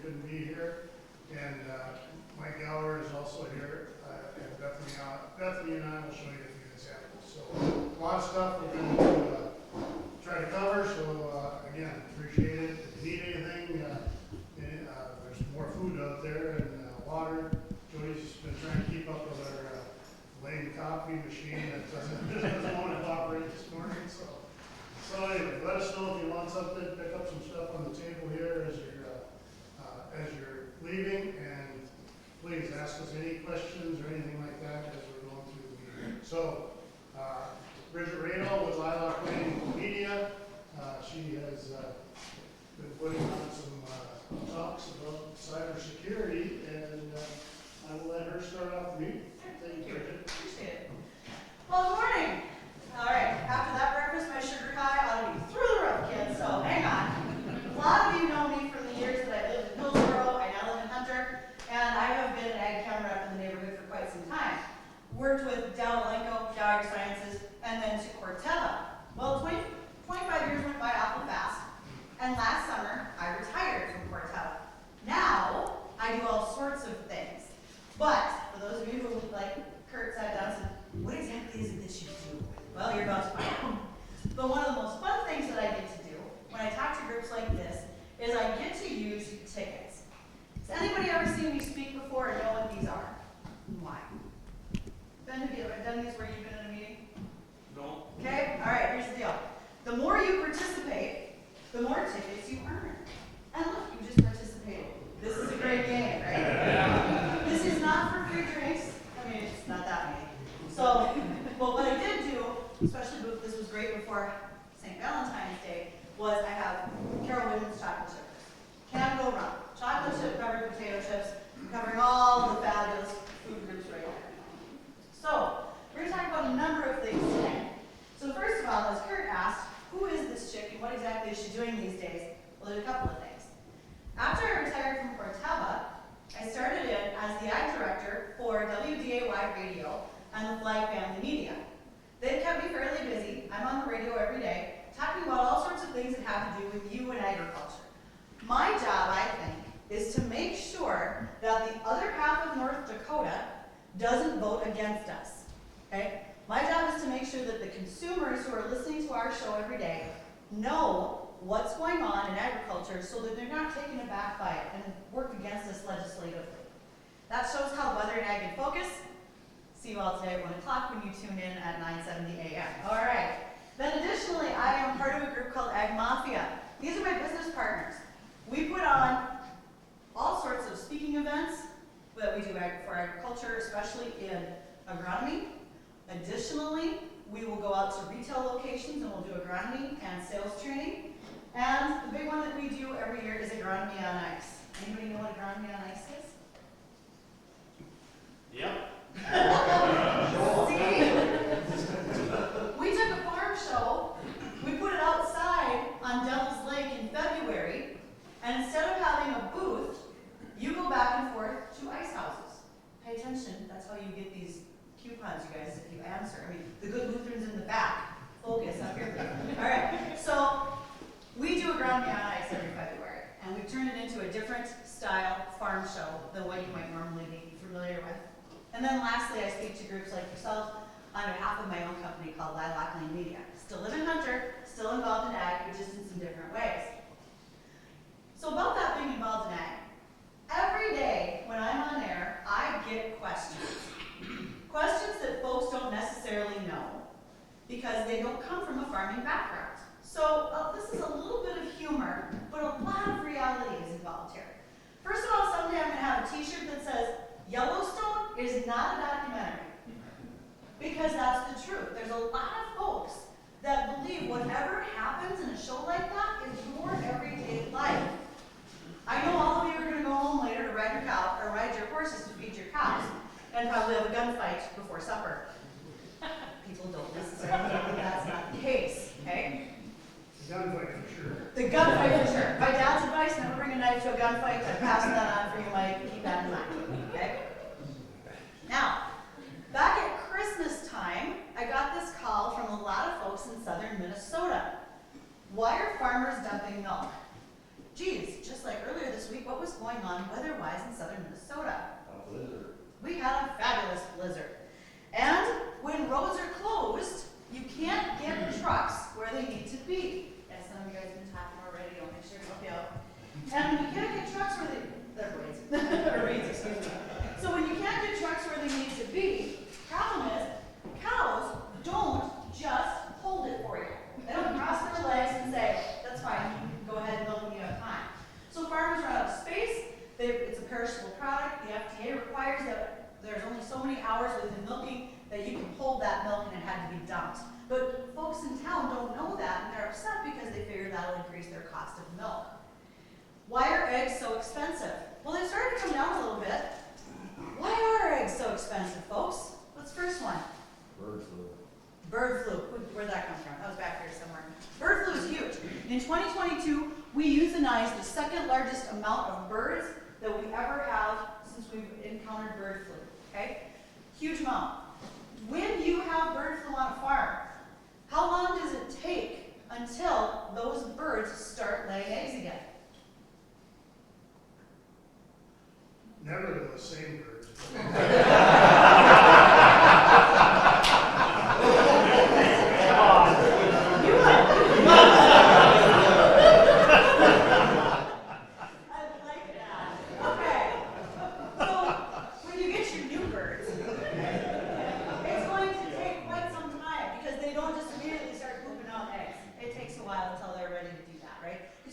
couldn't be here. And Mike Gower is also here, and Bethany and I will show you a few examples. So a lot of stuff we're going to try to cover. So again, appreciate it. If you need anything, there's more food out there and water. Jody's been trying to keep up with our lane coffee machine that doesn't want to operate this morning. So anyway, let us know if you want something. Pick up some stuff on the table here as you're leaving, and please ask us any questions or anything like that as we're going through the meeting. So, Bridget Rado with Lilac Lane Media, she has been putting on some talks about cybersecurity, and I will let her start off the meeting. Thank you, Bridget. Appreciate it. Well, good morning. All right, after that breakfast, my sugar high ought to be through the roof, kids, so hang on. A lot of you know me from the years that I lived in Hillsboro. I now live in Hunter, and I have been an ag chem rep in the neighborhood for quite some time. Worked with Dow Malenko, Dow Sciences, and then to Corteva. Well, 25 years went by awful fast, and last summer, I retired from Corteva. Now, I do all sorts of things. But, for those of you who, like Kurt sat down and said, what exactly is it that you do? Well, you're about to find out. But one of the most fun things that I get to do when I talk to groups like this is I get to use tickets. Has anybody ever seen me speak before and know what these are? Why? Ben, have you ever done these where you've been in a meeting? No. Okay, all right, here's the deal. The more you participate, the more tickets you earn. And look, you just participated. This is a great game, right? This is not for free drinks. I mean, it's not that many. So, but what I did do, especially this was great before St. Valentine's Day, was I have Carol Whitman's chocolate chips. Can't go wrong. Chocolate chip covered potato chips, covering all of the fabulous food groups right there. So, we're going to talk about a number of things today. So first of all, as Kurt asked, who is this chick and what exactly is she doing these days? Well, there's a couple of things. After I retired from Corteva, I started in as the ag director for WDAY Radio and the Flag Family Media. They've kept me fairly busy. I'm on the radio every day, talking about all sorts of things that have to do with you and agriculture. My job, I think, is to make sure that the other half of North Dakota doesn't vote against us. Okay? My job is to make sure that the consumers who are listening to our show every day know what's going on in agriculture so that they're not taken aback by it and work against us legislatively. That shows how Weather and Ag in Focus. See you all today at 1 o'clock when you tune in at 9:70 a.m. All right. Then additionally, I am part of a group called Ag Mafia. These are my business partners. We put on all sorts of speaking events that we do for agriculture, especially in agronomy. Additionally, we will go out to retail locations and we'll do agronomy and sales training. And the big one that we do every year is agronomy on ice. Anybody know what agronomy on ice is? Yep. See? We took a farm show, we put it outside on Devil's Lake in February, and instead of having a booth, you go back and forth to ice houses. Pay attention, that's how you get these coupons, you guys, if you answer. I mean, the good Lutherans in the back. Focus up here. All right, so we do agronomy on ice every February, and we've turned it into a different style farm show than what you might normally be familiar with. And then lastly, I speak to groups like yourself on behalf of my own company called Lilac Lane Media. Still live in Hunter, still involved in ag, but just in some different ways. So about that being involved in ag, every day when I'm on air, I get questions. Questions that folks don't necessarily know because they don't come from a farming background. So this is a little bit of humor, but a lot of reality is involved here. First of all, someday I'm going to have a t-shirt that says, Yellowstone is not a documentary. Because that's the truth. There's a lot of folks that believe whatever happens in a show like that is your everyday life. I know all of you are going to go home later to ride your cow, or ride your horses to feed your cows, and probably have a gunfight before supper. People don't necessarily think that that's not the case, okay? The gunfight for sure. The gunfight for sure. My dad's advice, never bring a knife to a gunfight. I pass that on for you, Mike. Keep that in mind, okay? Now, back at Christmas time, I got this call from a lot of folks in southern Minnesota. Why are farmers dumping milk? Geez, just like earlier this week, what was going requires that there's only so many hours within milking that you can hold that milk and it had to be dumped. But folks in town don't know that and they're upset because they figure that'll increase their cost of milk. Why are eggs so expensive? Well, they started to come down a little bit. Why are eggs so expensive, folks? What's the first one? Bird flu. Bird flu. Where'd that come from? That was back here somewhere. Bird flu is huge. In 2022, we euthanized the second largest amount of birds that we ever have since we've encountered bird flu. Okay? Huge amount. When you have bird flu on a farm, how long does it take until those birds start laying eggs again? Never the same birds.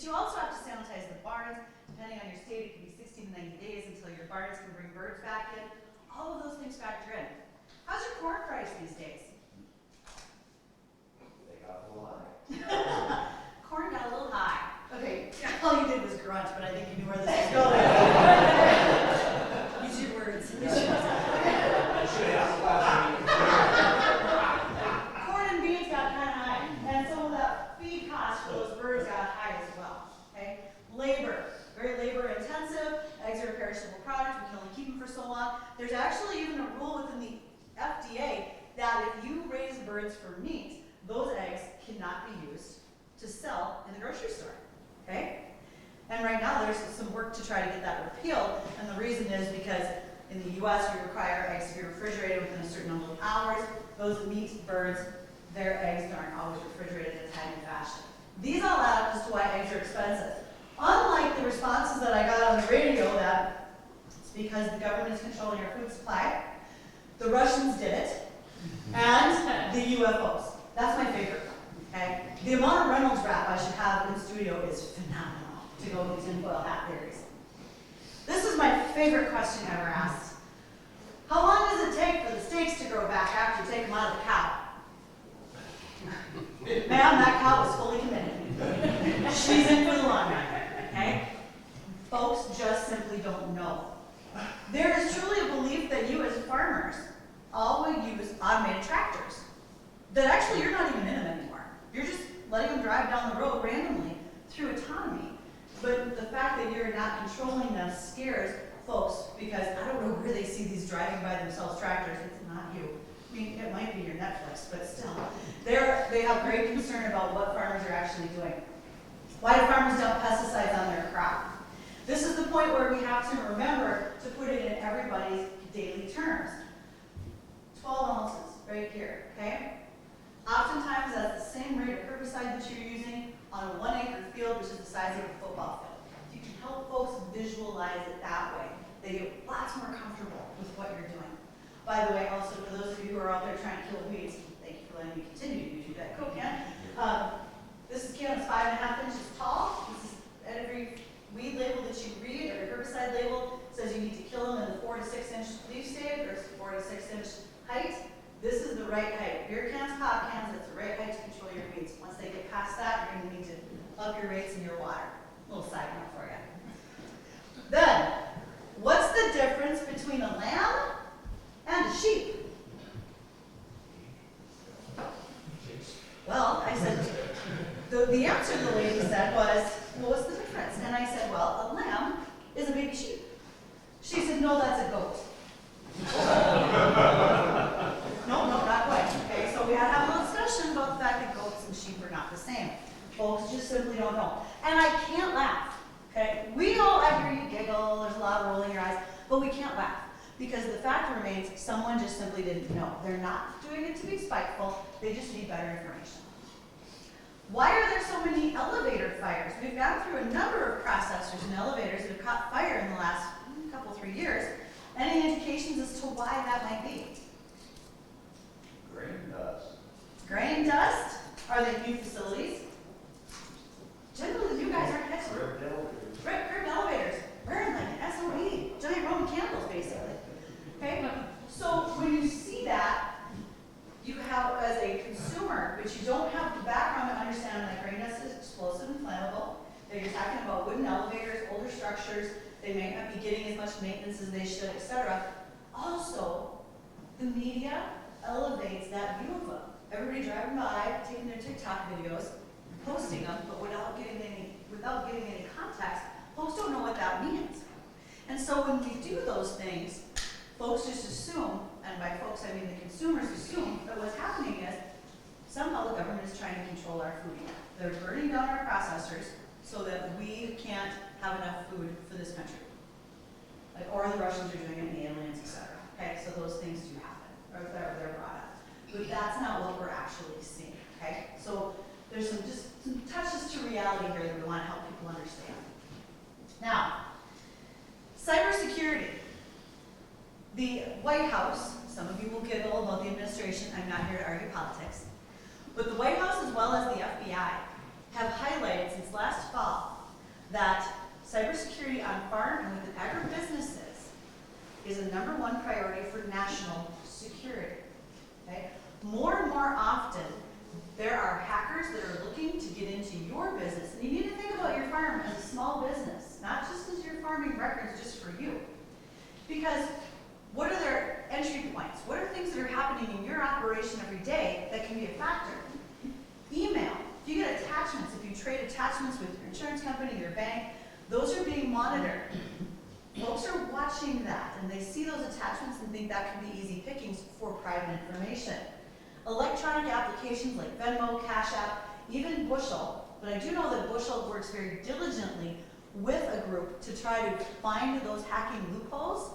You also have to sanitize the barns. Depending on your state, it can be 60 to 90 days until your barns can bring birds back in. All of those things factor in. How's your corn price these days? They got a little high. Corn got a little high. Okay, all you did was grunt, but I think you knew where this was going. Use your words. I should have asked last Corn and beans got kind of high, and some of that feed cost for those birds got high as well. Okay, labor, very labor intensive. Eggs are a perishable product. We can only keep them for so long. There's actually even a rule within the FDA that if you raise birds for meat, those eggs cannot be used to sell in the grocery store. Okay, and right now there's some work to try to get that repealed, and the reason is because in the U.S. we require eggs to be refrigerated within a certain number of hours. Those meat birds, their eggs aren't always refrigerated in a timely fashion. These all add up as to why eggs are expensive. Unlike the responses that I got on the radio that it's because the government is controlling our food supply, the Russians did it, and the UFOs. That's my favorite one, okay? The amount of Reynolds wrap I should have in the studio is phenomenal to go with tinfoil hat theories. This is my favorite question ever asked. How long does it take for the steaks to grow back after you take them out of the cow? Ma'am, that cow is fully committed. She's in for the long run, okay? Folks just simply don't know. There is truly a belief that you as farmers all will use automated tractors. That actually you're not even in them anymore. You're just letting them drive down the road randomly through autonomy. But the fact that you're not controlling them scares folks because I don't know where they see these driving by themselves tractors. It's not you. I mean, it might be your Netflix, but still. They have great concern about what farmers are actually doing. Why do farmers dump pesticides on their crop? This is the point where we have to remember to put it in everybody's daily terms. 12 ounces right here, okay? Oftentimes that's the same rate of herbicide that you're using on a 1 acre field, which is the size of a football field. If you can help folks visualize it that way, they get lots more comfortable with what you're doing. By the way, also for those of you who are out there trying to kill weeds, thank you for letting me continue to do that. Cool, Ken. This is Ken, it's 5.5 inches tall. This is every weed label that you read, every herbicide label says you need to kill them in the 4 to 6 inch leaf stage versus 4 to 6 inch height. This is the right height. Beer cans, pop cans, that's the right height to control your weeds. Once they get past that, you're going to need to up your rates in your water. A little side note for you. Then, what's the difference between a lamb and a sheep? Well, I said, the answer the lady said was, well, what's the difference? And I said, well, a lamb is a baby sheep. She said, no, that's a goat. No, not quite. Okay, so we had to have a little discussion about the fact that goats and sheep are not the same. Folks just simply don't know. And I can't laugh. Okay, I hear you giggle, there's a lot of rolling your eyes, but we can't laugh. Because the fact remains, someone just simply didn't know. They're not doing it to be spiteful, they just need better information. Why are there so many elevator fires? We've gone through a number of processors and elevators that have caught fire in the last couple, 3 years. Any indications as to why that might be? Grain dust. Grain dust? Are they new facilities? Generally, you guys aren't experts. Ripped elevators. Ripped elevators. Burn like an SOE. Giant Roman candles, basically. the media elevates that view of them. Everybody driving by, taking their TikTok videos, posting them, but without giving any context. Folks don't know what that means. And so when we do those things, folks just assume, and by folks I mean the consumers assume, that what's happening is somehow the government is trying to control our food. They're burning down our processors so that we can't have enough food for this country. Like, or the Russians are doing it, and the aliens, etc. Okay, so those things do happen, or they're brought up. But that's not what we're actually seeing. Okay, so there's some touches to reality here that we want to help people understand. Now, cybersecurity. The White House, some of you will giggle about the administration, I'm not here to argue politics, but the White House as well as the FBI have highlighted since last fall that cybersecurity on farm and within agribusinesses is a #1 priority for national security. Okay? More and more often, there are hackers that are looking to get into your business. And you need to think about your farm as a small business, not just as your farming records just for you. Because what are their entry points? What are things that are happening in your operation every day that can be a factor? Email. If you get attachments, if you trade attachments with your insurance company, your bank, those are being monitored. Folks are watching that, and they see those attachments and think that can be easy pickings for private information. Electronic applications like Venmo, Cash App, even Bushel, but I do know that Bushel works very diligently with a group to try to find those hacking loopholes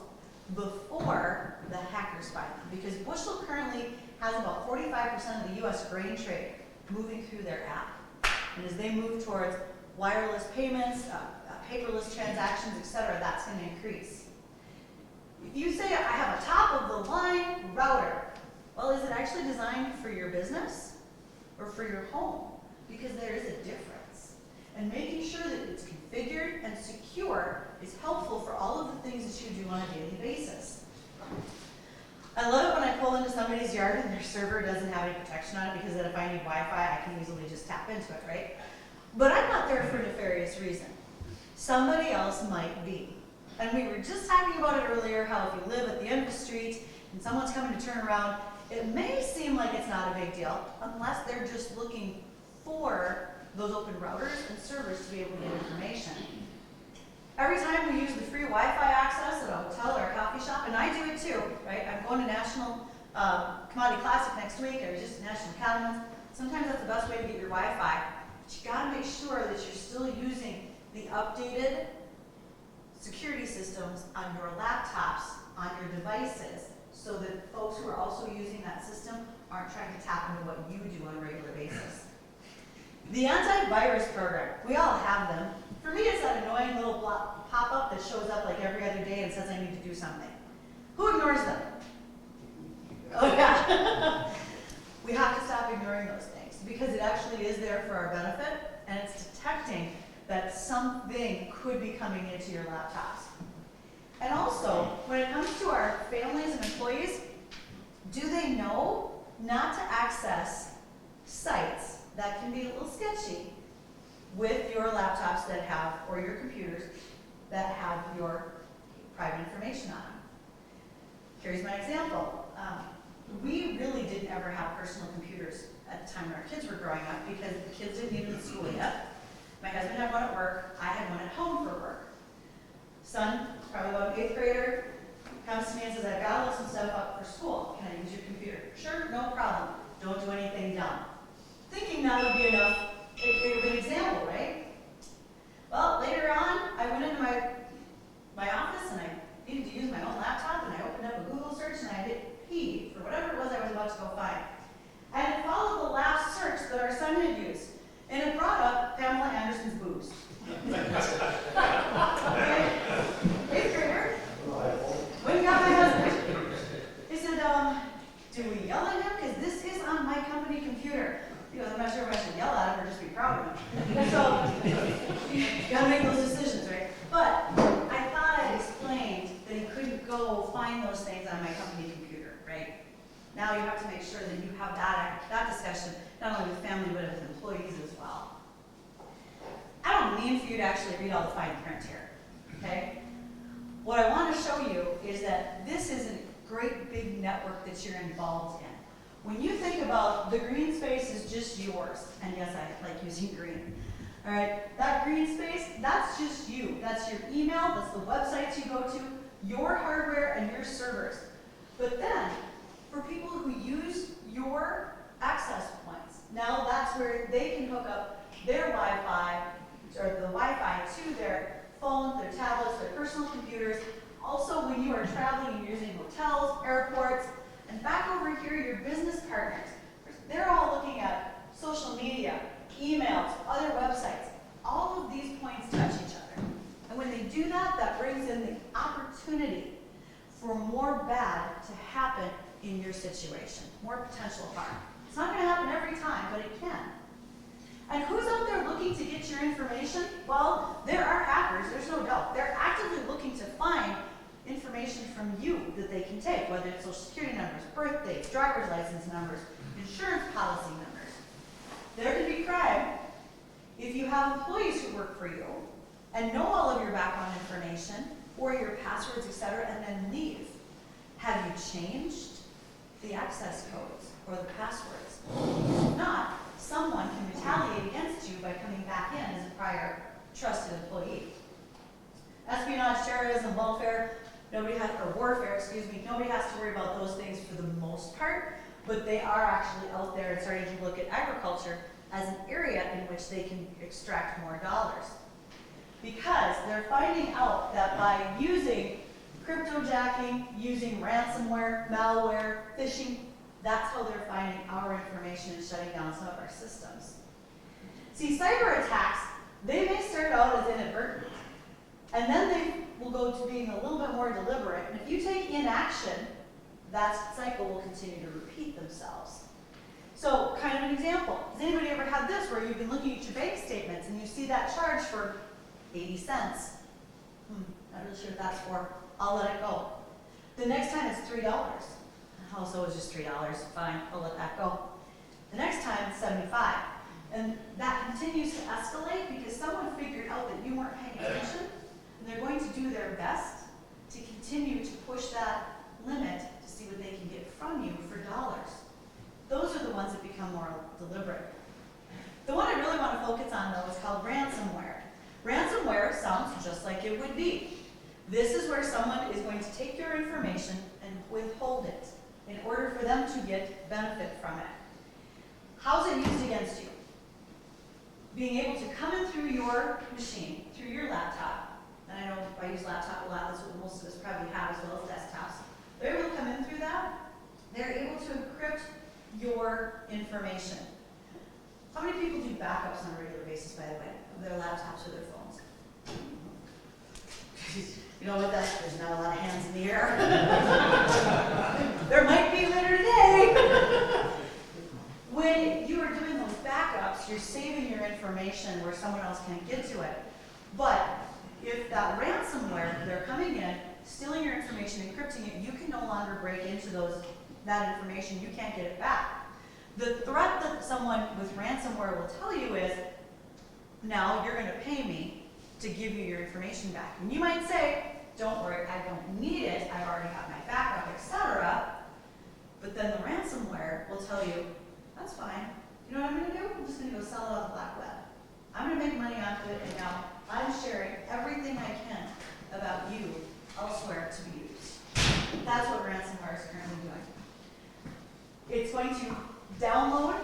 before the hackers find them. Because Bushel currently has about 45% of the US grain trade moving through their app. And as they move towards wireless payments, paperless transactions, etc., that's going to increase. If you say, I have a top-of-the-line router, well, is it actually designed for your business or for your home? Because there is a difference. And making sure that it's configured and secure is helpful for all of the things that you do on a daily basis. I love it when I pull into somebody's yard and their server doesn't have any protection on it, because then if I need Wi-Fi, I can easily just tap into it, right? But I'm not there for a nefarious reason. Somebody else might be. And we were just talking about it earlier, how if you live at the end of the street and someone's coming to turn around, it may seem like it's not a big deal, unless they're just looking for those open routers and servers to be able to get information. Every time we use the free Wi-Fi access at a hotel or a coffee shop, and I do it too, right? I'm going to National Commodity Classic next week, I was just at National Cattlemen's. Sometimes that's the best way to get your Wi-Fi. But you gotta make sure that you're still using the updated security systems on your laptops, on your devices, so that folks who are also using that system aren't trying to tap into what you do on a regular basis. The antivirus program, we all have them. For me, it's that annoying little pop-up that shows up like every other day and says I need to do something. Who ignores them? Oh yeah. We have to stop ignoring those things, because it actually is there for our benefit, and it's detecting that something could be coming into your laptops. And also, when it comes to our families and employees, do they know not to access sites that can be a little sketchy with your laptops that have, or your computers that have your private information on them? Here's my example. We really didn't ever have personal computers at the time when our kids were growing up, because the kids didn't even in school yet. My husband had one at work, I had one at home for work. Son, probably about an 8th grader, comes to me and says, I've got to look some stuff up for school. Can I use your computer? Sure, no problem. Don't do anything dumb. Thinking that would be enough, a good example, right? Well, later on, I went into my office and I needed to use my own laptop, and I opened up a Google search and I hit P for whatever it was I was about to go find. And it followed the last search that our son had used. And it brought up Pamela Anderson's boobs. Okay. 8th grader. Went and got my husband. He said, do we yell at him? Because this is on my company computer. He goes, I'm not sure if I should yell at him or just be proud of him. So, you gotta make those decisions, right? But I thought I explained that he couldn't go find those things on my company computer, right? Now you have to make sure that you have that discussion, not only with family, but with employees as well. I don't mean for you to actually read all the fine print here, okay? What I want to show you is that this is a great big network that you're involved in. When you think about the green space is just yours, and yes, I like using green. All right, that green space, that's just you. That's your email, that's the websites you go to, your hardware and your servers. But then, for people who use your access points, now that's where they can hook up their Wi-Fi, or the Wi-Fi to their phones, their tablets, their personal computers. Also, when you are traveling and using hotels, airports, and back over here, your business partners, they're all looking at social media, emails, other websites. All of these points touch each other. And when they do that, that brings in the opportunity for more bad to happen in your situation, more potential harm. It's not going to happen every time, but it can. And who's out there looking to get your information? Well, there are hackers, there's no doubt. They're actively looking to find information from you that they can take, whether it's social security numbers, birthdays, driver's license numbers, insurance policy numbers. There can be crime if you have employees who work for you and know all of your background information or your passwords, etc., and then leave. Have you changed the access codes or the passwords? If not, someone can retaliate against you by coming back in as a prior trusted employee. Espionage, terrorism, warfare, nobody has to worry about those things for the most part, but they are actually out there and starting to look at agriculture as an area in which they can extract more dollars. Because they're finding out that by using cryptojacking, using ransomware, malware, phishing, that's how they're finding our information and shutting down some of our systems. See, cyber attacks, they may start out as inadvertent, and then they will go to being a little bit more deliberate. And if you take inaction, that cycle will continue to repeat themselves. So, kind of an example. Has anybody ever had this where you've been looking at your bank statements and you see that charge for 80 cents? Not really sure what that's for. I'll let it go. The next time it's $3. Also, it's just $3. Fine, I'll let that go. The next time it's 75. And that continues to escalate because someone figured out that you weren't paying attention, and they're going to do their best to continue to push that limit to see what they can get from you for dollars. Those are the ones that become more deliberate. The one I really want to focus on, though, is called ransomware. Ransomware sounds just like it would be. This is where someone is going to take your information and withhold it in order for them to get benefit from it. How's it used against you? Being able to come in through your machine, through your laptop, and I know I use laptop a lot, that's what most of us probably have as well as desktops. They're able to come in through that. They're able to encrypt your information. How many people do backups on a regular basis, by the way, of their laptops or their phones? You know what, there's not a lot of hands in the air. There might be later today. When you are doing those backups, you're saving your information where someone else can't get to it. But if that ransomware, they're coming in, stealing your information, encrypting it, you can no longer break into that information. You can't get it back. The threat that someone with ransomware will tell you is, now you're going to pay me to give you your information back. And you might say, don't worry, I don't need it, I've already got my backup, etc. But then the ransomware will tell you, that's fine. You know what I'm going to do? I'm just going to go sell it on the black web. I'm going to make money off of it, and now I'm sharing everything I can about you elsewhere to be used. That's what ransomware is currently doing. It's going to download.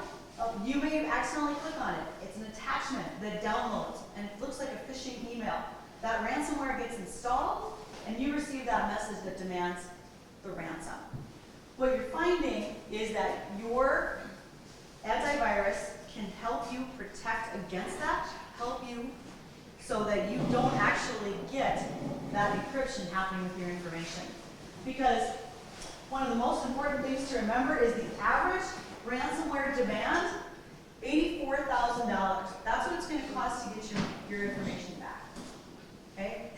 You may accidentally click on it. It's an attachment that downloads, and it looks like a phishing email. That ransomware gets installed, and you receive that message that demands the ransom. What you're finding is that your antivirus can help you protect against that, help you so that you don't actually get that encryption happening with your information. Because one of the most important things to remember is the average ransomware demand, $84,000. That's what it's going to cost to get your information back. Okay?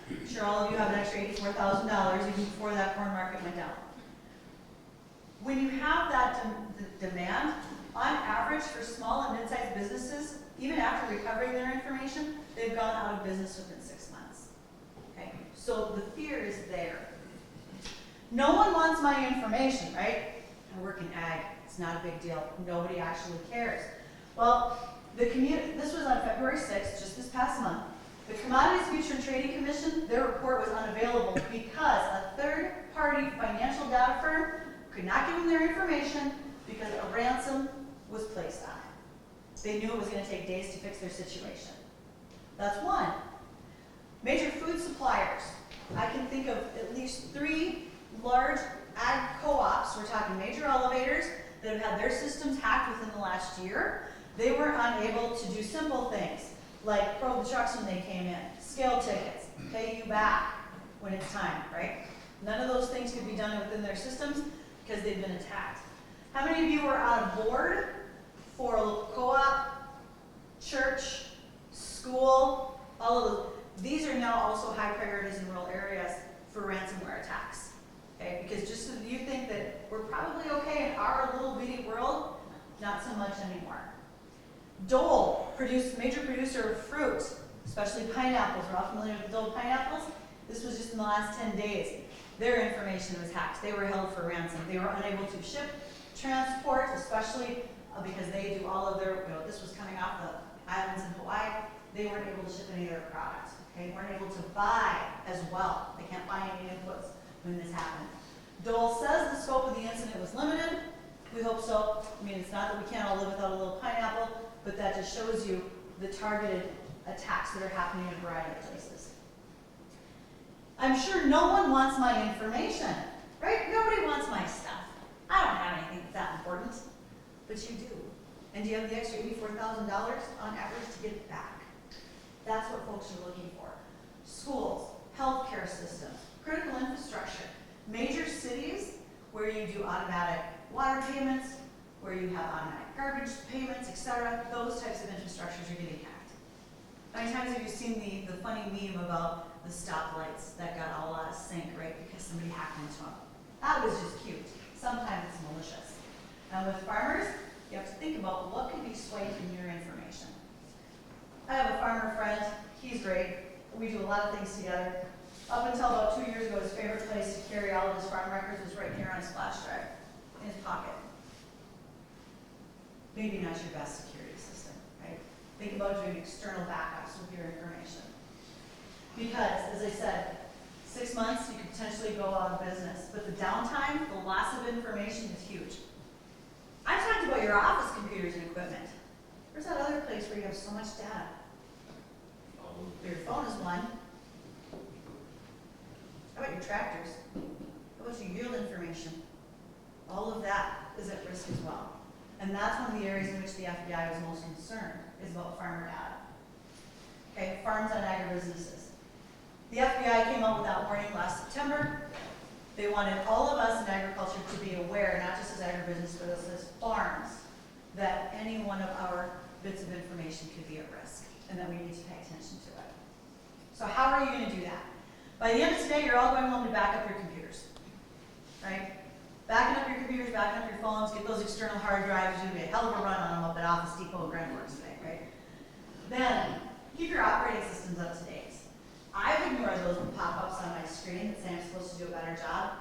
I'm sure all of you have an extra $84,000 even before that corn market went down. When you have that demand, on average for small and mid-sized businesses, even after recovering their information, they've gone out of business within 6 months. Okay? So the fear is there. No one wants my information, right? I work in ag, it's not a big deal, nobody actually cares. Well, this was on February 6th, just this past month. The Commodities Future and Trading Commission, their report was unavailable because a third-party financial data firm could not give them their information because a ransom was placed on it. They knew it was going to take days to fix their situation. That's one. Major food suppliers. I can think of at least 3 large ag co-ops, we're talking major elevators, that have had their systems hacked within the last year. They were unable to do simple things like probe the trucks when they came in, scale tickets, pay you back when it's time, right? None of those things could be done within their systems because they've been attacked. How many of you were on board for a local co-op, church, school, all of those? These are now also high priorities in rural areas for ransomware attacks. Okay? Because just so you think that we're probably okay in our little bitty world, not so much anymore. Dole, major producer of fruit, especially pineapples. We're all familiar with Dole pineapples. This was just in the last 10 days. Their information was hacked. They were held for ransom. They were unable to ship, transport, especially because they do all of their, this was coming off the islands in Hawaii. They weren't able to ship any of their products. Okay? They weren't able to buy as well. They can't buy any inputs when this happened. Dole says the scope of the incident was limited. We hope so. I mean, it's not that we can't all live without a little pineapple, but that just shows you the targeted attacks that are happening in a variety of places. I'm sure no one wants my information, right? Nobody wants my stuff. I don't have anything that's that important, but you do. And do you have the extra $84,000 on average to get it back? That's what folks are looking for. Schools, healthcare systems, critical infrastructure, major cities where you do automatic water payments, where you have automatic garbage payments, etc. Those types of infrastructures are getting hacked. How many times have you seen the funny meme about the stoplights that got all out of sync, right, because somebody hacked into them? That was just cute. Sometimes it's malicious. And with farmers, you have to think about what could be swiped in your information. I have a farmer friend. He's great. We do a lot of things together. Up until about 2 years ago, his favorite place to carry all of his farm records was right here on his flash drive, in his pocket. Maybe not your best security system, right? Think about doing external backups with your information. Because, as I said, 6 months, you could potentially go out of business. But the downtime, the loss of information is huge. I talked about your office computers and equipment. Where's that other place where you have so much data? Your phone is one. How about your tractors? How about your yield information? All of that is at risk as well. And that's one of the areas in which the FBI was most concerned, is about farmer data. Okay, farms and agribusinesses. The FBI came out with that warning last September. They wanted all of us in agriculture to be aware, not just as agribusiness, but as farms, that any one of our bits of information could be at risk, and that we need to pay attention to it. So how are you going to do that? By the end of today, you're all going home to back up your computers, right? Backing up your computers, backing up your phones, get those external hard drives. You're going to be a hell of a run on them up at Office Depot and Grandworks today, right? Then, keep your operating systems up to date. I've ignored those pop-ups on my screen that say I'm supposed to do a better job.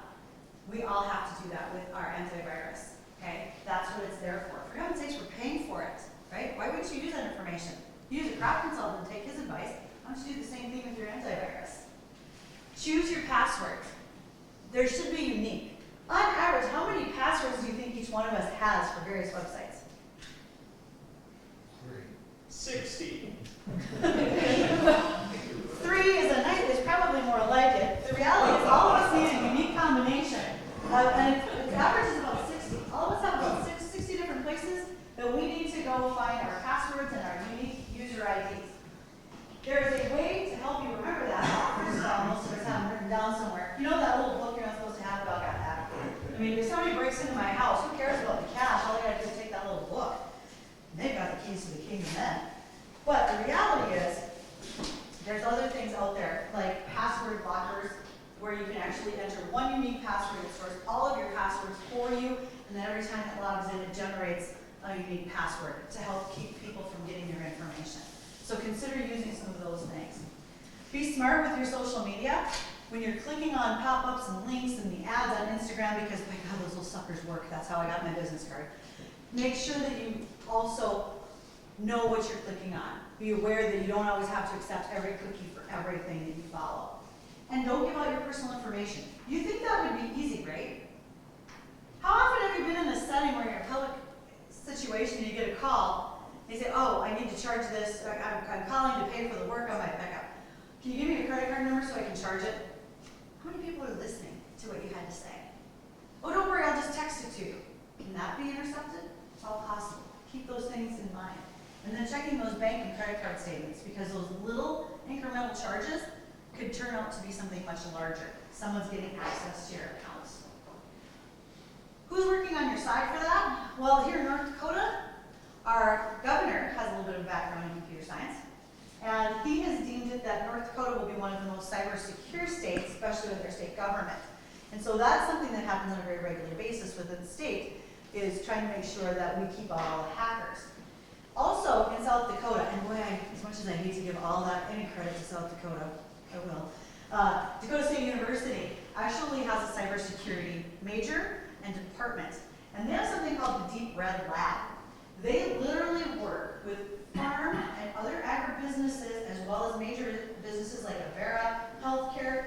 We all have to do that with our antivirus, okay? That's what it's there for. For heaven's sakes, we're paying for it, right? Why wouldn't you use that information? Use a crop consultant and take his advice. Why don't you do the same thing with your antivirus? Choose your password. There should be unique. On average, how many passwords do you think each one of us has for various websites? 60. 3 is probably more like it. The reality is all of us need a unique combination. And the average is about 60. All of us have about 60 different places that we need to go find our passwords and our unique user IDs. There is a way to help you remember that. First of all, most of us have them written down somewhere. You know that little book you're not supposed to have about that? I mean, if somebody breaks into my house, who cares about the cash? All they gotta do is take that little book. And they've got the keys to the kingdom then. But the reality is, there's other things out there, like password blockers, where you can actually enter one unique password that stores all of your passwords for you, and then every time it logs in, it generates a unique password to help keep people from getting your information. So consider using some of those things. Be smart with your social media. when you're clicking on pop-ups and links and the ads on Instagram, because my God, those little suckers work, that's how I got my business card. Make sure that you also know what you're clicking on. Be aware that you don't always have to accept every cookie for everything that you follow. And don't give out your personal information. You think that would be easy, right? How often have you been in a setting where you're in a public situation and you get a call, they say, oh, I need to charge this, I'm calling to pay for the work on my pickup. Can you give me your credit card number so I can charge it? How many people are listening to what you had to say? Oh, don't worry, I'll just text it to you. Can that be intercepted? It's all possible. Keep those things in mind. And then checking those bank and credit card statements, because those little incremental charges could turn out to be something much larger. Someone's getting access to your accounts. Who's working on your side for that? Well, here in North Dakota, our governor has a little bit of background in computer science, and he has deemed it that North Dakota will be one of the most cyber secure states, especially with their state government. And so that's something that happens on a very regular basis within the state, is trying to make sure that we keep out all the hackers. Also in South Dakota, and boy, as much as I hate to give all that any credit to South Dakota, I will. Dakota State University actually has a cybersecurity major and department, and they have something called the Deep Red Lab. They literally work with farm and other agribusinesses, as well as major businesses like Avera, healthcare.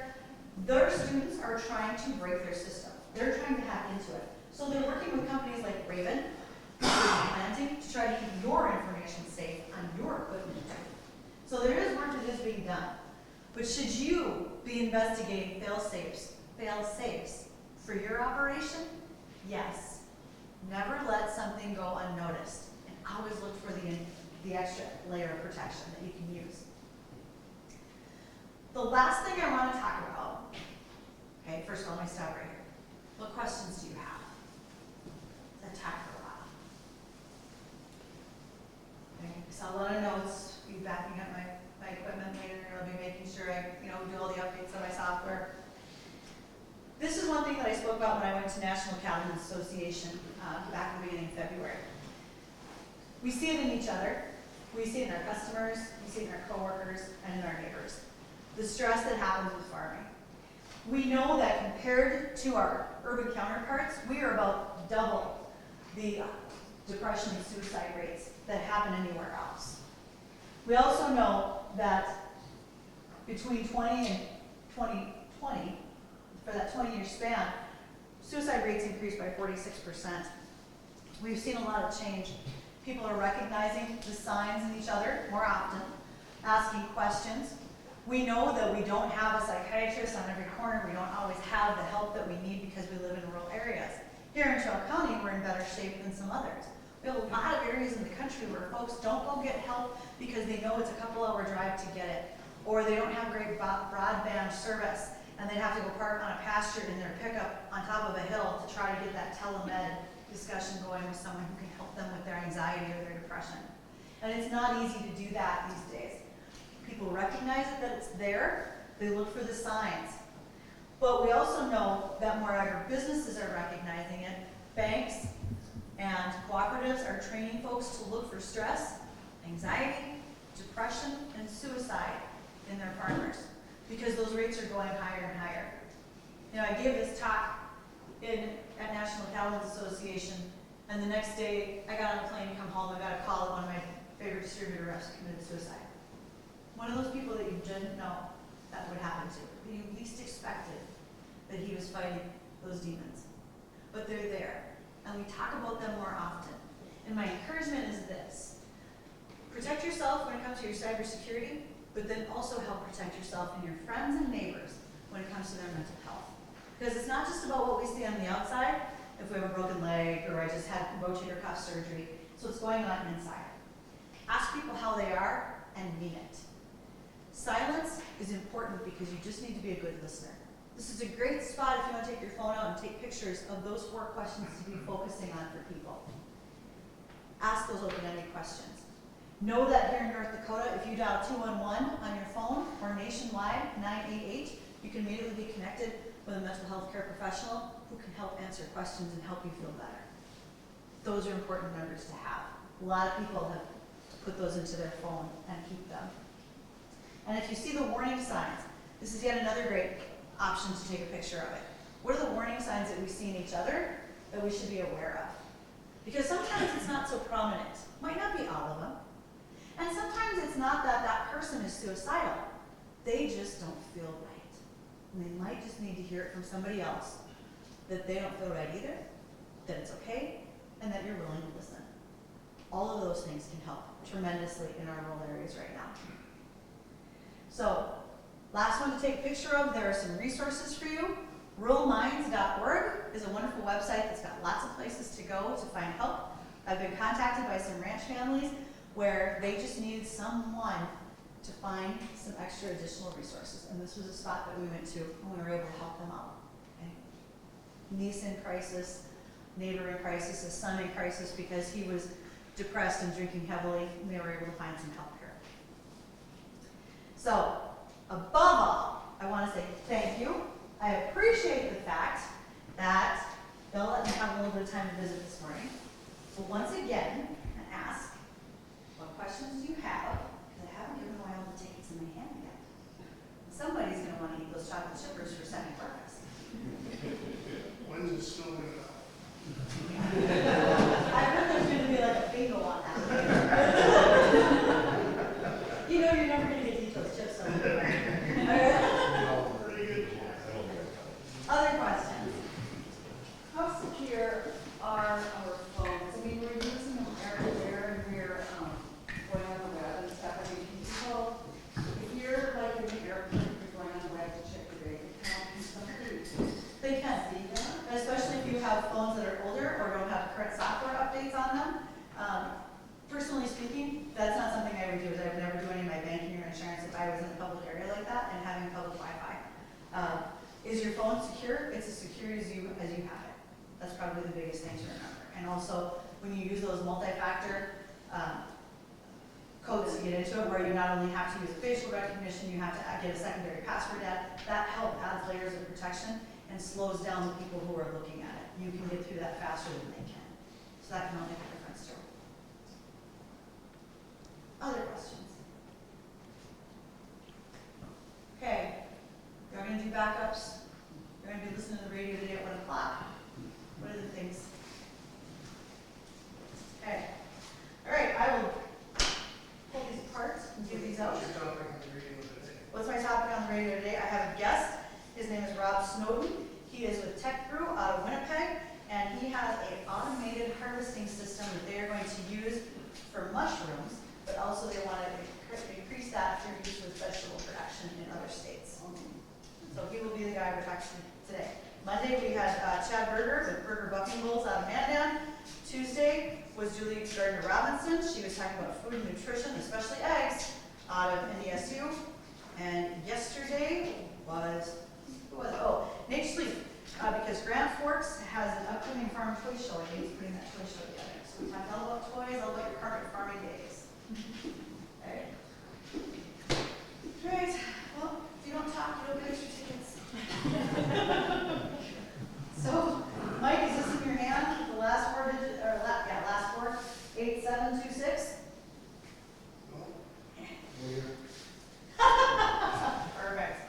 Their students are trying to break their system. They're trying to hack into it. So they're working with companies like Raven, planting, to try to keep your information safe on your equipment. So there is work that is being done. But should you be investigating fail-safes for your operation? Yes. Never let something go unnoticed, and always look for the extra layer of protection that you can use. The last thing I want to talk about, okay, first of all, let me stop right here. What questions do you have? Let's talk for a while. Okay, I saw a lot of notes, be backing up my equipment later, I'll be making sure I do all the updates on my software. This is one thing that I spoke about when I went to National Accounting Association back in the beginning of February. We see it in each other, we see it in our customers, we see it in our coworkers, and in our neighbors. The stress that happens with farming. We know that compared to our urban counterparts, we are about double the depression and suicide rates that happen anywhere else. We also know that between 20 and 2020, for that 20-year span, suicide rates increased by 46%. We've seen a lot of change. People are recognizing the signs in each other more often, asking questions. We know that we don't have a psychiatrist on every corner. We don't always have the help that we need because we live in rural areas. Here in Trumbull County, we're in better shape than some others. We have a lot of areas in the country where folks don't go get help because they know it's a couple-hour drive to get it, or they don't have great broadband service, and they'd have to go park on a pasture in their pickup on top of a hill to try to get that telemed discussion going with someone who can help them with their anxiety or their depression. And it's not easy to do that these days. People recognize it, that it's there. They look for the signs. But we also know that more agribusinesses are recognizing it. Banks and cooperatives are training folks to look for stress, anxiety, depression, and suicide in their farmers, because those rates are going higher and higher. I gave this talk at National Accounting Association, and the next day I got on a plane to come home. I got a call that one of my favorite distributor reps committed suicide. One of those people that you didn't know that would happen to, that you least expected that he was fighting those demons. But they're there, and we talk about them more often. And my encouragement is this: protect yourself when it comes to your cybersecurity, but then also help protect yourself and your friends and neighbors when it comes to their mental health. Because it's not just about what we see on the outside, if we have a broken leg or I just had rotator cuff surgery, so it's going on inside. Ask people how they are and mean it. Silence is important because you just need to be a good listener. This is a great spot if you want to take your phone out and take pictures of those 4 questions to be focusing on for people. Ask those open-ended questions. Know that here in North Dakota, if you dial 211 on your phone or nationwide 988, you can immediately be connected with a mental health care professional who can help answer questions and help you feel better. Those are important numbers to have. A lot of people have put those into their phone and keep them. And if you see the warning signs, this is yet another great option to take a picture of it. What are the warning signs that we see in each other that we should be aware of? Because sometimes it's not so prominent. Might not be all of them. And sometimes it's not that that person is suicidal. They just don't feel right. And they might just need to hear it from somebody else that they don't feel right either, that it's okay, and that you're willing to listen. All of those things can help tremendously in our rural areas right now. So, last one to take a picture of, there are some resources for you. Ruralminds.org is a wonderful website that's got lots of places to go to find help. I've been contacted by some ranch families where they just needed someone to find some extra additional resources. And this was a spot that we went to and we were able to help them out. Okay? Niece in crisis, neighbor in crisis, a son in crisis because he was depressed and drinking heavily, and they were able to find some help here. So, above all, I want to say thank you. I appreciate the fact that Bill let me have a little bit of time to visit this morning. So once again, I ask, what questions do you have? Because I haven't given away all the tickets in my hand yet. Somebody's going to want to eat those chocolate chippers for second breakfast. When's it still going to? I heard there's going to be like a bingo on that. You know you're never going to get to eat those chips on the Pretty good. Other questions? How secure are our phones? I mean, we're using them everywhere and we're going on the web and stuff. I mean, people, if you're like in the airport, you're going on the web to check your bank account and something. They can, especially if you have phones that are older or don't have current software updates on them. Personally speaking, that's not something I would do. I would never do any of my banking or insurance if I was in a public area like that and having public Wi-Fi. Is your phone secure? It's as secure as you have it. That's probably the biggest thing to remember. And also, when you use those multi-factor codes to get into it, where you not only have to use facial recognition, you have to get a secondary password that helps add layers of protection and slows down the people who are looking at it. You can get through that faster than they can. So that can all make a difference too. Other questions? Okay, you're going to do backups. You're going to be listening to the radio today at 1 o'clock. What are the things? Okay. All right, I will pull these apart and give these out. What's your topic on the radio today? What's my topic on the radio today? I have a guest. His name is Rob Snowden. He is with Tech Brew out of Winnipeg, and he has an automated harvesting system that they are going to use for mushrooms, but also they want to increase that for use with vegetable production in other states. So he will be the guy we're talking to today. Monday we had Chad Berger with Burger Bucking Bowls out of Mandan. Tuesday was Julie Gardner Robinson. She was talking about food and nutrition, especially eggs, out of NDSU. And yesterday was, who was it? Oh, Nate Sleep, because Grand Forks has an upcoming farm toy show, and he's putting that toy show together. So we talked all about toys, all about your carpet farming days. All right. All right. Well, if you don't talk, you don't get extra tickets. So, Mike, is this in your hand? The last four digits, or last four, 8726. Perfect.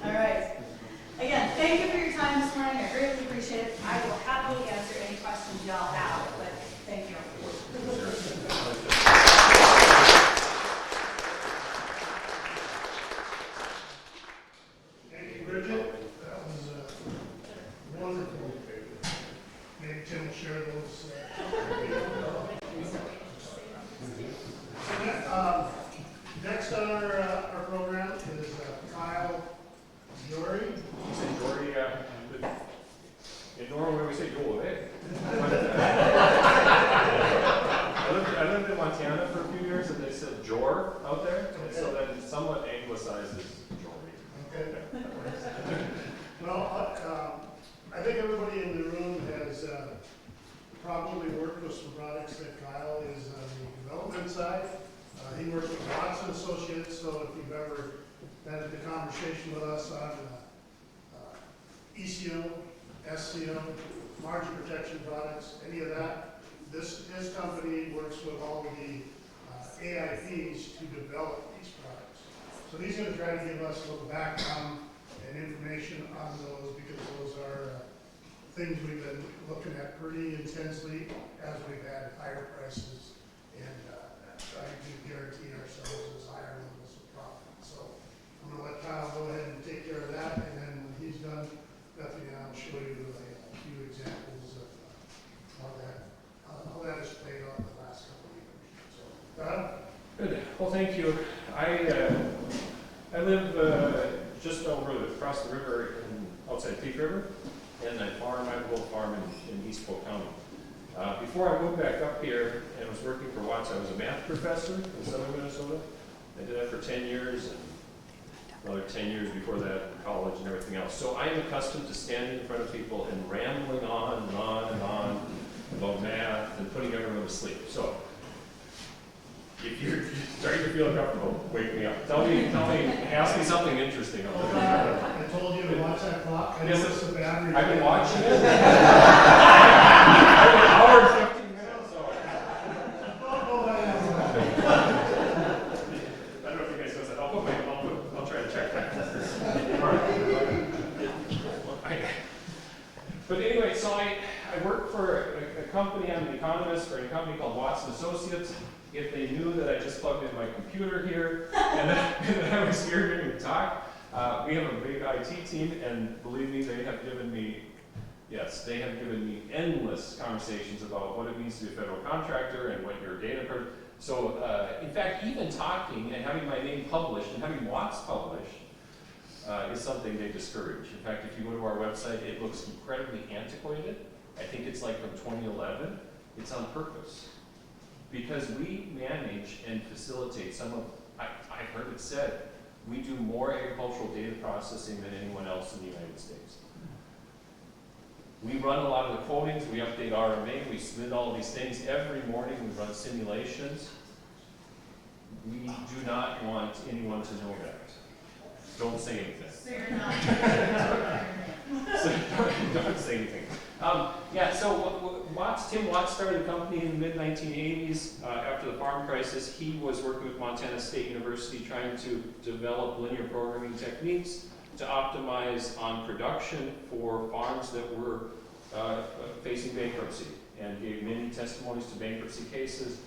All right. Again, thank you for your time this morning. I greatly appreciate it. I will happily answer any questions y'all have, but thank you. Thank you, Bridget. That was wonderful. Maybe Tim will share those. Next on our program is Kyle Jory. You say Jory, in Norway we say Joel, eh? I lived in Montana for a few years and they said Jor out there, and so then somewhat anglicized as Jory. Okay. Well, I think everybody in the room has probably worked with some products that Kyle is on the development side. He works with Watson Associates, so if you've ever had the conversation with us on ECO, SCO, margin protection products, any of that, his company works with all of the AIPs to develop these products. So he's going to try to give us a little background and information on those, because those are things we've been looking at pretty intensely as we've had higher prices and trying to guarantee ourselves as higher levels of profit. So I'm gonna let Kyle go ahead and take care of that, and then when he's done, Bethany and I'll show you a few examples of how that has played out in the last couple of years. So, Good. Well, thank you. I live just across the river outside Thief River, and I have a little farm in East Polk County. Before I moved back up here and was working for Watts, I was a math professor in southern Minnesota. I did that for 10 years, and another 10 years before that in college and everything else. So I am accustomed to standing in front of people and rambling on and on and on about math and putting everyone to sleep. So if you're starting to feel uncomfortable, wake me up. Tell me, ask me something interesting. I told you to watch that clock. I know it's the battery. I've been watching it. I've been an hour and 15 minutes, so. I don't know if you guys know that. I'll try to check that. But anyway, so I work for a company, I'm an economist for a company called Watts & Associates. If they knew that I just plugged in my computer here and that I was here giving a talk, we have a big IT team, and believe me, they have given me endless conversations about what it means to be a federal contractor and what your data per. So, in fact, even talking and having my name published and having Watts published is something they discourage. In fact, if you go to our website, it looks incredibly antiquated. I think it's like from 2011. It's on purpose. Because we manage and facilitate I've heard it said, we do more agricultural data processing than anyone else in the United States. We run a lot of the quotings, we update RMA, we submit all of these things. Every morning we run simulations. We do not want anyone to know that. Don't say anything. So you're not. So don't say anything. Tim Watts started the company in the mid-1980s after the farm crisis. He was working with Montana State University trying to develop linear programming techniques to optimize on production for farms that were facing bankruptcy, and gave many testimonies to bankruptcy cases.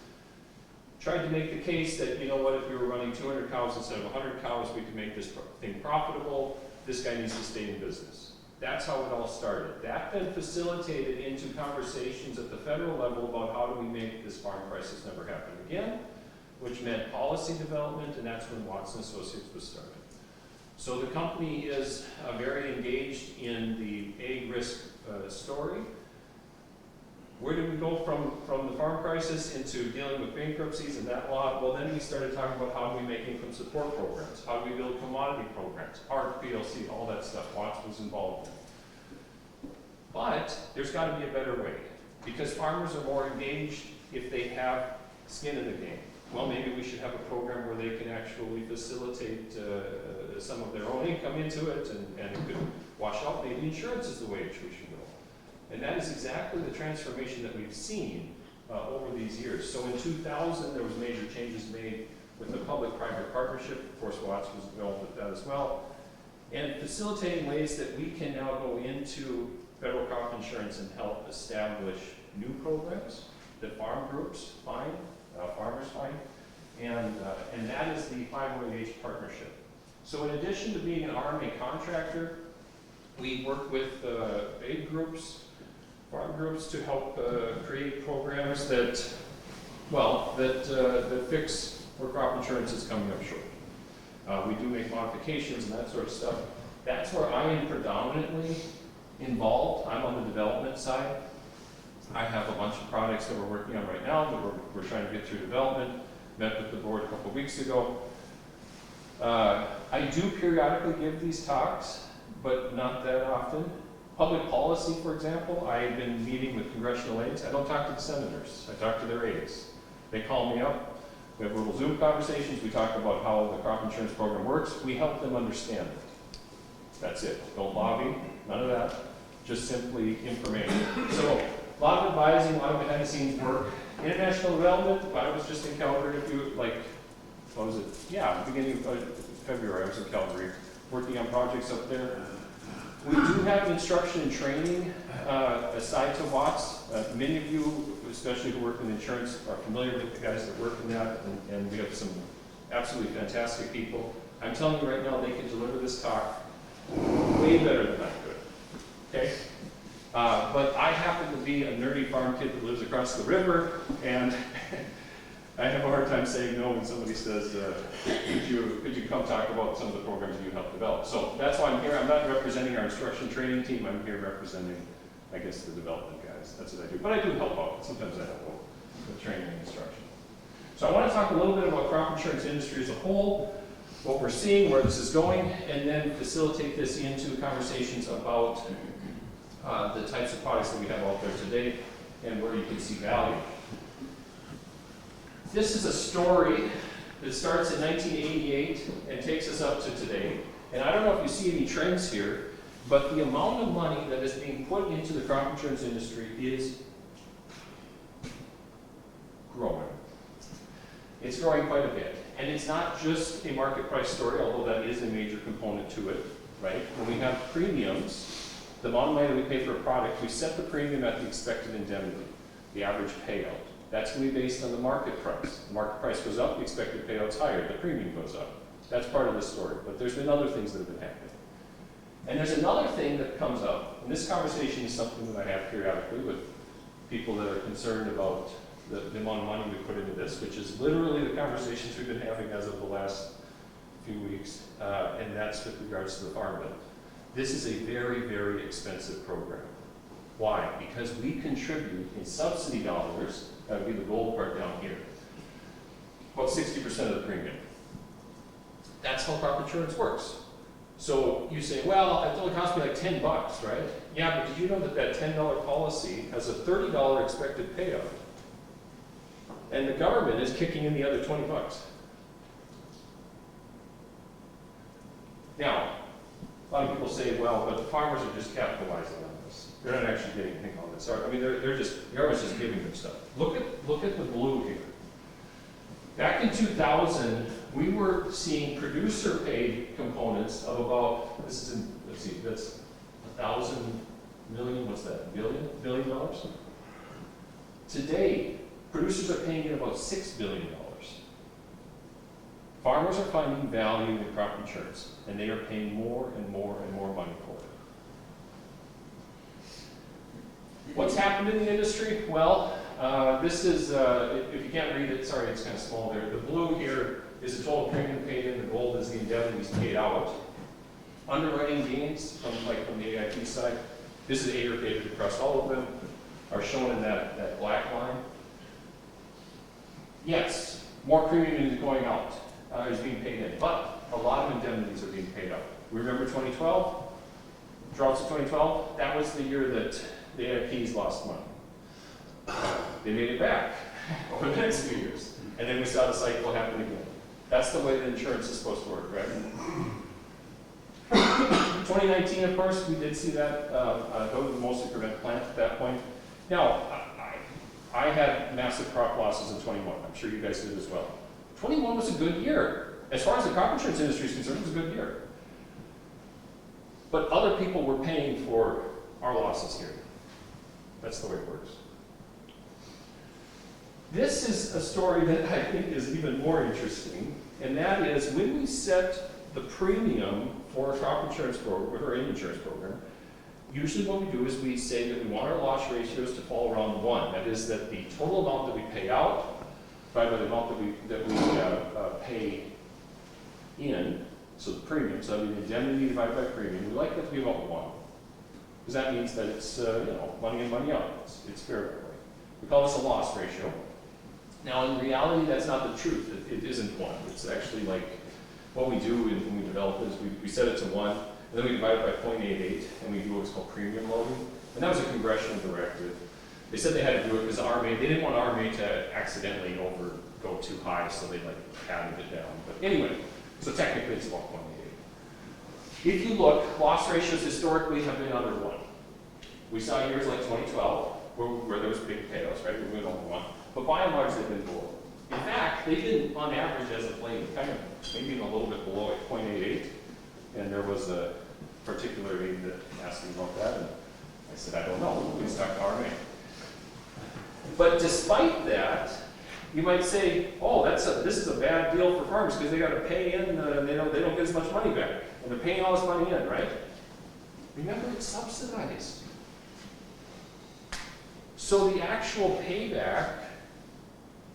Tried to make the case that, you know what, if we were running 200 cows instead of 100 cows, we could make this thing profitable. This guy needs to stay in business. That's how it all started. That then facilitated into conversations at the federal level about how do we make this farm crisis never happen again, which meant policy development, and that's when Watts & Associates was started. So the company is very engaged in the ag risk story. Where did we go from the farm crisis into dealing with bankruptcies and that law? Well, then we started talking about how do we make income support programs, how do we build commodity programs, ARC, PLC, all that stuff Watts was involved in. But there's got to be a better way, because farmers are more engaged if they have skin in the game. Well, maybe we should have a program where they can actually facilitate some of their own income into it, and it could wash out. Maybe insurance is the way we should go. And that is exactly the transformation that we've seen over these years. So in 2000, there was major changes made with the public-private partnership. Of course, Watts was involved with that as well. And facilitating ways that we can now go into federal crop insurance and help establish new programs that farm groups find, farmers find, and that is the 508H partnership. So in addition to being an RMA contractor, we work with aid groups, farm groups, to help create programs that fix where crop insurance is coming up short. We do make modifications and that sort of stuff. That's where I am predominantly involved. I'm on the development side. I have a bunch of products that we're working on right now that we're trying to get through development. Met with the board a couple of weeks ago. I do periodically give these talks, but not that often. Public policy, for example, I've been meeting with congressional aides. I don't talk to the senators, I talk to their aides. They call me up, we have little Zoom conversations, we talk about how the crop insurance program works, we help them understand it. That's it. Don't lobby, none of that, just simply information. So, a lot of advising, a lot of behind the scenes work. International development, I was just in Calgary beginning of February, I was in Calgary working on projects up there. We do have instruction and training aside to Watts. Many of you, especially who work in insurance, are familiar with the guys that work in that, and we have some absolutely fantastic people. I'm telling you right now, they can deliver this talk way better than I could, okay? But I happen to be a nerdy farm kid that lives across the river, and I have a hard time saying no when somebody says, could you come talk about some of the programs you helped develop? So that's why I'm here. I'm not representing our instruction training team. I'm here representing, I guess, the development guys. That's what I do. But I do help out. Sometimes I help out with training and instruction. So I want to talk a little bit about crop insurance industry as a whole, what we're seeing, where this is going, and then facilitate this into conversations about the types of products that we have out there today and where you can see value. This is a story that starts in 1988 and takes us up to today. And I don't know if you see any trends here, but the amount of money that is being put into the crop insurance industry is growing. It's growing quite a bit. And it's not just a market price story, although that is a major component to it, right? When we have premiums, the amount of money that we pay for a product, we set the premium at the expected indemnity, the average payout. That's going to be based on the market price. The market price goes up, the expected payout's higher, the premium goes up. That's part of the story. But there's been other things that have been happening. And there's another thing that comes up, and this conversation is something that I have periodically with people that are concerned about the amount of money we put into this, which is literally the conversations we've been having as of the last few weeks, and that's with regards to the Farm Bill. This is a very, very expensive program. Why? Because we contribute in subsidy dollars, that would be the gold part down here, about 60% of the premium. That's how crop insurance works. So you say, well, it only cost me like $10, right? Yeah, but did you know that that $10 policy has a $30 expected payout? And the government is kicking in the other $20. Now, a lot of people say, well, but the farmers are just capitalizing on this. They're not actually getting anything on this. I mean, they're just, the government's just giving them stuff. Look at the blue here. Back in 2000, we were seeing producer-paid components of about, this is in, let's see, that's 1,000 million, what's that, billion dollars? Today, producers are paying in about $6 billion. Farmers are finding value in crop insurance, and they are paying more and more and more money for it. What's happened in the industry? Well, this is, if you can't read it, sorry, it's kind of small there. The blue here is the total premium paid in, the gold is the indemnities paid out. Underwriting gains from the AIP side, this is aggregated across all of them, are shown in that black line. Yes, more premium is going out, is being paid in, but a lot of indemnities are being paid out. We remember 2012, droughts of 2012, that was the year that the AIPs lost money. They made it back over the next few years, and then we saw the cycle happen again. That's the way that insurance is supposed to work, right? 2019, of course, we did see that go to the mostly prevent plant at that point. Now, I had massive crop losses in 21. I'm sure you guys did as well. 21 was a good year. As far as the crop insurance industry is concerned, it was a good year. But other people were paying for our losses here. That's the way it works. This is a story that I think is even more interesting, and that is when we set the premium for a crop insurance program, or an insurance program, usually what we do is we say that we want our loss ratios to fall around 1. That is that the total amount that we pay out divided by the amount that we pay in, so the premium, so that would be indemnity divided by premium. We like that to be about 1. Because that means that it's money in, money out. It's fair that way. We call this a loss ratio. Now in reality, that's not the truth. It isn't 1. It's actually like what we do when we develop this, we set it to 1, and then we divide it by 0.88, and we do what's called premium loading. And that was a congressional directive. They said they had to do it because RMA, they didn't want RMA to accidentally go too high, so they padded it down. But anyway, so technically it's about 0.88. If you look, loss ratios historically have been under 1. We saw years like 2012 where there was big payouts, right? We went over 1. But by and large, they've been below. In fact, they've been on average as of late, kind of maybe even a little bit below at 0.88. And there was a particular lady that asked me about that, and I said, I don't know, please talk to RMA. But despite that, you might say, oh, this is a bad deal for farmers because they got to pay in, they don't get as much money back, and they're paying all this money in, right? Remember, it's subsidized. So the actual payback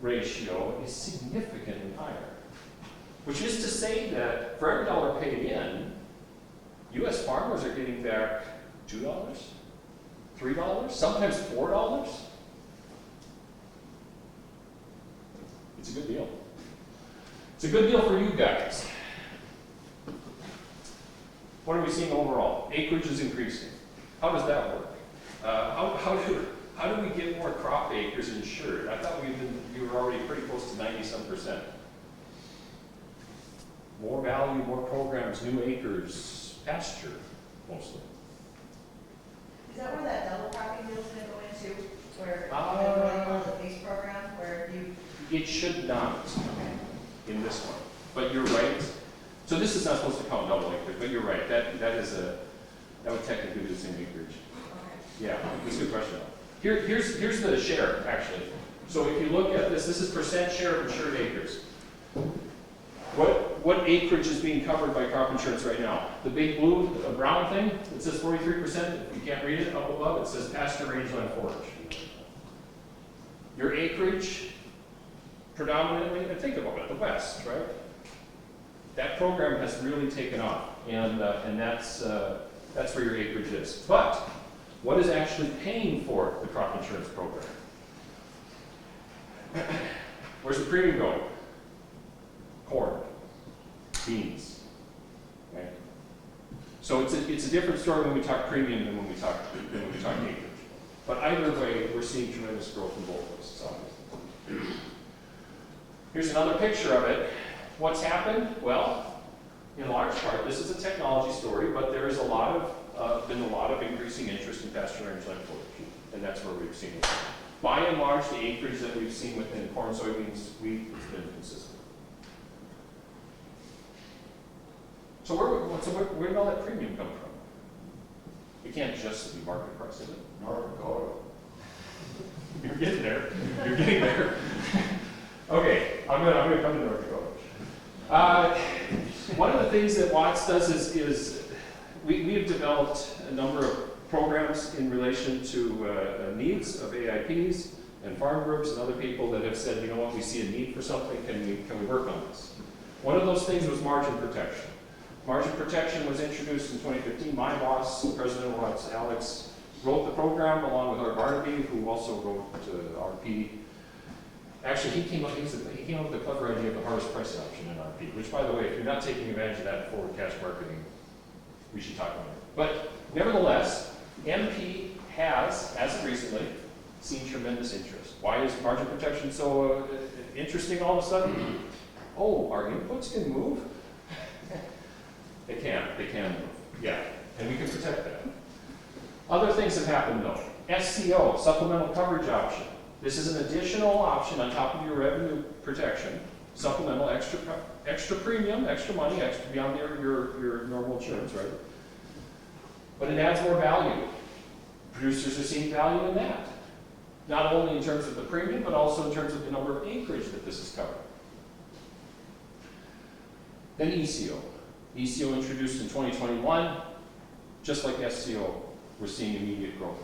ratio is significantly higher. Which is to say that for every dollar paid in, U.S. farmers are getting back $2, $3, sometimes $4. It's a good deal. It's a good deal for you guys. What are we seeing overall? Acreage is increasing. How does that work? How do we get more crop acres insured? I thought we were already pretty close to 90-some%. More value, more programs, new acres, pasture, mostly. Is that where that double cropping deal is gonna go into, where they're running on the base program, where you? It should not Okay. in this one, but you're right. So this is not supposed to count double acreage, but you're right. That would technically be the same acreage. Okay. Yeah, that's a good question. Here's the share, actually. So if you look at this is percent share of insured acres. What acreage is being covered by crop insurance right now? The big blue, brown thing, it says 43%, if you can't read it, up above, it says pasture, rangeland, forage. Your acreage, predominantly, and think about it, the West, right? That program has really taken off, and that's where your acreage is. But what is actually paying for the crop insurance program? Where's the premium going? Corn, beans. Okay? So it's a different story when we talk premium than when we talk acreage. But either way, we're seeing tremendous growth in both places, obviously. Here's another picture of it. What's happened? Well, in large part, this is a technology story, but there is been a lot of increasing interest in pasture rangeland forage, and that's where we've seen it. By and large, the acreage that we've seen within corn, soybeans, wheat has been consistent. So where did all that premium come from? It can't just be market price, is it? North Dakota. You're getting there. You're getting there. Okay, I'm gonna come to North Dakota. One of the things that Watts does is we have developed a number of programs in relation to needs of AIPs and farm groups and other people that have said, you know what, we see a need for something, can we work on this? One of those things was margin protection. Margin protection was introduced in 2015. My boss, President Watts, Alex, wrote the program along with Art Barnaby, who also wrote RP. Actually, he came up with the clever idea of the harvest price option in RP, which, by the way, if you're not taking advantage of that forward cash marketing, we should talk about it. But nevertheless, MP has, as of recently, seen tremendous interest. Why is margin protection so interesting all of a sudden? Oh, our inputs can move? They can move, yeah, and we can protect that. Other things have happened though. SCO, supplemental coverage option. This is an additional option on top of your revenue protection, supplemental extra premium, extra money, extra beyond your normal insurance, right? But it adds more value. Producers are seeing value in that. Not only in terms of the premium, but also in terms of the number of acreage that this is covering. Then ECO. ECO introduced in 2021, just like SCO, we're seeing immediate growth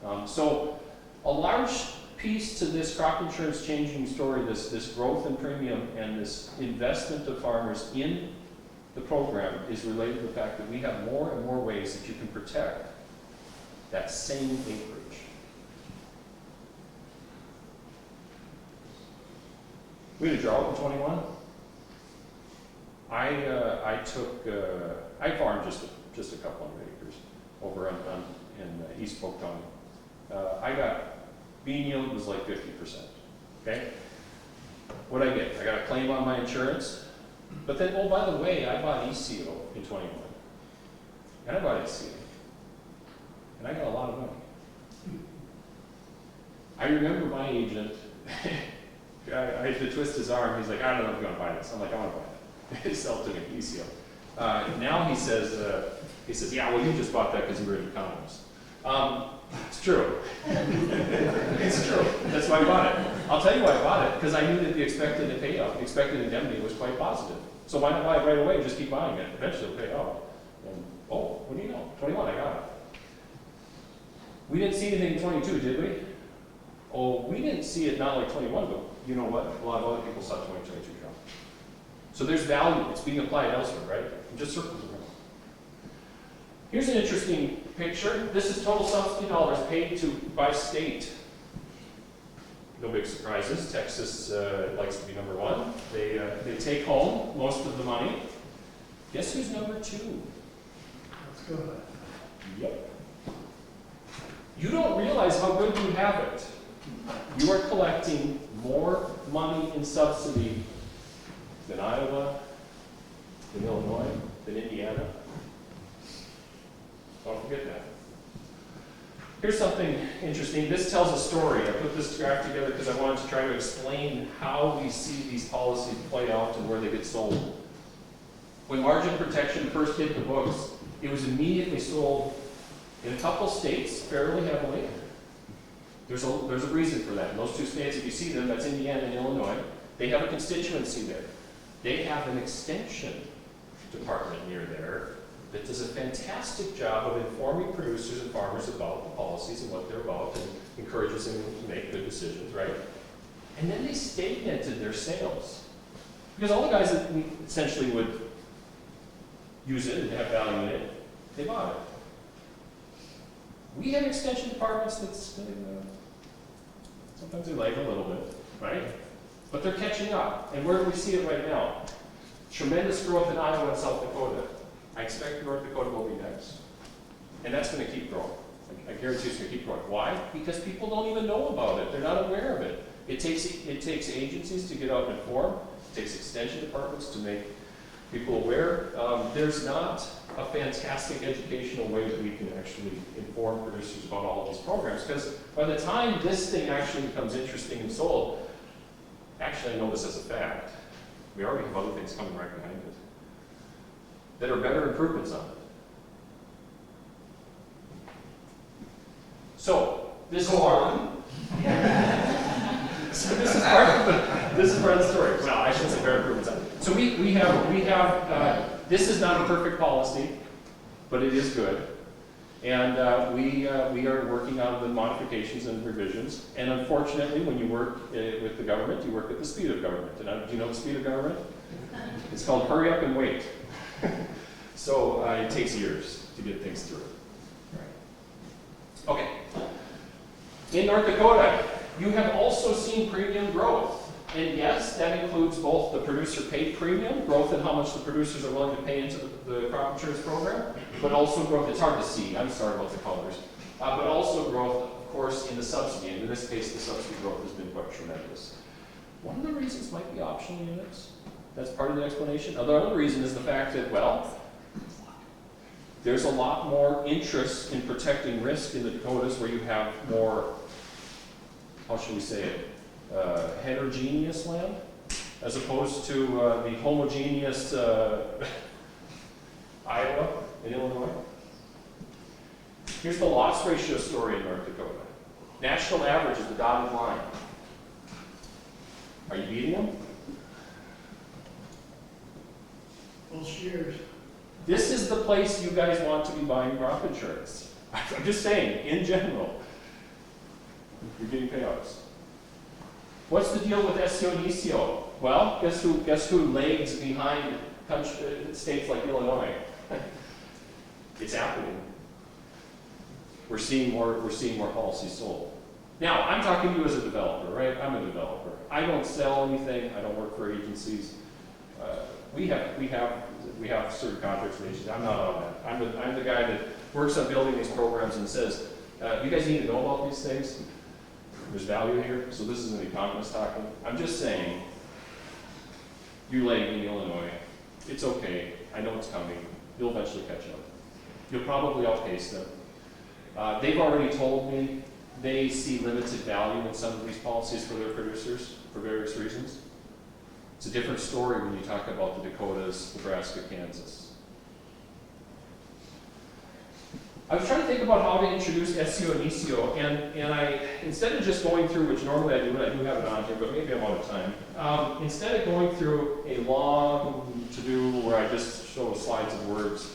in that. So a large piece to this crop insurance changing story, this growth in premium and this investment of farmers in the program is related to the fact that we have more and more ways that you can protect that same acreage. We had a drought in 21. I farmed just a couple hundred acres over in East Polk County. I got bean yield was like 50%. Okay, what I get? I got a claim on my insurance, but then oh by the way, I bought ECO in 21, and I bought ECO, and I got a lot of money. I remember my agent. I had to twist his arm. He's like, I don't know if you're going to buy this. I'm like, I want to buy it. He sell it to me, ECO. Now he says, yeah, well, you just bought that because you were into condoms. It's true. It's true. That's why I bought it. I'll tell you why I bought it, because I knew that the expected payoff, the expected indemnity was quite positive. So why not buy it right away and just keep buying it? Eventually it'll pay off. And, oh, what do you know? 21, I got it. We didn't see anything in 22, did we? Oh, we didn't see it not like 21, but you know what? A lot of other people saw 2022 come. So there's value. It's being applied elsewhere, right? It just circles around. Here's an interesting picture. This is total subsidy dollars paid to by state. No big surprises. Texas likes to be number one. They take home most of the money. Guess who's number two? Let's go with that. Yep. You don't realize how good you have it. You are collecting more money in subsidy than Iowa, than Illinois, than Indiana. Don't forget that. Here's something interesting. This tells a story. I put this graph together because I wanted to try to explain how we see these policies play out and where they get sold. When margin protection first hit the books, it was immediately sold in a couple states fairly heavily. There's a reason for that. In those two states, if you see them, that's Indiana and Illinois. They have a constituency there. They have an extension department near there that does a fantastic job of informing producers and farmers about the policies and what they're about and encourages them to make good decisions, right? And then they segmented their sales. Because all the guys that essentially would use it and have value in it, they bought it. We have extension departments that's, sometimes they lag a little bit, right? But they're catching up. And where do we see it right now? Tremendous growth in Iowa and South Dakota. I expect North Dakota will be next. And that's going to keep growing. I guarantee it's going to keep growing. Why? Because people don't even know about it. They're not aware of it. It takes agencies to get out and inform. It takes extension departments to make people aware. There's not a fantastic educational way that we can actually inform producers about all of these programs, because by the time this thing actually becomes interesting and sold, actually I know this as a fact, we already have other things coming right behind it that are better improvements on it. So, this is part so this is part of the story. Well, I shouldn't say better improvements on it. So we have this is not a perfect policy, but it is good. And we are working on the modifications and revisions. And unfortunately, when you work with the government, you work at the speed of government. And do you know the speed of government? It's called hurry up and wait. So it takes years to get things through. Okay. In North Dakota, you have also seen premium growth. And yes, that includes both the producer paid premium, growth in how much the producers are willing to pay into the crop insurance program, but also growth, it's hard to see, I'm sorry about the colors, but also growth, of course, in the subsidy. And in this case, the subsidy growth has been quite tremendous. One of the reasons might be optional units. That's part of the explanation. The other reason is the fact that, well, there's a lot more interest in protecting risk in the Dakotas where you have more, how should we say it, heterogeneous land, as opposed to the homogeneous Iowa and Illinois. Here's the loss ratio story in North Dakota. National average is the dotted line. Are you beating them? Well, cheers. This is the place you guys want to be buying crop insurance. I'm just saying, in general, you're getting payouts. What's the deal with SEO and ECO? Well, guess who lags behind states like Illinois? It's happening. We're seeing more policies sold. Now, I'm talking to you as a developer, right? I'm a developer. I don't sell anything. I don't work for agencies. We have certain contracts with agencies. I'm not on that. I'm the guy that works on building these programs and says, you guys need to know about these things. There's value here. So this is an economist talking. I'm just saying, you're lagging in Illinois. It's okay. I know it's coming. You'll eventually catch up. You'll probably outpace them. They've already told me they see limited value in some of these policies for their producers for various reasons. It's a different story when you talk about the Dakotas, Nebraska, Kansas. I was trying to think about how to introduce SEO and ECO, and I, instead of just going through, which normally I do, and I do have it on here, but maybe I'm out of time. Instead of going through a long to-do where I just show slides of words,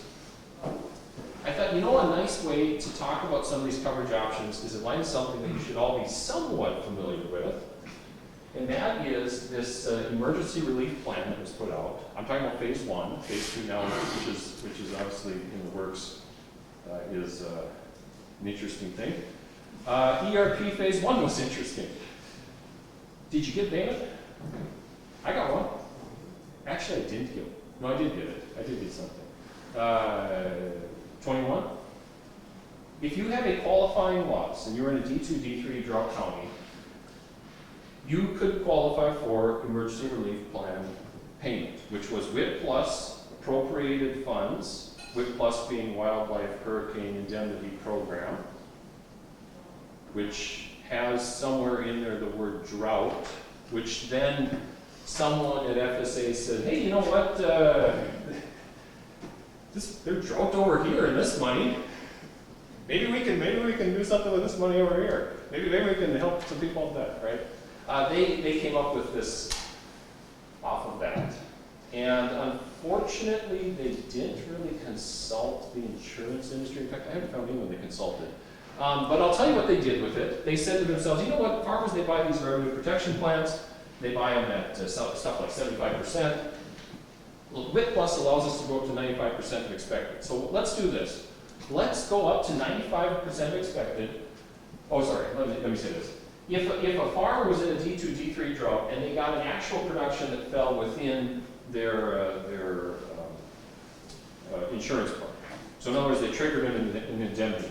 I thought, you know, a nice way to talk about some of these coverage options is align something that you should all be somewhat familiar with, and that is this emergency relief plan that was put out. I'm talking about phase 1. Phase 2 now, which is obviously in the works, is an interesting thing. ERP phase 1 was interesting. Did you get Dana? I got one. Actually, I didn't get one. No, I did get it. I did get something. 21. If you have a qualifying loss and you're in a D2, D3 drought county, you could qualify for emergency relief plan payment, which was WIP plus appropriated funds, WIP plus being Wildlife Hurricane Indemnity Program, which has somewhere in there the word drought, which then someone at FSA said, hey, you know what, there's drought over here in this money. Maybe we can do something with this money over here. Maybe we can help some people with that, right? They came up with this off of that. And unfortunately, they didn't really consult the insurance industry. In fact, I haven't found anyone they consulted. But I'll tell you what they did with it. They said to themselves, you know what, farmers, they buy these revenue protection plans. They buy them at stuff like 75%. Well, WIP Plus allows us to go up to 95% of expected. So let's do this. Let's go up to 95% expected. Oh, sorry, let me say this. If a farmer was in a D2, D3 drought and they got an actual production that fell within their insurance plan. So in other words, they triggered an indemnity.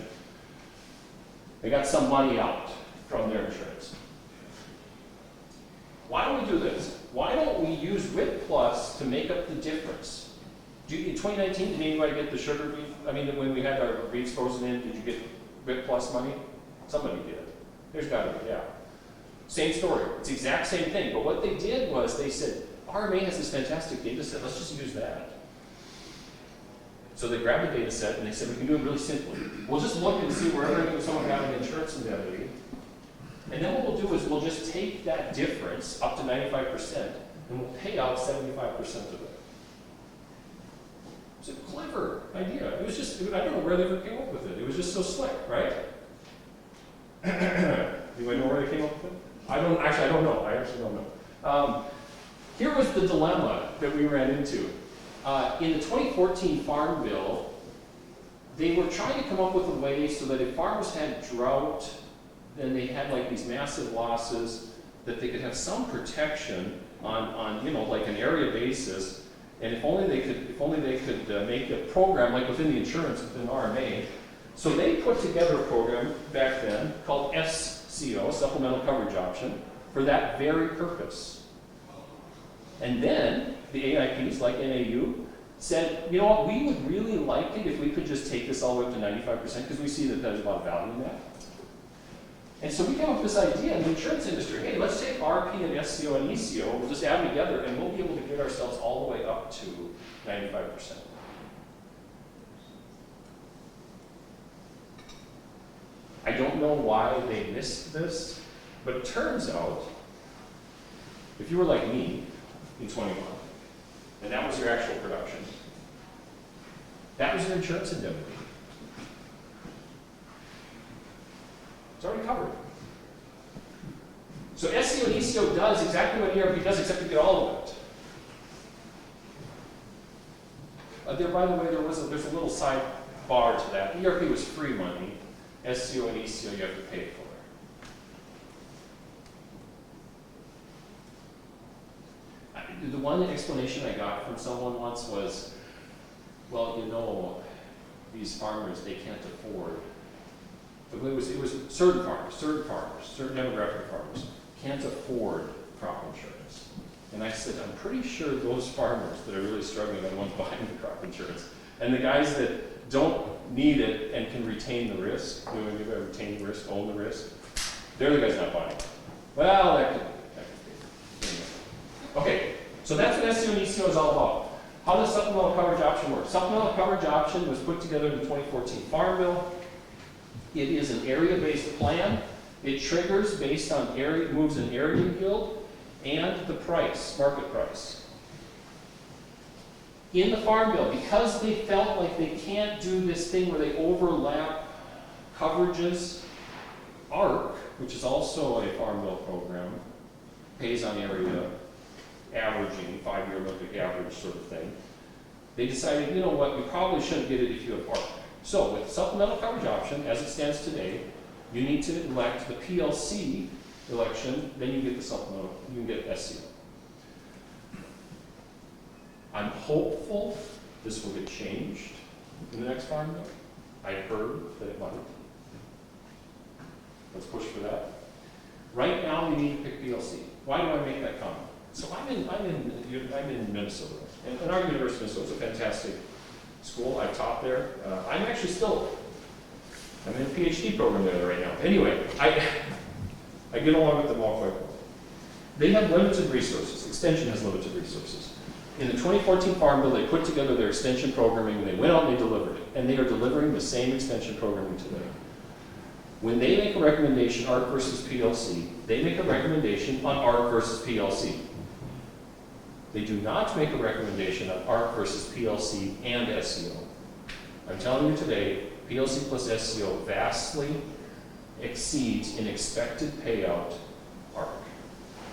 They got some money out from their insurance. Why don't we do this? Why don't we use WIP Plus to make up the difference? In 2019, did anybody get the sugar beef? I mean, when we had our beefs frozen in, did you get WIP Plus money? Somebody did. There's got to be, yeah. Same story. It's the exact same thing. But what they did was they said, RMA has this fantastic data set. Let's just use that. So they grabbed the data set and they said, we can do it really simply. We'll just look and see wherever someone got an insurance indemnity. And then what we'll do is we'll just take that difference up to 95% and we'll pay out 75% of it. It's a clever idea. It was just, I don't know where they ever came up with it. It was just so slick, right? Anybody know where they came up with it? I don't know. I actually don't know. Here was the dilemma that we ran into. In the 2014 Farm Bill, they were trying to come up with a way so that if farmers had drought, then they had like these massive losses, that they could have some protection on you know, like an area basis. And if only they could make a program like within the insurance, within RMA. So they put together a program back then called SCO, Supplemental Coverage Option, for that very purpose. And then the AIPs, like NAU, said, you know what, we would really like it if we could just take this all the way up to 95% because we see that there's a lot of value in that. And so we came up with this idea in the insurance industry. Hey, let's take RP and SCO and ECO, we'll just add them together and we'll be able to get ourselves all the way up to 95%. I don't know why they missed this, but it turns out, if you were like me in 21, and that was your actual production, that was your insurance indemnity. It's already covered. So SEO and ECO does exactly what ERP does, except you get all of it. By the way, there's a little sidebar to that. ERP was free money. SEO and ECO you have to pay for. The one explanation I got from someone once was, well, you know, these farmers, they can't afford. It was certain farmers, certain demographic farmers can't afford crop insurance. And I said, I'm pretty sure those farmers that are really struggling are the ones buying the crop insurance. And the guys that don't need it and can retain the risk, you know, you gotta retain the risk, own the risk, they're the guys not buying it. Well, that could be. Anyway. Okay, so that's what SEO and ECO is all about. How does supplemental coverage option work? Supplemental coverage option was put together in the 2014 Farm Bill. It is an area-based plan. It triggers based on area, moves in area yield and the price, market price. In the Farm Bill, because they felt like they can't do this thing where they overlap coverages, ARC, which is also a Farm Bill program, pays on area averaging, 5-year Olympic average sort of thing. They decided, you know what, we probably shouldn't get it if you have ARC. So with supplemental coverage option, as it stands today, you need to elect the PLC election, then you get the supplemental, you can get SCO. I'm hopeful this will get changed in the next Farm Bill. I heard that it might. Let's push for that. Right now, we need to pick PLC. Why do I make that comment? So I'm in Minnesota, and our University of Minnesota is a fantastic school. I taught there. I'm actually I'm in a PhD program there right now. Anyway, I get along with them all quite well. They have limited resources. Extension has limited resources. In the 2014 Farm Bill, they put together their extension programming, and they went out and they delivered it. And they are delivering the same extension programming today. When they make a recommendation, ARC versus PLC, they make a recommendation on ARC versus PLC. They do not make a recommendation on ARC versus PLC and SCO. I'm telling you today, PLC plus SCO vastly exceeds in expected payout ARC.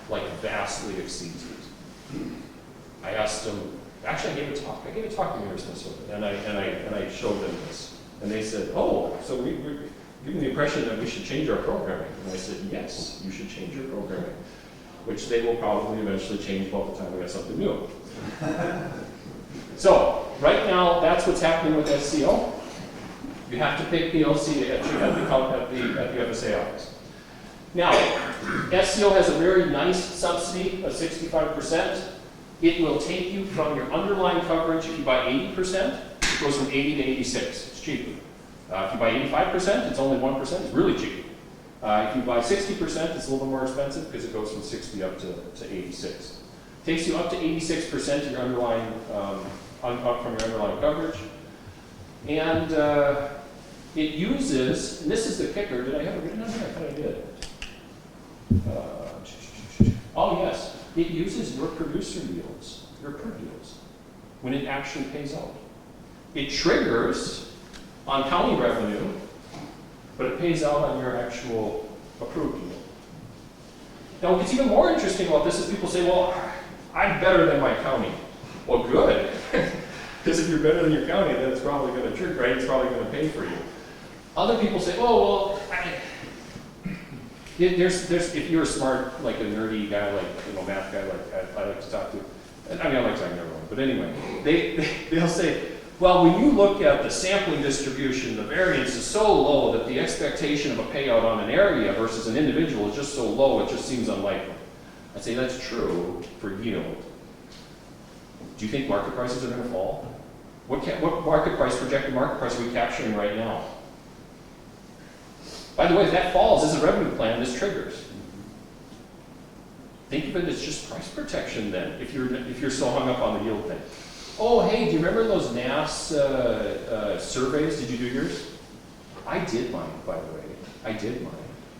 Like vastly exceeds it. I asked them, actually I gave a talk to the University of Minnesota, and I showed them this. And they said, oh, so we're giving the impression that we should change our programming. And I said, yes, you should change your programming. Which they will probably eventually change by the time we got something new. So, right now, that's what's happening with SCO. You have to pay PLC at the FSA office. Now, SCO has a very nice subsidy of 65%. It will take you from your underlying coverage, if you buy 80%, it goes from 80 to 86. It's cheaper. If you buy 85%, it's only 1%. It's really cheap. If you buy 60%, it's a little bit more expensive because it goes from 60 up to 86. Takes you up to 86% of your underlying, up from your underlying coverage. And it uses, and this is the kicker, did I have it written on here? I thought I did. Oh yes, it uses your producer yields, your per yields, when it actually pays out. It triggers on county revenue, but it pays out on your actual approved yield. Now, what's even more interesting about this is people say, well, I'm better than my county. Well, good. Because if you're better than your county, then it's probably going to trigger, right? It's probably going to pay for you. Other people say, oh, well, if you're a smart, like a nerdy guy, like, math guy, like I like to talk to, I like talking to everyone, but anyway, they'll say, well, when you look at the sampling distribution, the variance is so low that the expectation of a payout on an area versus an individual is just so low, it just seems unlikely. I say that's true for yield. Do you think market prices are going to fall? What market price, projected market price are we capturing right now? By the way, if that falls, as a revenue plan, this triggers. Think of it as just price protection then, if you're so hung up on the yield thing. Oh, hey, do you remember those NAS surveys? Did you do yours? I did mine, by the way. I did mine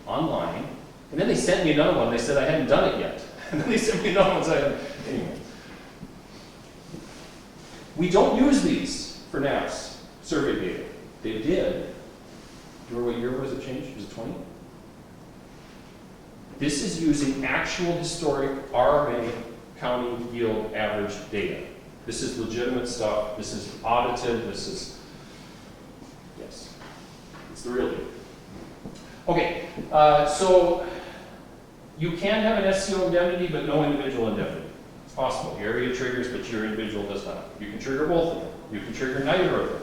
online. And then they sent me another one. They said I hadn't done it yet. And then they sent me another one. So anyway. We don't use these for NAS survey data. They did. Do you remember what year was it changed? Was it 20? This is using actual historic RMA county yield average data. This is legitimate stuff. This is audited. This is, yes, it's the real deal. Okay, so you can have an SCO indemnity, but no individual indemnity. It's possible. Your area triggers, but your individual does not. You can trigger both of them. You can trigger neither of them.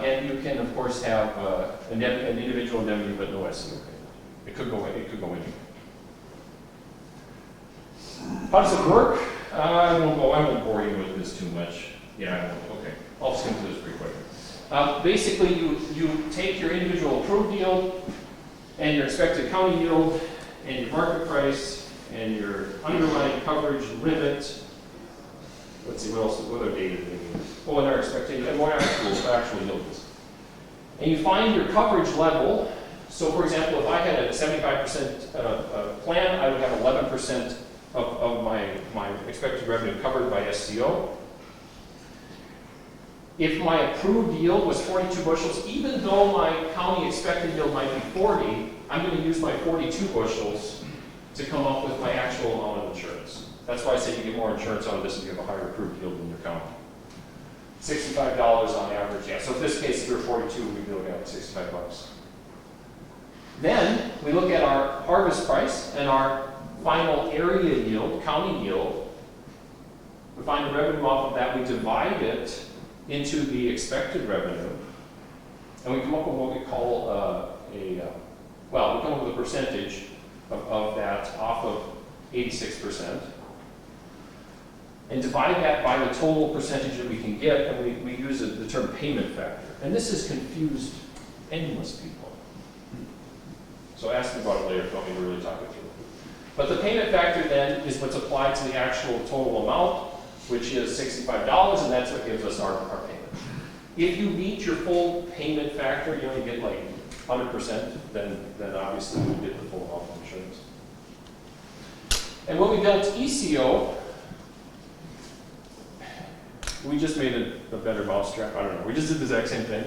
And you can, of course, have an individual indemnity, but no SCO payment. It could go anywhere. How does it work? I won't bore you with this too much. Yeah, I won't. Okay. I'll skim through this pretty quick. Basically, you take your individual approved yield and your expected county yield and your market price and your underlying coverage limit let's see, what other data do we need? Oh, and our expectation, and what actual yield is. And you find your coverage level. So for example, if I had a 75% plan, I would have 11% of my expected revenue covered by SCO. If my approved yield was 42 bushels, even though my county expected yield might be 40, I'm going to use my 42 bushels to come up with my actual amount of insurance. That's why I say you get more insurance out of this if you have a higher approved yield in your county. $65 on average, yeah. So in this case, if you're 42, we'd be looking at 65 bucks. Then we look at our harvest price and our final area yield, county yield. We find the revenue off of that. We divide it into the expected revenue, and we come up with what we call we come up with a percentage of that off of 86%, and divide that by the total percentage that we can get, and we use the term payment factor. And this has confused endless people. So ask me about it later if you want me to really talk it through. But the payment factor then is what's applied to the actual total amount, which is $65, and that's what gives us our payment. If you meet your full payment factor, you only get like 100%, then obviously you get the full amount of insurance. And when we built ECO, we just made a better mousetrap. I don't know. We just did the exact same thing.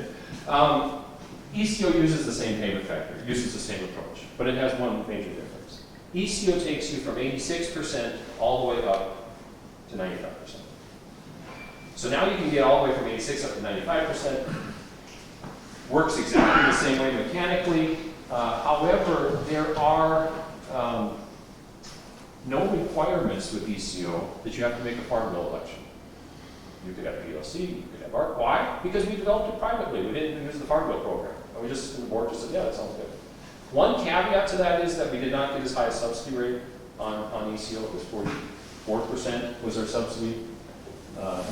ECO uses the same payment factor, uses the same approach, but it has one major difference. ECO takes you from 86% all the way up to 95%. So now you can get all the way from 86 up to 95%. Works exactly the same way mechanically. However, there are no requirements with ECO that you have to make a farm bill election. You could have PLC, you could have ARC. Why? Because we developed it privately. We didn't use the farm bill program. And the board just said, yeah, that sounds good. One caveat to that is that we did not get as high a subsidy rate on ECO. It was 44% was our subsidy. I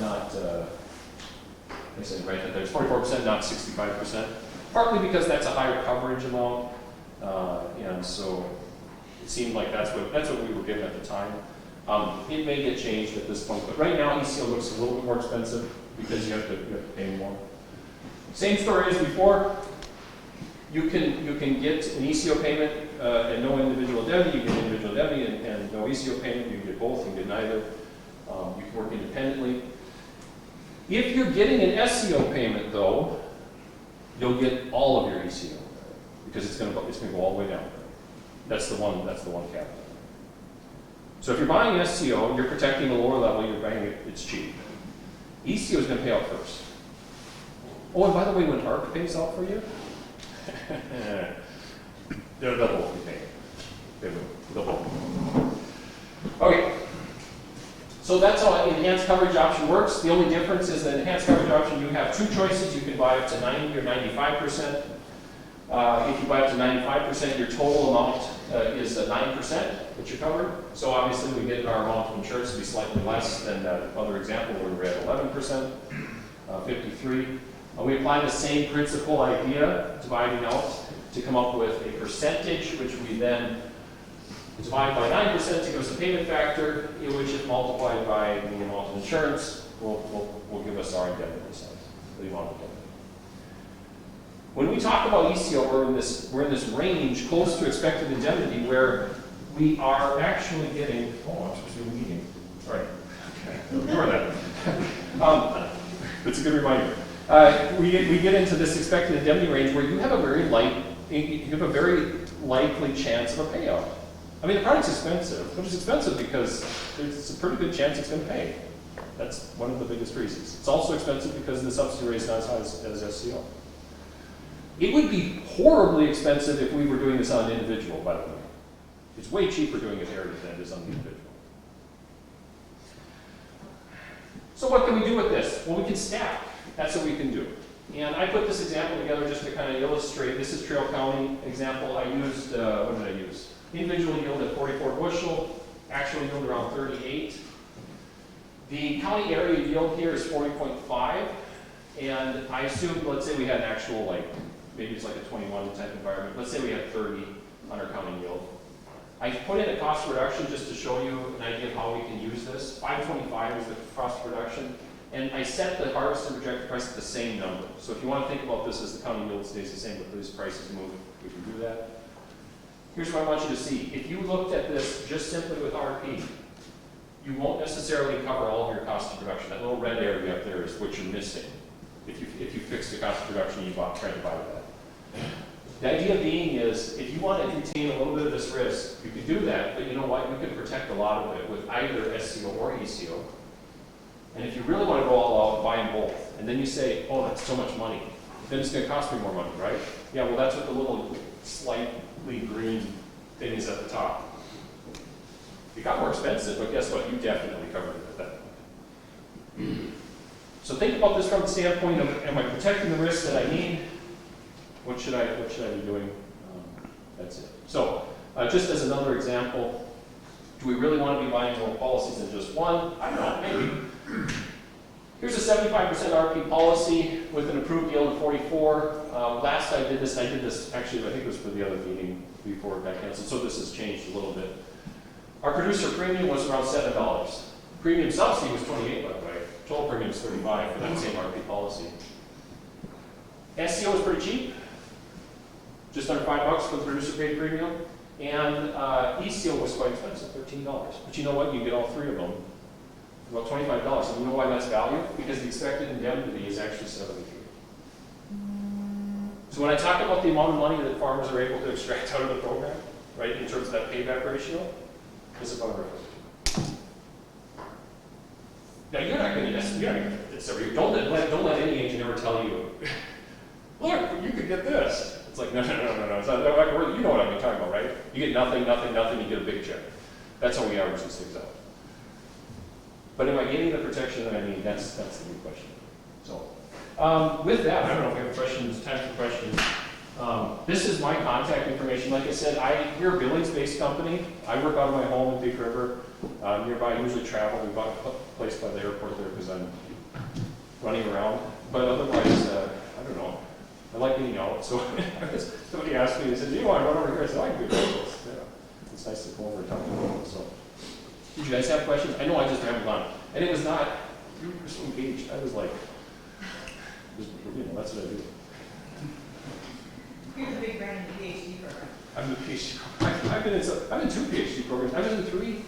said right there, it's 44%, not 65%. Partly because that's a higher coverage amount, and so it seemed like that's what we were given at the time. It may get changed at this point, but right now ECO looks a little bit more expensive because you have to pay more. Same story as before. You can get an ECO payment and no individual indemnity. You get individual indemnity and no ECO payment. You can get both. You can get neither. You can work independently. If you're getting an SCO payment, though, you'll get all of your ECO because it's going to go all the way down. That's the one caveat. So if you're buying SCO, you're protecting the lower level. You're buying it; it's cheap. ECO is going to pay out first. Oh, and by the way, when ARC pays out for you, they'll both be paying. They'll both. Okay. So that's how an enhanced coverage option works. The only difference is that enhanced coverage option, you have two choices. You can buy up to 90 or 95%. If you buy up to 95%, your total amount is 9% that you're covered. So obviously we get our amount of insurance to be slightly less than that other example where we're at 11%, 53. We apply the same principle idea, dividing out to come up with a percentage, which we then divide by 9% to give us a payment factor, which if multiplied by the amount of insurance will give us our indemnity size, the amount of indemnity. When we talk about ECO, we're in this range close to expected indemnity where we are actually getting. Oh, I'm supposed to be meeting. Sorry. Ignore that. It's a good reminder. We get into this expected indemnity range where you have a very likely chance of a payout. I mean, the product's expensive, but it's expensive because there's a pretty good chance it's going to pay. That's one of the biggest reasons. It's also expensive because the subsidy rate is not as high as SCO. It would be horribly expensive if we were doing this on an individual, by the way. It's way cheaper doing it heritage than it is on the individual. So what can we do with this? Well, we can stack. That's what we can do. And I put this example together just to kind of illustrate. This is Trail County example. I used, what did I use? Individual yield at 44 bushel, actual yield around 38. The county area yield here is 40.5, and I assumed, let's say we had an actual, like, maybe it's like a 21 type environment. Let's say we had 30 on our county yield. I put in a cost reduction just to show you an idea of how we can use this. 525 is the cost reduction. And I set the harvest and projected price at the same number. So if you want to think about this as the county yield stays the same, but these prices move, we can do that. Here's what I want you to see. If you looked at this just simply with RP, you won't necessarily cover all of your cost of production. That little red area up there is what you're missing. If you fix the cost of production, you try to buy that. The idea being is, if you want to retain a little bit of this risk, you could do that, but you know what? You can protect a lot of it with either SCO or ECO. And if you really want to go all out, buy them both. And then you say, oh, that's so much money. Then it's going to cost me more money, right? Yeah, well, that's what the little slightly green thing is at the top. It got more expensive, but guess what? You definitely covered it at that point. So think about this from the standpoint of, am I protecting the risks that I need? What should I be doing? That's it. So, just as another example, do we really want to be buying more policies than just one? I don't know, maybe. Here's a 75% RP policy with an approved yield of 44. Last I did this, actually, I think it was for the other meeting before it got canceled, so this has changed a little bit. Our producer premium was around $7. Premium subsidy was 28, by the way. Total premium is 35 for that same RP policy. SCO was pretty cheap, just under $5 for the producer paid premium, and ECO was quite expensive, $13. But you know what? You get all three of them, about $25. And you know why that's value? Because the expected indemnity is actually 73. So when I talk about the amount of money that farmers are able to extract out of the program, right, in terms of that payback ratio, is about right. Now you're not going to get every. Don't let any agent ever tell you, look, you could get this. It's like no. It's not, you know what I'm talking about, right? You get nothing. You get a big check. That's how we average these things out. But am I getting the protection that I need? That's the big question. So with that, I don't know if we have questions. Time for questions. This is my contact information. Like I said, we're a Billings-based company. I work out of my home in Big River. Nearby, I usually travel. We bought a place by the airport there because I'm running around. But otherwise, I don't know. I like getting out. So somebody asked me, they said, do you want to run over here? I said, I can do this. Yeah. It's nice to come over and talk to people. So, did you guys have questions? I know I just rambled on. And it was not, you were so engaged. I was like, that's what I do. You're the big brand in the PhD program. I'm the PhD program. I've been in 2 PhD programs. I've been in 3.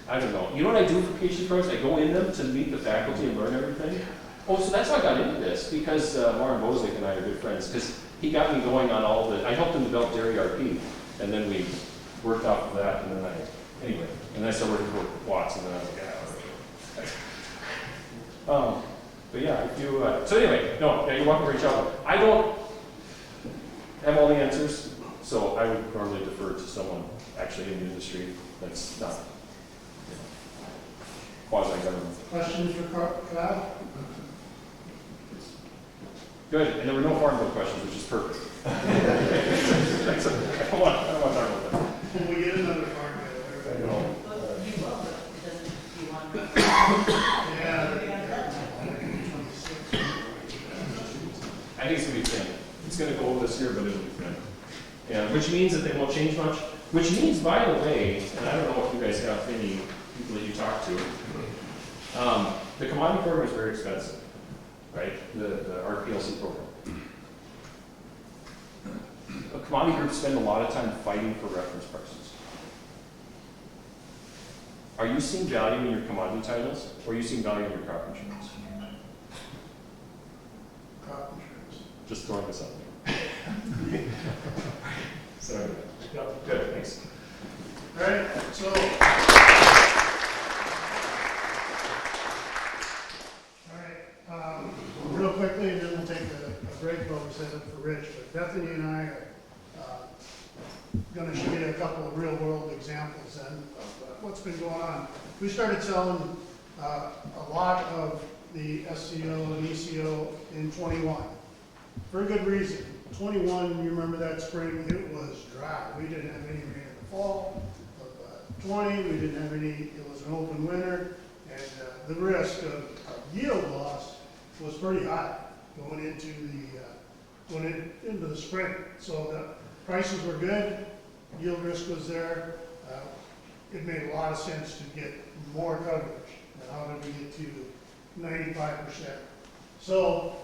I don't know. You know what I do for PhD programs? I go in them to meet the faculty and learn everything. Oh, so that's how I got into this, because Warren Bozick and I are good friends, because he got me going on all the, I helped him develop dairy RP, and then we worked off of that, and then I started working for Watts, and then I was like, yeah. But yeah, if you, so anyway, no, yeah, you're welcome to reach out. I don't have all the answers, so I would normally defer to someone actually in the industry that's not, quasi-government. Questions for Kyle? Good, and there were no farm bill questions, which is perfect. I don't want to talk about that. When we get another farm bill, I know. Well, you will, but it doesn't, you want to. yeah. I think it's going to be thin. It's going to go this year, but it'll be thin. Yeah, which means that they won't change much. Which means, by the way, and I don't know if you guys have any people that you talk to, the commodity program is very expensive, right? The RPLC program. Commodity groups spend a lot of time fighting for reference prices. Are you seeing value in your commodity titles, or are you seeing value in your crop insurance? Crop insurance. Just throwing this out there. So, yeah, good, thanks. All right, so. All right, real quickly, and then we'll take a break while we set up for Rich. But Bethany and I are going to show you a couple of real world examples and of what's been going on. We started selling a lot of the SCO and ECO in 21 for a good reason. 21, you remember that spring, it was dry. We didn't have any rain in the fall. 20, we didn't have any, it was an open winter, and the risk of yield loss was pretty high going into the spring. So the prices were good, yield risk was there. it made a lot of sense to get more coverage. And how did we get to 95%? So,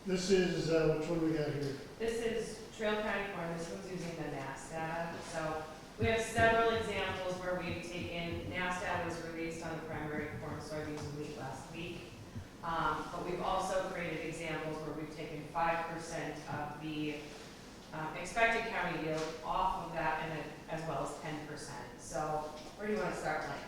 this is, which one do we got here? This is Trail County Corn, this one's using the NAS data. So we have several examples where we've taken, NAS data was released on the primary corn, soybeans, and wheat last week. But we've also created examples where we've taken 5% of the expected county yield off of that, and as well as 10%. So where do you want to start, Mike?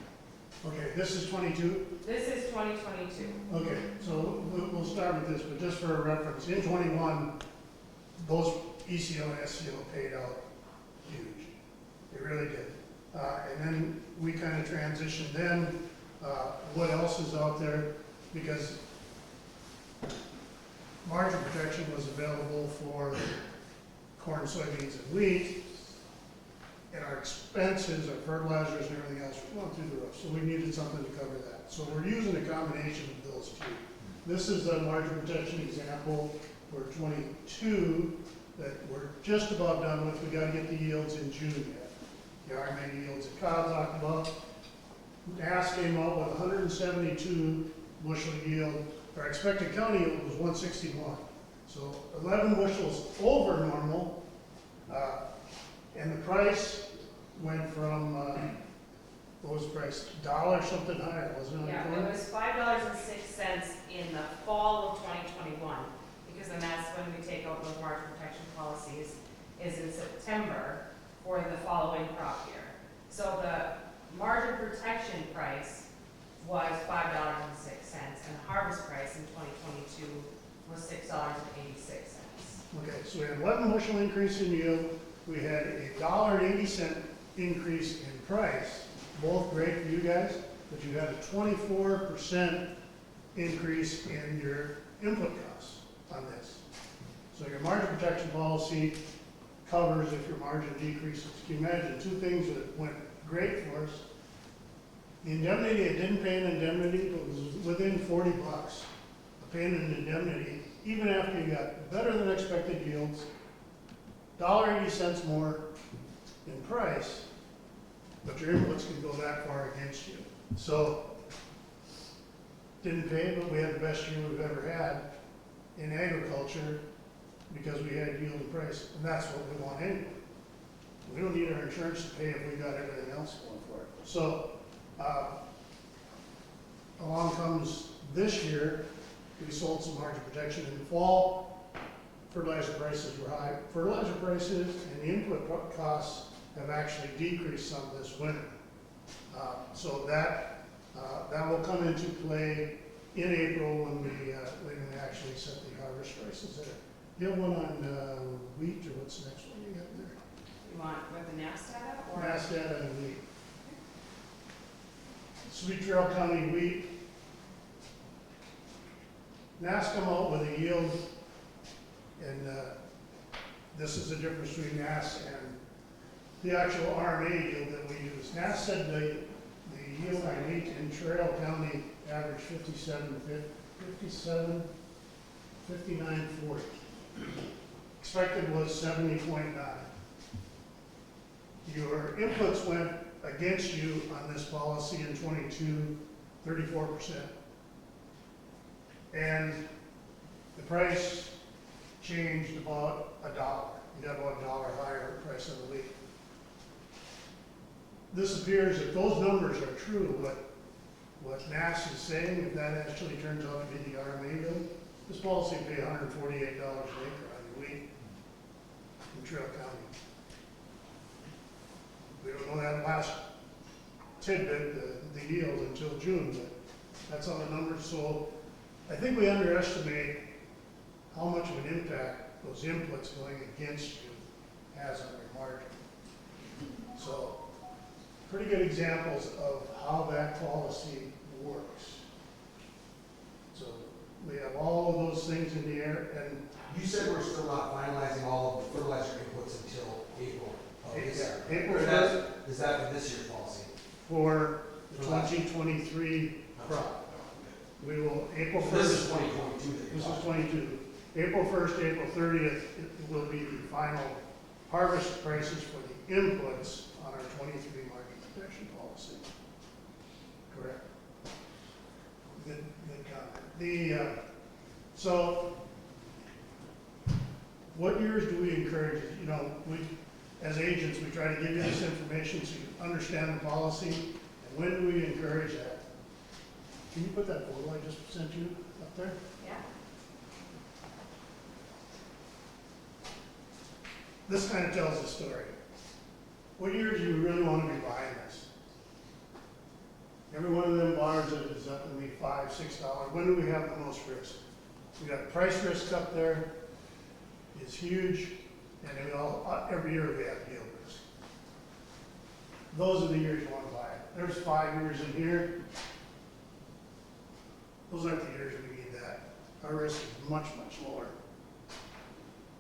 Okay, this is 22. This is 2022. Okay, so we'll start with this, but just for a reference, in 21, those ECO and SCO paid out huge. They really did. And then we kind of transitioned then, what else is out there? Because margin protection was available for corn, soybeans, and wheat, and our expenses, our fertilizers and everything else went through the roof, so we needed something to cover that. So we're using a combination of those two. This is a margin protection example for 22 that we're just about done with. We gotta get the yields in June yet. The RMA yields that Kyle talked about. NAS came out with 172 bushel yield. Our expected county yield was 161. So 11 bushels over normal. And the price went from, what was the price? $1 something higher, wasn't it? Yeah, it was $5.06 in the fall of 2021, because then that's when we take out those margin protection policies, is in September for the following crop year. So the margin protection price was $5.06, and the harvest price in 2022 was $6.86. Okay, so we had 11 bushel increase in yield. We had a $1.80 increase in price, both great for you guys, but you had a 24% increase in your input costs on this. So your margin protection policy covers if your margin decreases. Can you imagine two things that went great for us? The indemnity, it didn't pay an indemnity, but was within $40 of paying an indemnity, even after you got better than expected yields, $1.80 more in price, but your inputs can go that far against you. So, didn't pay, but we had the best year we've ever had in agriculture because we had yield and price, and that's what we want anyway. We don't need our insurance to pay if we got everything else going for it. So, along comes this year, we sold some margin protection in the fall. Fertilizer prices were high. Fertilizer prices and the input costs have actually decreased some this winter. So that will come into play in April when we actually set the harvest prices there. Do you have one on wheat, or what's the next one you got there? You want with the NAS data, or? NAS data and wheat. Sweet Trail County wheat. NAS come out with a yield, and this is the difference between NAS and the actual RMA yield that we use. NAS said the yield on wheat in Trail County averaged 59.40. Expected was 70.9. Your inputs went against you on this policy in 22, 34%. And the price changed about $1. You got about $1 higher price of the wheat. This appears, if those numbers are true, what NAS is saying, if that actually turns out to be the RMA yield, this policy will pay $148 an acre on wheat in Trail County. We don't know that last tidbit, the yield, until June, but that's on the numbers. So I think we underestimate how much of an impact those inputs going against you has on your margin. So pretty good examples of how that policy works. So we have all of those things in the air, and You said we're still not finalizing all of the fertilizer inputs until April of this year. April Or 1st is that for this year's policy? for the 2023 crop. We will, April 1st. This is 2022 that you're This is talking 22. April 1st, April 30th, it will be the final harvest prices for the inputs on our 23 market protection policy. Correct? Good comment. So, what years do we encourage? You know, we, as agents, we try to give you this information so you understand the policy. And when do we encourage that? Can you put that photo I just sent you up there? Yeah. This kind of tells the story. What years do you really want to be buying this? Every one of them bars that is up to be $5, $6. When do we have the most risk? We got price risk up there. It's huge, and every year we have yield risk. Those are the years you want to buy it. There's 5 years in here. Those aren't the years we need that. Our risk is much, much lower.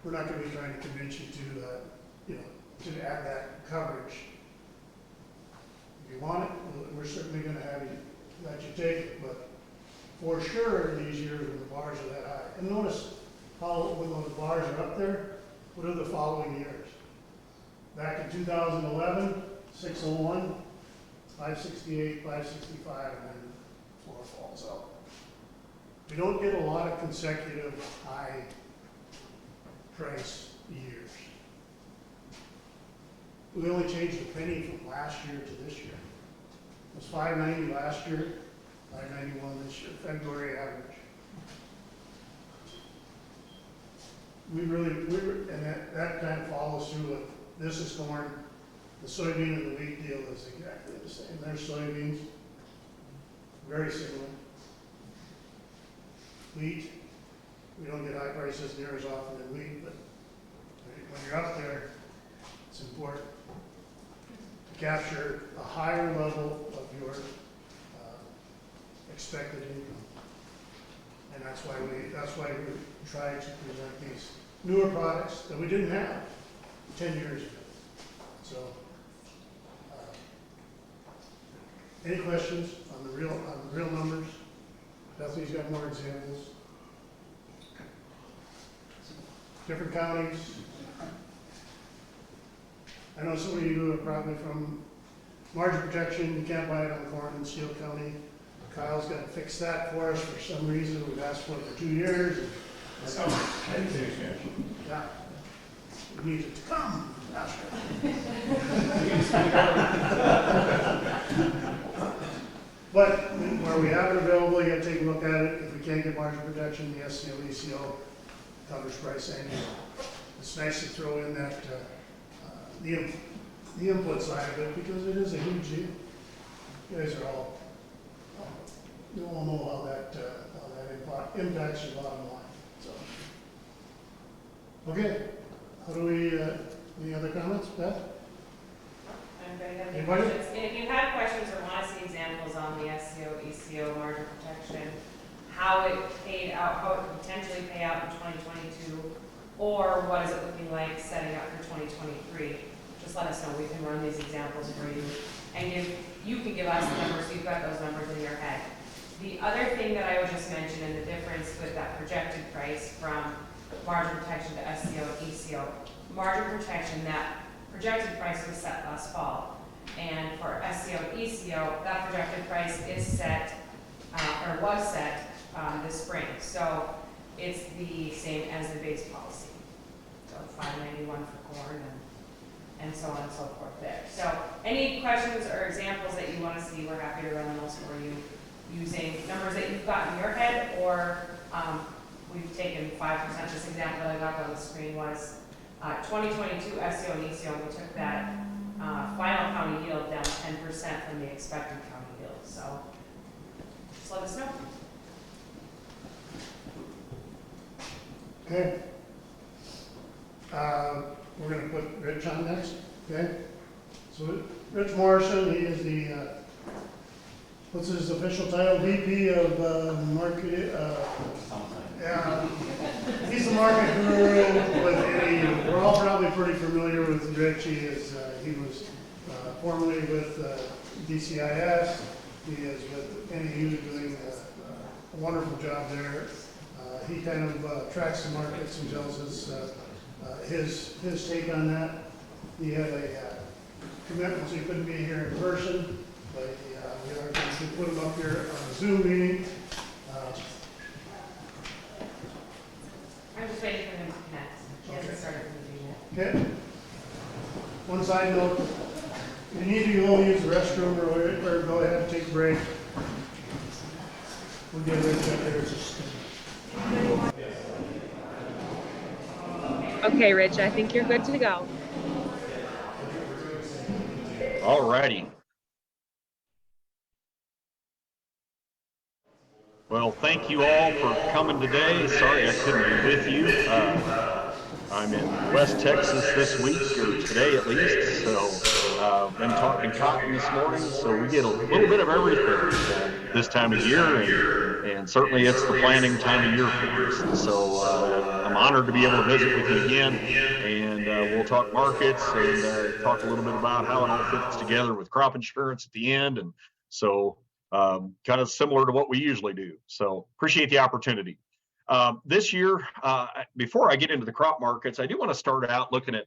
We're not going to be trying to convince you to add that coverage. If you want it, we're certainly going to have you let you take it, but for sure these years when the bars are that high. And notice how when those bars are up there, what are the following years? Back in 2011, 601, 568, 565, and then 4 falls out. We don't get a lot of consecutive high price years. We only changed a penny from last year to this year. It was $5.90 last year, $5.91 this year, February average. And that kind of follows through with, this is corn, the soybean and the wheat deal is exactly the same. There's soybeans, very similar. Wheat, we don't get high prices near as often in wheat, but when you're up there, it's important to capture a higher level of your expected income. And that's why we try to present these newer products that we didn't have 10 years ago. So, any questions on the real numbers? Bethany's got more examples. Different counties. I know some of you are probably from margin protection. You can't buy it on corn in Steele County. Kyle's got to fix that for us for some reason. We've asked for it for 2 years. So, yeah, we need it to come. That's right. But where we have it available, you got to take a look at it. If we can't get margin protection, the SCO, ECO covers price and yield. It's nice to throw in that the input side of it because it is a huge deal. You guys are all, you all know how that impacts your bottom line. So, okay, how do we? Any other comments, Beth? Anybody have any Anybody? questions? And if you have questions or want to see examples on the SCO, ECO margin protection, how it paid out, how it could potentially pay out in 2022, or what is it looking like setting up for 2023, just let us know. We can run these examples for you, and you can give us the numbers, so you've got those numbers in your head. The other thing that I would just mention, and the difference with that projected price from margin protection to SCO and ECO, margin protection, that projected price was set last fall. And for SCO and ECO, that projected price is set, or was set this spring. So it's the same as the base policy. So $5.91 for corn and so on and so forth there. So any questions or examples that you want to see, we're happy to run those for you using numbers that you've got in your head, or we've taken 5%. This example that I got on the screen was 2022 SCO and ECO. We took that final county yield down 10% from the expected county yield. So just let us know. Okay. We're going to put Rich on next. Okay. So Rich Morrison, he is the what's his official title? VP of market. Yeah, he's the market guru with any. We're all probably pretty familiar with Rich. He was formerly with DCIS. He is with NAU doing a wonderful job there. He kind of tracks the markets and tells us his take on that. He had a commitment, so he couldn't be here in person, but we are going to put him up here on a Zoom meeting. I'm just waiting for him to connect. He hasn't started moving yet. Okay? One side note, if you need to go use the restroom or go ahead and take a break, we'll get Rich up there. Okay, Rich, I think you're good to go. All righty. Well, thank you all for coming today. Sorry I couldn't be with you. I'm in West Texas this week, or today at least, so been talking cotton this morning, so we get a little bit of everything this time of year, and certainly it's the planting time of year for us. So I'm honored to be able to visit with you again, and we'll talk markets and talk a little bit about how it all fits together with crop insurance at the end, and so kind of similar to what we usually do. So appreciate the opportunity. This year, before I get into the crop markets, I do want to start out looking at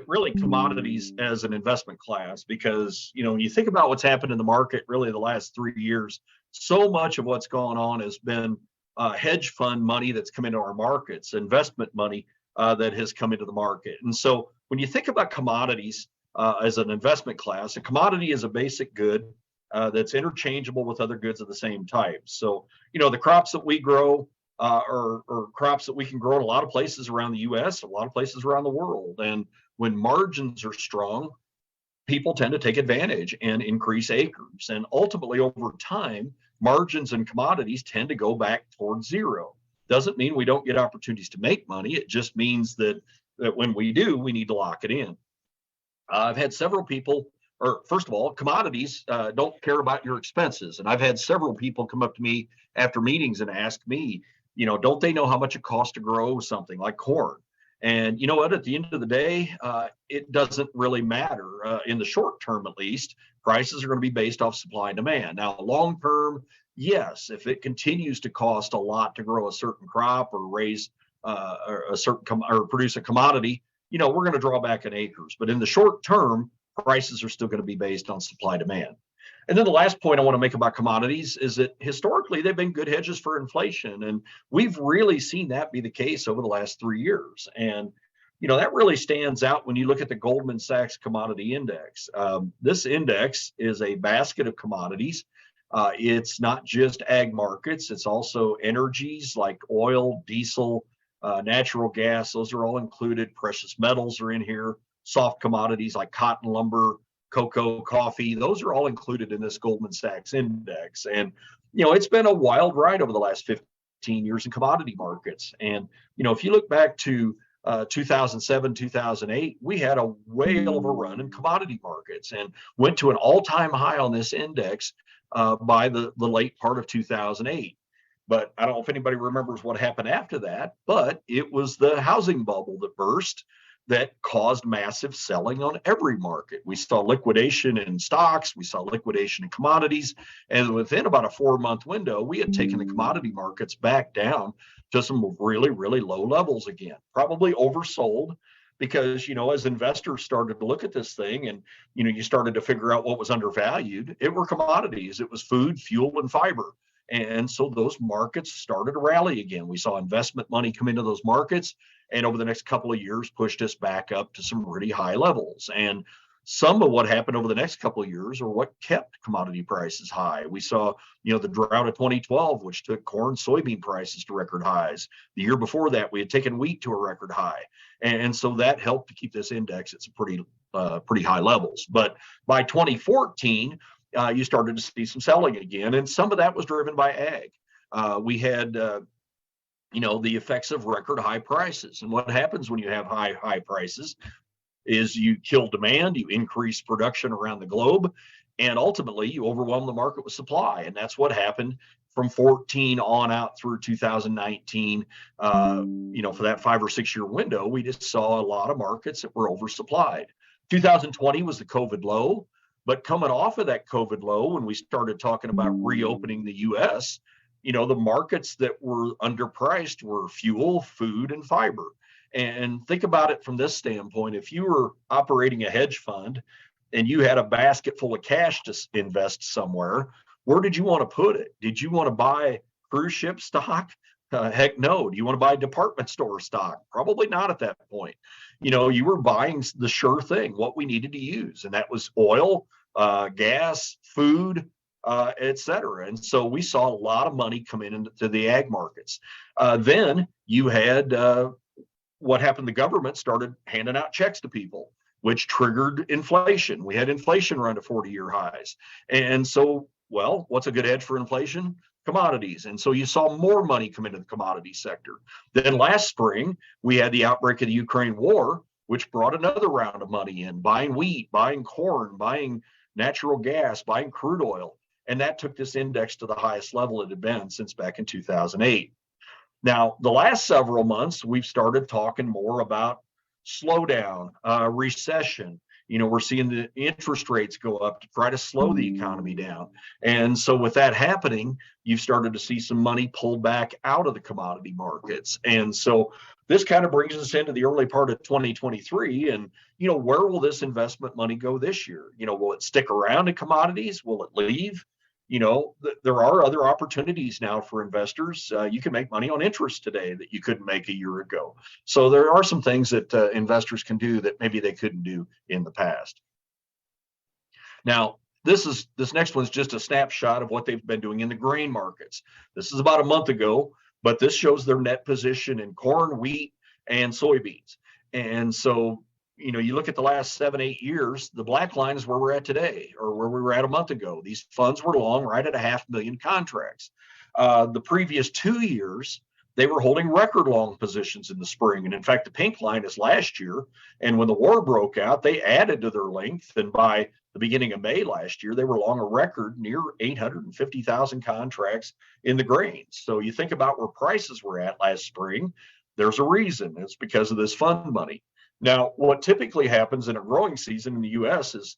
really commodities as an investment class, because, you know, when you think about what's happened in the market really the last 3 years, so much of what's gone on has been hedge fund money that's come into our markets, investment money that has come into the market. And so when you think about commodities as an investment class, a commodity is a basic good that's interchangeable with other goods of the same type. So, you know, the crops that we grow are crops that we can grow in a lot of places around the US, a lot of places around the world. And when margins are strong, people tend to take advantage and increase acres. And ultimately, over time, margins and commodities tend to go back towards zero. Doesn't mean we don't get opportunities to make money. It just means that when we do, we need to lock it in. I've had several people, or first of all, commodities don't care about your expenses. And I've had several people come up to me after meetings and ask me, you know, don't they know how much it costs to grow something like corn? And you know what, at the end of the day, it doesn't really matter. In the short term, at least, prices are going to be based off supply and demand. Now, long term, yes, if it continues to cost a lot to grow a certain crop or raise a certain or produce a commodity, you know, we're going to draw back in acres. But in the short term, prices are still going to be based on supply demand. And then the last point I want to make about commodities is that historically they've been good hedges for inflation. And we've really seen that be the case over the last 3 years. And, you know, that really stands out when you look at the Goldman Sachs Commodity Index. This index is a basket of commodities. It's not just ag markets, it's also energies like oil, diesel, natural gas. Those are all included. Precious metals are in here. Soft commodities like cotton, lumber, cocoa, coffee, those are all included in this Goldman Sachs index. And, you know, it's been a wild ride over the last 15 years in commodity markets. And, you know, if you look back to 2007, 2008, we had a whale of a run in commodity markets and went to an all-time high on this index by the late part of 2008. But I don't know if anybody remembers what happened after that, but it was the housing bubble that burst that caused massive selling on every market. We saw liquidation in stocks, we saw liquidation in commodities, and within about a 4-month window, we had taken the commodity markets back down to some really, really low levels again, probably oversold, because, you know, as investors started to look at this thing and, you know, you started to figure out what was undervalued, it were commodities, it was food, fuel, and fiber. And so those markets started to rally again. We saw investment money come into those markets, and over the next couple of years pushed us back up to some really high levels. And some of what happened over the next couple of years are what kept commodity prices high. We saw, you know, the drought of 2012, which took corn, soybean prices to record highs. The year before that, we had taken wheat to a record high. And so that helped to keep this index at some pretty high levels. But by 2014, you started to see some selling again, and some of that was driven by ag. We had, you know, the effects of record high prices. And what happens when you have high prices is you kill demand, you increase production around the globe, and ultimately you overwhelm the market with supply. And that's what happened from 14 on out through 2019. You know, for that 5 or 6 year window, we just saw a lot of markets that were oversupplied. 2020 was the COVID low. But coming off of that COVID low, when we started talking about reopening the US, you know, the markets that were underpriced were fuel, food, and fiber. And think about it from this standpoint. If you were operating a hedge fund and you had a basket full of cash to invest somewhere, where did you want to put it? Did you want to buy cruise ship stock? Heck no. Do you want to buy department store stock? Probably not at that point. You were buying the sure thing, what we needed to use, and that was oil, gas, food, et cetera. And so we saw a lot of money come into the ag markets. Then you had what happened. The government started handing out checks to people, which triggered inflation. We had inflation run to 40-year highs. And so, well, what's a good hedge for inflation? Commodities. And so you saw more money come into the commodity sector. Then last spring, we had the outbreak of the Ukraine war, which brought another round of money in, buying wheat, buying corn, buying natural gas, buying crude oil. And that took this index to the highest level it had been since back in 2008. Now, the last several months, we've started talking more about slowdown, recession. We're seeing the interest rates go up to try to slow the economy down. And so with that happening, you've started to see some money pulled back out of the commodity markets. And so this kind of brings us into the early part of 2023. And, where will this investment money go this year? Will it stick around in commodities? Will it leave? There are other opportunities now for investors. You can make money on interest today that you couldn't make a year ago. So there are some things that investors can do that maybe they couldn't do in the past. Now, this next one's just a snapshot of what they've been doing in the grain markets. This is about a month ago, but this shows their net position in corn, wheat, and soybeans. And so you look at the last 7-8 years, the black line is where we're at today, or where we were at a month ago. These funds were long, right at 500,000 contracts. The previous 2 years, they were holding record long positions in the spring. And in fact, the pink line is last year. And when the war broke out, they added to their length. And by the beginning of May last year, they were long a record near 850,000 contracts in the grains. So you think about where prices were at last spring, there's a reason. It's because of this fund money. Now, what typically happens in a growing season in the U.S. is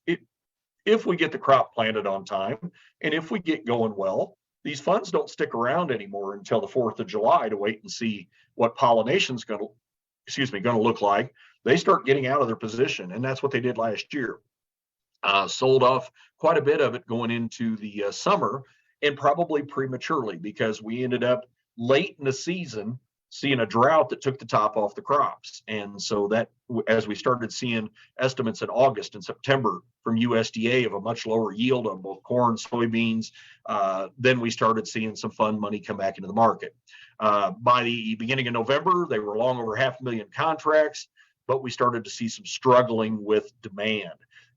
if we get the crop planted on time and if we get going well, these funds don't stick around anymore until the 4th of July to wait and see what pollination's going to look like. They start getting out of their position, and that's what they did last year. Sold off quite a bit of it going into the summer, and probably prematurely, because we ended up late in the season seeing a drought that took the top off the crops. And so that, as we started seeing estimates in August and September from USDA of a much lower yield on both corn, soybeans, then we started seeing some fund money come back into the market. By the beginning of November, they were long over 500,000 contracts, but we started to see some struggling with demand.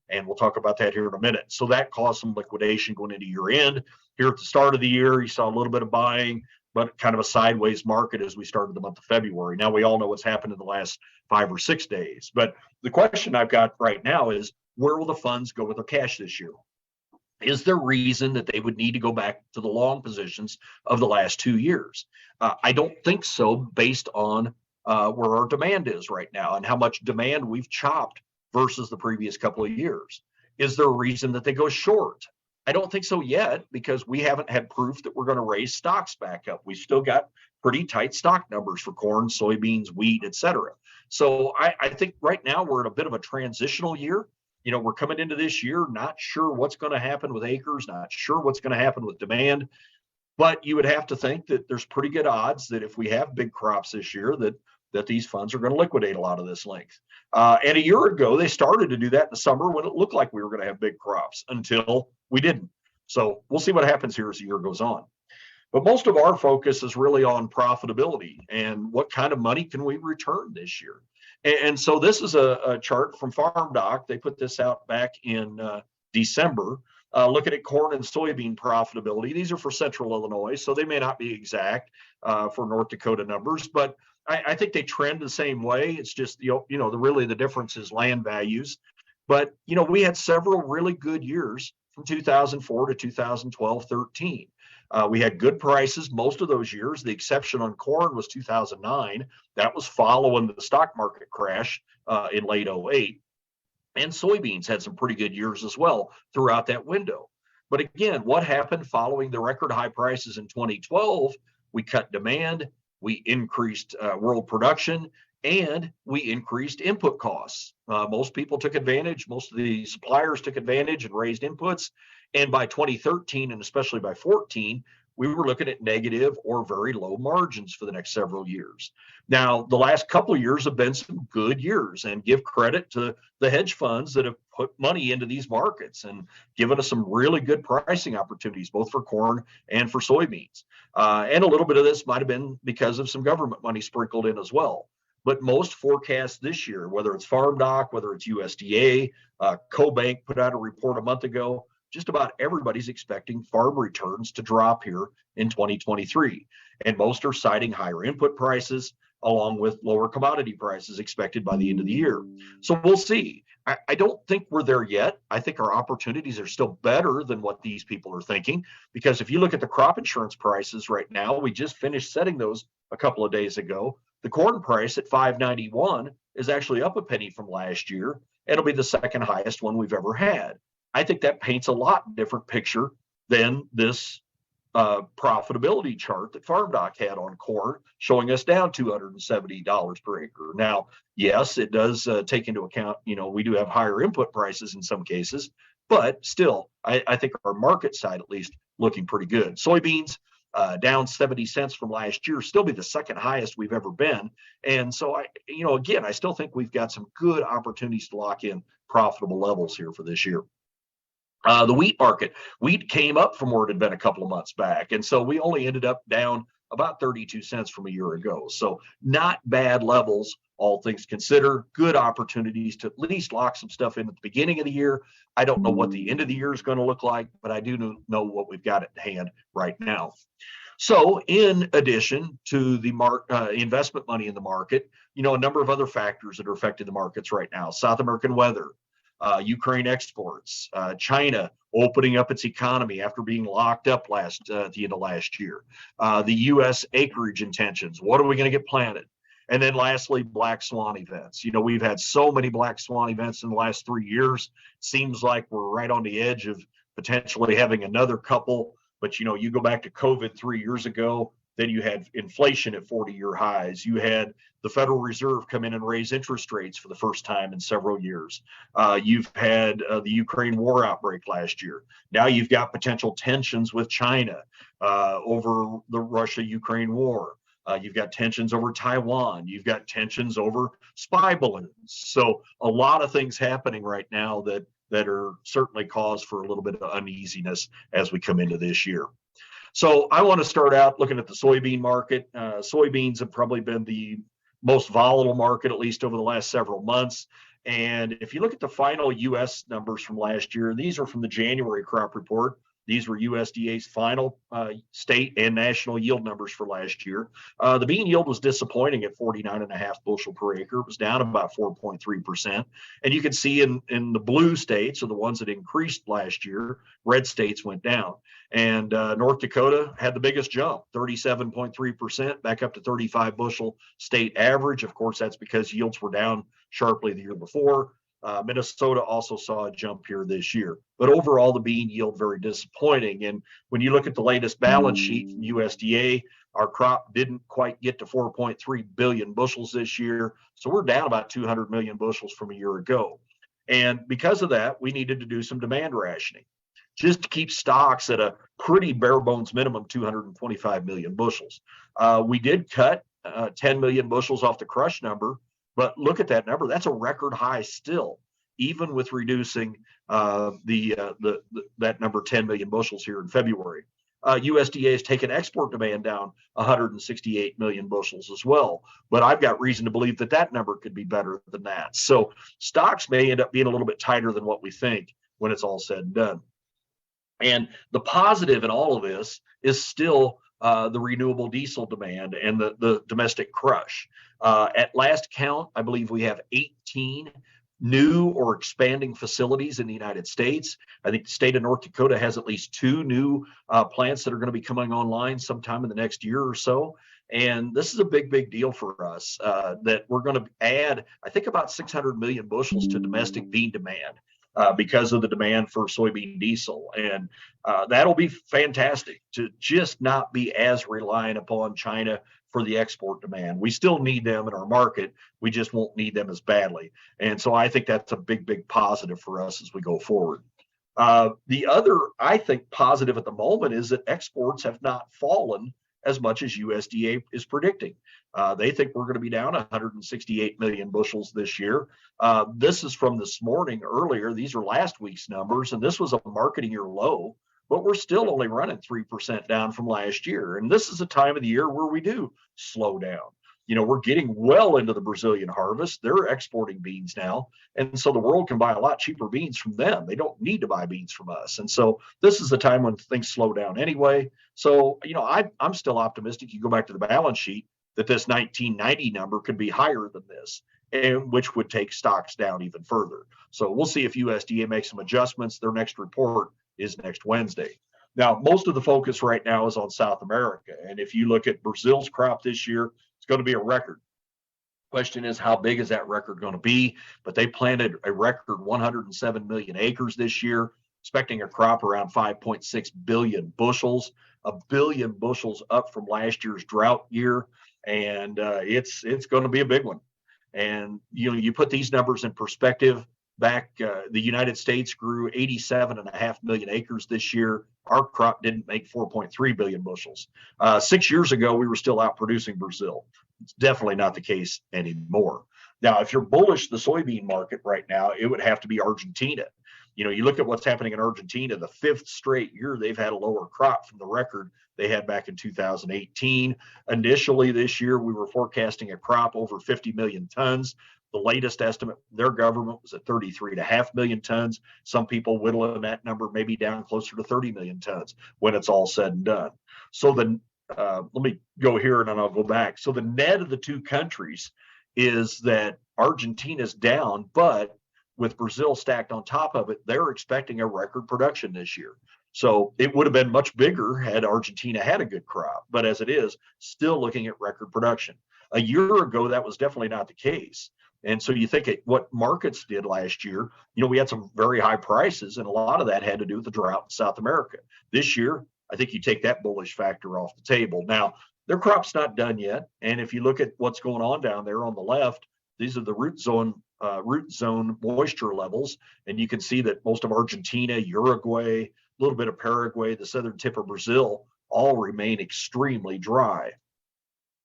And we'll talk about that here in a minute. So that caused some liquidation going into year end. Here at the start of the year, you saw a little bit of buying, but kind of a sideways market as we started the month of February. Now we all know what's happened in the last 5 or 6 days. But the question I've got right now is, where will the funds go with their cash this year? Is there reason that they would need to go back to the long positions of the last 2 years? I don't think so, based on where our demand is right now and how much demand we've chopped versus the previous couple of years. Is there a reason that they go short? I don't think so yet, because we haven't had proof that we're going to raise stocks back up. We've still got pretty tight stock numbers for corn, soybeans, wheat, et cetera. So I think right now we're in a bit of a transitional year. We're coming into this year not sure what's going to happen with acres, not sure what's going to happen with demand. But you would have to think that there's pretty good odds that if we have big crops this year, that these funds are going to liquidate a lot of this length. And a year ago, they started to do that in the summer when it looked like we were going to have big crops, until we didn't. So we'll see what happens here as the year goes on. But most of our focus is really on profitability and what kind of money can we return this year. And so this is a chart from Farm Doc. They put this out back in December, looking at corn and soybean profitability. These are for Central Illinois, so they may not be exact for North Dakota numbers, but I think they trend the same way. It's just, the difference is land values. But, we had several really good years from 2004 to 2012, 13. We had good prices most of those years. The exception on corn was 2009. That was following the stock market crash in late 08. And soybeans had some pretty good years as well throughout that window. But again, what happened following the record high prices in 2012? We cut demand. We increased world production, and we increased input costs. Most people took advantage, most of the suppliers took advantage and raised inputs. And by 2013, and especially by 14, we were looking at negative or very low margins for the next several years. Now, the last couple of years have been some good years, and give credit to the hedge funds that have put money into these markets and given us some really good pricing opportunities, both for corn and for soybeans. And a little bit of this might have been because of some government money sprinkled in as well. But most forecasts this year, whether it's Farm Doc, whether it's USDA, CoBank put out a report a month ago, just about everybody's expecting farm returns to drop here in 2023. And most are citing higher input prices along with lower commodity prices expected by the end of the year. So we'll see. I don't think we're there yet. I think our opportunities are still better than what these people are thinking, because if you look at the crop insurance prices right now, we just finished setting those a couple of days ago. The corn price at $5.91 is actually up a penny from last year. It'll be the second highest one we've ever had. I think that paints a lot different picture than this profitability chart that Farm Doc had on corn, showing us down $270 per acre. Now, yes, it does take into account, we do have higher input prices in some cases, but still, I think our market side, at least, looking pretty good. Soybeans down 70 cents from last year, still be the second highest we've ever been. And so again, I still think we've got some good opportunities to lock in profitable levels here for this year. The wheat market, wheat came up from where it had been a couple of months back. And so we only ended up down about 32 cents from a year ago. So not bad levels, all things considered. Good opportunities to at least lock some stuff in at the beginning of the year. I don't know what the end of the year is going to look like, but I do know what we've got at hand right now. So in addition to the investment money in the market, a number of other factors that are affecting the markets right now. South American weather, Ukraine exports, China opening up its economy after being locked up at the end of last year, the U.S. acreage intentions. What are we going to get planted? And then lastly, black swan events. We've had so many black swan events in the last 3 years. Seems like we're right on the edge of potentially having another couple. But, you go back to COVID 3 years ago, then you had inflation at 40-year highs. You had the Federal Reserve come in and raise interest rates for the first time in several years. You've had the Ukraine war outbreak last year. Now you've got potential tensions with China over the Russia-Ukraine war. You've got tensions over Taiwan. You've got tensions over spy balloons. So a lot of things happening right now that are certainly cause for a little bit of uneasiness as we come into this year. So I want to start out looking at the soybean market. Soybeans have probably been the most volatile market, at least over the last several months. And if you look at the final U.S. numbers from last year, these are from the January crop report. These were USDA's final state and national yield numbers for last year. The bean yield was disappointing at 49.5 bushel per acre. It was down about 4.3%. And you can see in the blue states, or the ones that increased last year, red states went down. And North Dakota had the biggest jump, 37.3%, back up to 35 bushel state average. Of course, that's because yields were down sharply the year before. Minnesota also saw a jump here this year. But overall, the bean yield very disappointing. And when you look at the latest balance sheet from USDA, our crop didn't quite get to 4.3 billion bushels this year. So we're down about 200 million bushels from a year ago. And because of that, we needed to do some demand rationing just to keep stocks at a pretty bare bones minimum, 225 million bushels. We did cut 10 million bushels off the crush number. But look at that number. That's a record high still, even with reducing that number 10 million bushels here in February. USDA has taken export demand down 168 million bushels as well. But I've got reason to believe that number could be better than that. So stocks may end up being a little bit tighter than what we think when it's all said and done. And the positive in all of this is still the renewable diesel demand and the domestic crush. At last count, I believe we have 18 new or expanding facilities in the United States. I think the state of North Dakota has at least 2 new plants that are going to be coming online sometime in the next year or so. And this is a big, big deal for us that we're going to add, I think, about 600 million bushels to domestic bean demand. Because of the demand for soybean diesel. And that'll be fantastic to just not be as reliant upon China for the export demand. We still need them in our market. We just won't need them as badly. And so I think that's a big, big positive for us as we go forward. The other, I think, positive at the moment is that exports have not fallen as much as USDA is predicting. They think we're going to be down 168 million bushels this year. This is from this morning earlier. These are last week's numbers, and this was a marketing year low, but we're still only running 3% down from last year. And this is a time of the year where we do slow down. You know, we're getting well into the Brazilian harvest. They're exporting beans now. And so the world can buy a lot cheaper beans from them. They don't need to buy beans from us. And so this is the time when things slow down anyway. So, you know, I'm still optimistic. You go back to the balance sheet that this 1990 number could be higher than this, and which would take stocks down even further. So we'll see if USDA makes some adjustments. Their next report is next Wednesday. Now, most of the focus right now is on South America. And if you look at Brazil's crop this year, it's going to be a record. Question is, how big is that record going to be? But they planted a record 107 million acres this year, expecting a crop around 5.6 billion bushels, a billion bushels up from last year's drought year. And it's going to be a big one. And, you know, you put these numbers in perspective. Back, the United States grew 87.5 million acres this year. Our crop didn't make 4.3 billion bushels. 6 years ago, we were still out producing Brazil. It's definitely not the case anymore. Now, if you're bullish the soybean market right now, it would have to be Argentina. You know, you look at what's happening in Argentina, the 5th straight year they've had a lower crop from the record they had back in 2018. Initially this year, we were forecasting a crop over 50 million tons. The latest estimate, their government was at 33.5 million tons. Some people whittling that number maybe down closer to 30 million tons when it's all said and done. So let me go here and then I'll go back. So the net of the two countries is that Argentina's down, but with Brazil stacked on top of it, they're expecting a record production this year. So it would have been much bigger had Argentina had a good crop, but as it is, still looking at record production. A year ago, that was definitely not the case. And so you think what markets did last year, you know, we had some very high prices, and a lot of that had to do with the drought in South America. This year, I think you take that bullish factor off the table. Now, their crop's not done yet. And if you look at what's going on down there on the left, these are the root zone moisture levels. And you can see that most of Argentina, Uruguay, a little bit of Paraguay, the southern tip of Brazil, all remain extremely dry.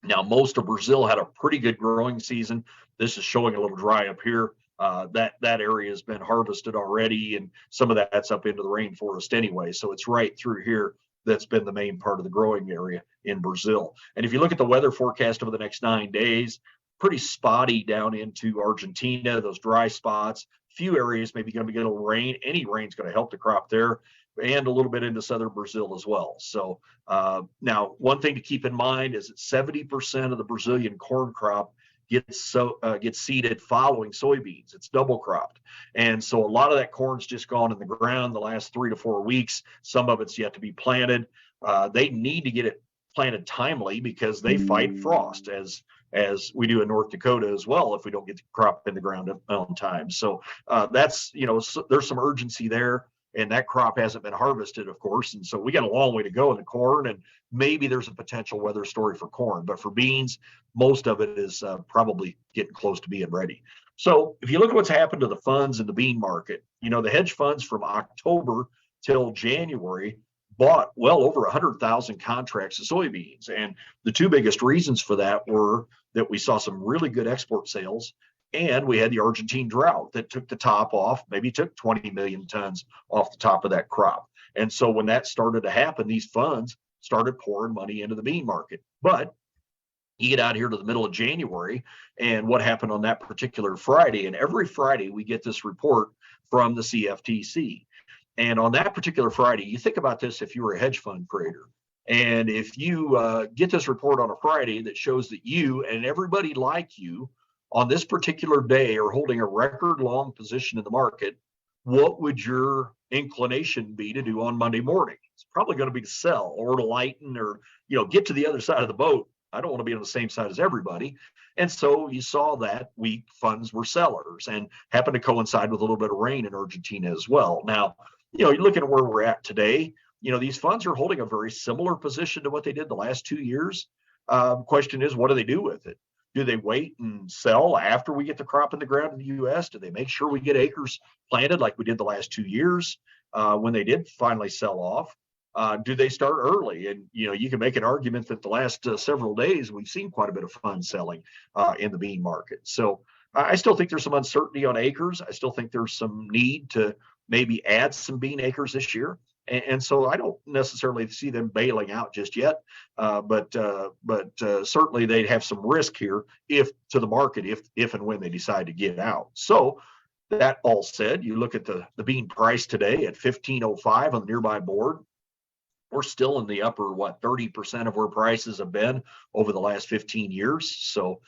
Now, most of Brazil had a pretty good growing season. This is showing a little dry up here. That area has been harvested already, and some of that's up into the rainforest anyway. So it's right through here that's been the main part of the growing area in Brazil. And if you look at the weather forecast over the next 9 days, pretty spotty down into Argentina, those dry spots. Few areas maybe going to get a little rain. Any rain's going to help the crop there, and a little bit into southern Brazil as well. So now, one thing to keep in mind is that 70% of the Brazilian corn crop gets seeded following soybeans. It's double cropped. And so a lot of that corn's just gone in the ground the last 3 to 4 weeks. Some of it's yet to be planted. They need to get it planted timely because they fight frost as we do in North Dakota as well if we don't get the crop in the ground on time. So that's, you know, there's some urgency there. And that crop hasn't been harvested, of course. And so we got a long way to go in the corn, and maybe there's a potential weather story for corn. But for beans, most of it is probably getting close to being ready. So if you look at what's happened to the funds in the bean market, you know, the hedge funds from October till January bought well over 100,000 contracts of soybeans. And the two biggest reasons for that were that we saw some really good export sales, and we had the Argentine drought that took the top off, maybe took 20 million tons off the top of that crop. And so when that started to happen, these funds started pouring money into the bean market. But you get out here to the middle of January, and what happened on that particular Friday, and every Friday we get this report from the CFTC. And on that particular Friday, you think about this if you were a hedge fund trader. And if you get this report on a Friday that shows that you and everybody like you on this particular day are holding a record long position in the market, what would your inclination be to do on Monday morning? It's probably going to be to sell or to lighten or, you know, get to the other side of the boat. I don't want to be on the same side as everybody. And so you saw that week funds were sellers, and happened to coincide with a little bit of rain in Argentina as well. Now, you know, you're looking at where we're at today. You know, these funds are holding a very similar position to what they did the last 2 years. Question is, what do they do with it? Do they wait and sell after we get the crop in the ground in the U.S.? Do they make sure we get acres planted like we did the last 2 years when they did finally sell off? Do they start early? And you can make an argument that the last several days we've seen quite a bit of fund selling in the bean market. So I still think there's some uncertainty on acres. I still think there's some need to maybe add some bean acres this year. And so I don't necessarily see them bailing out just yet, but certainly they'd have some risk here if to the market if and when they decide to get out. So that all said, you look at the bean price today at 15.05 on the nearby board. We're still in the upper 30% of where prices have been over the last 15 years. So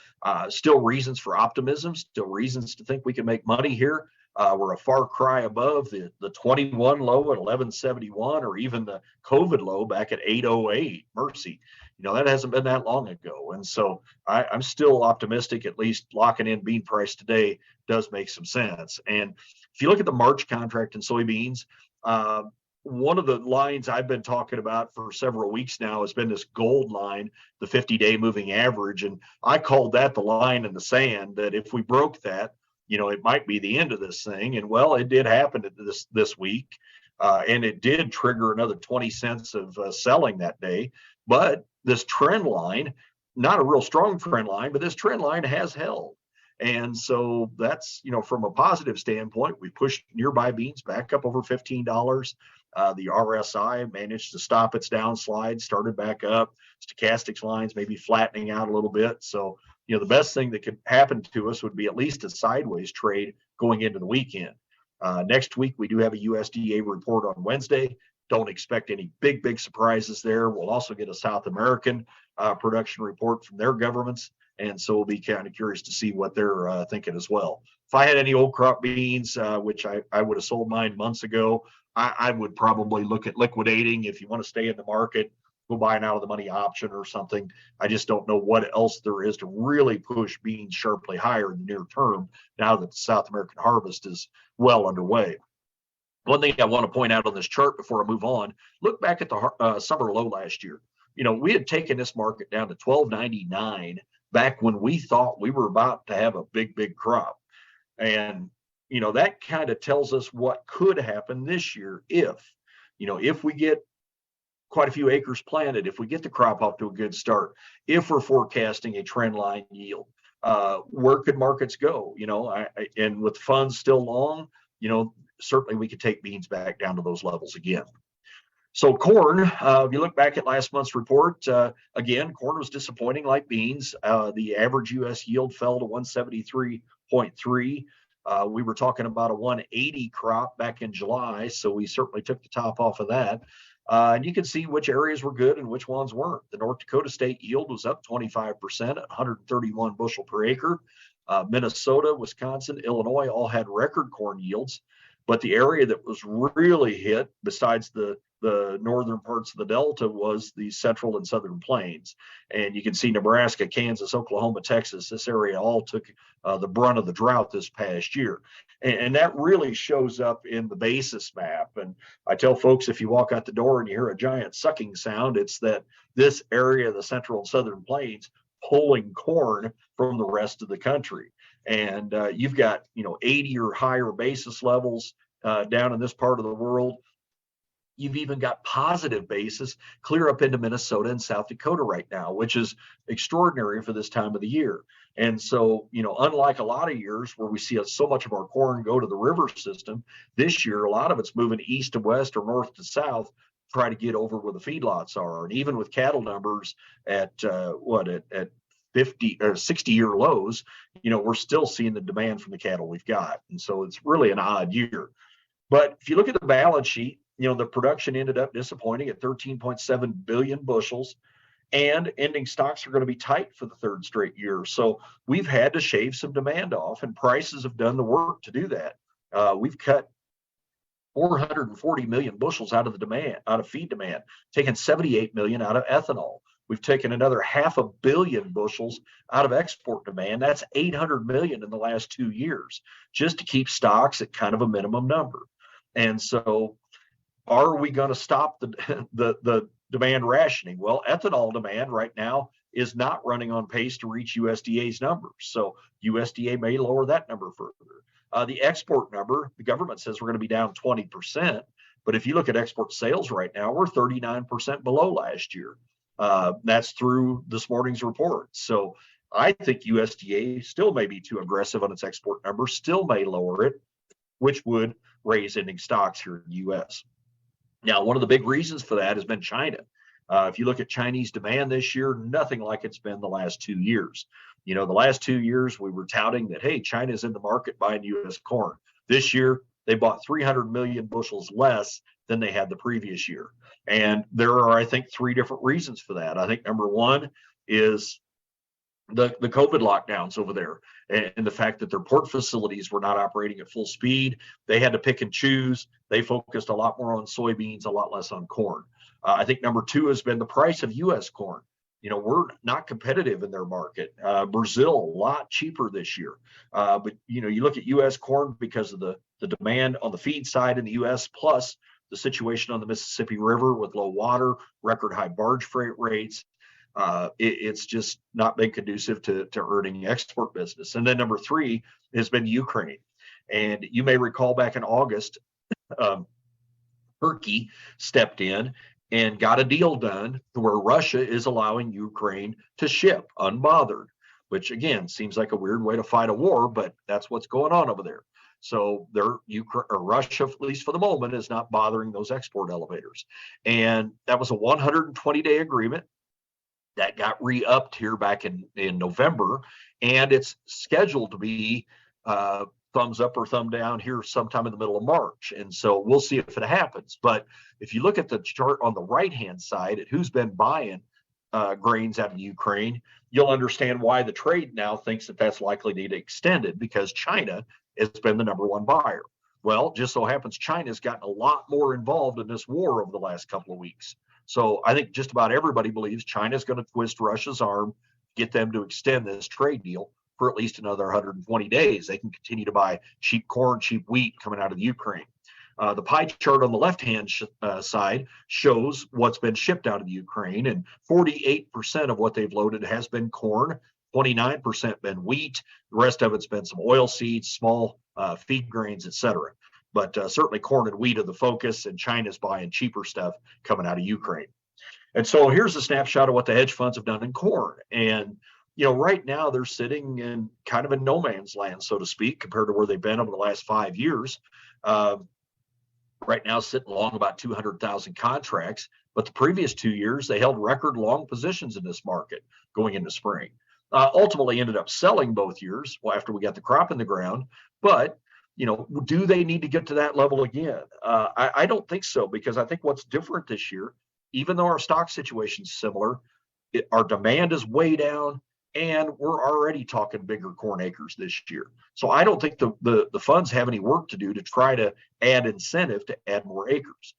still reasons for optimism, still reasons to think we can make money here. We're a far cry above the 21 low at 1171, or even the COVID low back at 808. Mercy, that hasn't been that long ago. And so I'm still optimistic. At least locking in bean price today does make some sense. And if you look at the March contract in soybeans, one of the lines I've been talking about for several weeks now has been this gold line, the 50-day moving average. And I called that the line in the sand, that if we broke that, it might be the end of this thing. And well, it did happen this week. And it did trigger another 20 cents of selling that day. But this trend line, not a real strong trend line, but this trend line has held. And so that's, from a positive standpoint, we pushed nearby beans back up over $15. The RSI managed to stop its downslide, started back up. Stochastics lines maybe flattening out a little bit. So, the best thing that could happen to us would be at least a sideways trade going into the weekend. Next week, we do have a USDA report on Wednesday. Don't expect any big surprises there. We'll also get a South American production report from their governments. And so we'll be kind of curious to see what they're thinking as well. If I had any old crop beans, which I would have sold mine months ago, I would probably look at liquidating. If you want to stay in the market, go buy an out of the money option or something. I just don't know what else there is to really push beans sharply higher in the near term now that the South American harvest is well underway. One thing I want to point out on this chart before I move on, look back at the summer low last year. We had taken this market down to $12.99 back when we thought we were about to have a big crop. And that kind of tells us what could happen this year if we get quite a few acres planted, if we get the crop off to a good start, if we're forecasting a trend line yield, where could markets go? And with funds still long, certainly we could take beans back down to those levels again. So corn, if you look back at last month's report, again, corn was disappointing like beans. The average U.S. yield fell to 173.3. We were talking about a 180 crop back in July, so we certainly took the top off of that. And you can see which areas were good and which ones weren't. The North Dakota state yield was up 25% at 131 bushel per acre. Minnesota, Wisconsin, Illinois all had record corn yields. But the area that was really hit, besides the northern parts of the Delta, was the central and southern plains. And you can see Nebraska, Kansas, Oklahoma, Texas, this area all took the brunt of the drought this past year. And that really shows up in the basis map. And I tell folks, if you walk out the door and you hear a giant sucking sound, it's that this area of the central and southern plains pulling corn from the rest of the country. And you've got 80 or higher basis levels down in this part of the world. You've even got positive basis clear up into Minnesota and South Dakota right now, which is extraordinary for this time of the year. And so, unlike a lot of years where we see so much of our corn go to the river system, this year a lot of it's moving east to west or north to south, try to get over where the feedlots are. And even with cattle numbers at 50 or 60-year lows, we're still seeing the demand from the cattle we've got. And so it's really an odd year. But if you look at the balance sheet, the production ended up disappointing at 13.7 billion bushels, and ending stocks are going to be tight for the third straight year. So we've had to shave some demand off, and prices have done the work to do that. We've cut 440 million bushels out of feed demand, taken 78 million out of ethanol. We've taken another 500 million bushels out of export demand. That's 800 million in the last 2 years, just to keep stocks at kind of a minimum number. And so are we going to stop the demand rationing? Well, ethanol demand right now is not running on pace to reach USDA's numbers. So USDA may lower that number further. The export number, the government says we're going to be down 20%. But if you look at export sales right now, we're 39% below last year. That's through this morning's report. So I think USDA still may be too aggressive on its export numbers, still may lower it, which would raise ending stocks here in the U.S. Now, one of the big reasons for that has been China. If you look at Chinese demand this year, nothing like it's been the last 2 years. You know, the last 2 years we were touting that, hey, China's in the market buying U.S. corn. This year, they bought 300 million bushels less than they had the previous year. And there are, I think, 3 different reasons for that. I think number one is the COVID lockdowns over there and the fact that their port facilities were not operating at full speed. They had to pick and choose. They focused a lot more on soybeans, a lot less on corn. I think number 2 has been the price of U.S. corn. You know, we're not competitive in their market. Brazil, a lot cheaper this year. But, you know, you look at U.S. corn because of the demand on the feed side in the U.S., plus the situation on the Mississippi River with low water, record high barge freight rates. It's just not been conducive to earning export business. And then number 3 has been Ukraine. And you may recall back in August, Turkey stepped in and got a deal done where Russia is allowing Ukraine to ship unbothered, which again seems like a weird way to fight a war, but that's what's going on over there. So Russia, at least for the moment, is not bothering those export elevators. And that was a 120-day agreement that got re-upped here back in November, and it's scheduled to be thumbs up or thumb down here sometime in the middle of March. And so we'll see if it happens. But if you look at the chart on the right-hand side at who's been buying grains out of Ukraine, you'll understand why the trade now thinks that that's likely to get extended, because China has been the number 1 buyer. Well, just so happens China's gotten a lot more involved in this war over the last couple of weeks. So I think just about everybody believes China's going to twist Russia's arm, get them to extend this trade deal for at least another 120 days. They can continue to buy cheap corn, cheap wheat coming out of the Ukraine. The pie chart on the left-hand side shows what's been shipped out of the Ukraine, and 48% of what they've loaded has been corn, 29% been wheat, the rest of it's been some oil seeds, small feed grains, etc. But certainly corn and wheat are the focus, and China's buying cheaper stuff coming out of Ukraine. And so here's a snapshot of what the hedge funds have done in corn. And, you know, right now they're sitting in kind of a no man's land, so to speak, compared to where they've been over the last 5 years. Right now sitting long about 200,000 contracts, but the previous 2 years they held record long positions in this market going into spring. Ultimately ended up selling both years after we got the crop in the ground, but you know, do they need to get to that level again? I don't think so, because I think what's different this year, even though our stock situation is similar, our demand is way down, and we're already talking bigger corn acres this year. So I don't think the funds have any work to do to try to add incentive to add more acres.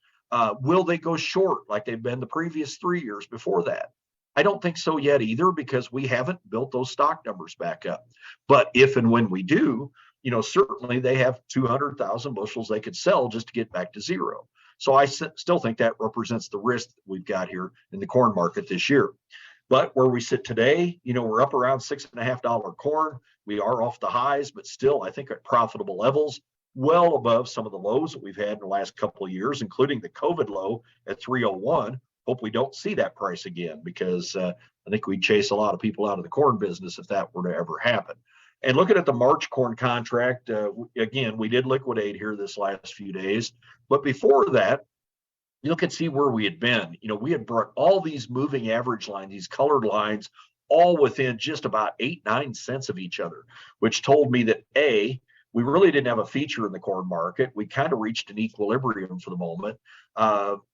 Will they go short like they've been the previous 3 years before that? I don't think so yet either, because we haven't built those stock numbers back up. But if and when we do, you know, certainly they have 200,000 bushels they could sell just to get back to zero. So I still think that represents the risk that we've got here in the corn market this year. But where we sit today, you know, we're up around $6.50 corn. We are off the highs, but still, I think at profitable levels, well above some of the lows that we've had in the last couple of years, including the COVID low at 301. Hope we don't see that price again, because I think we'd chase a lot of people out of the corn business if that were to ever happen. And looking at the March corn contract, again, we did liquidate here this last few days. But before that, you can see where we had been. You know, we had brought all these moving average lines, these colored lines, all within just about 8-9 cents of each other, which told me that A, we really didn't have a feature in the corn market. We kind of reached an equilibrium for the moment.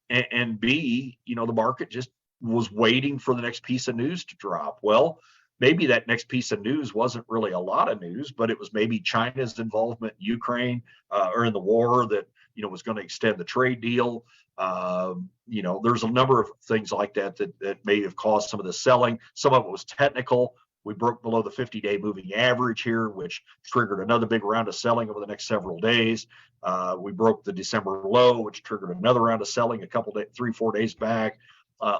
And B, you know, the market just was waiting for the next piece of news to drop. Well, maybe that next piece of news wasn't really a lot of news, but it was maybe China's involvement in Ukraine or in the war that, you know, was going to extend the trade deal. You know, there's a number of things like that may have caused some of the selling. Some of it was technical. We broke below the 50-day moving average here, which triggered another big round of selling over the next several days. We broke the December low, which triggered another round of selling a couple days, 3-4 days back.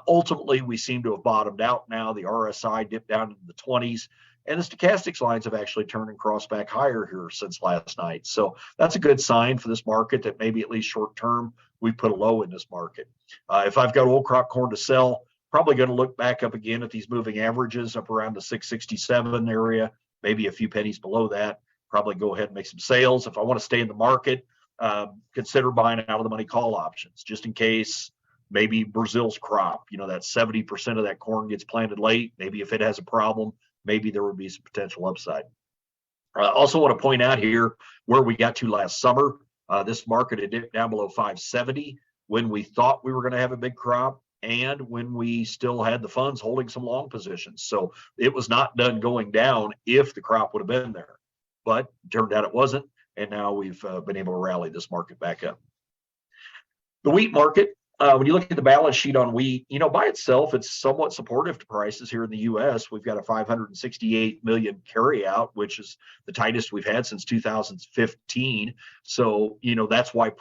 Ultimately, we seem to have bottomed out now. The RSI dipped down into the 20s, and the stochastics lines have actually turned and crossed back higher here since last night. So that's a good sign for this market that maybe at least short term, we put a low in this market. If I've got old crop corn to sell, probably going to look back up again at these moving averages up around the 667 area, maybe a few pennies below that. Probably go ahead and make some sales. If I want to stay in the market, consider buying out of the money call options just in case maybe Brazil's crop, that 70% of that corn gets planted late. Maybe if it has a problem, maybe there would be some potential upside. I also want to point out here where we got to last summer. This market had dipped down below 570 when we thought we were going to have a big crop and when we still had the funds holding some long positions. So it was not done going down if the crop would have been there. But turned out it wasn't, and now we've been able to rally this market back up. The wheat market, when you look at the balance sheet on wheat, by itself, it's somewhat supportive to prices here in the U.S. We've got a 568 million carryout, which is the tightest we've had since 2015. So, that's why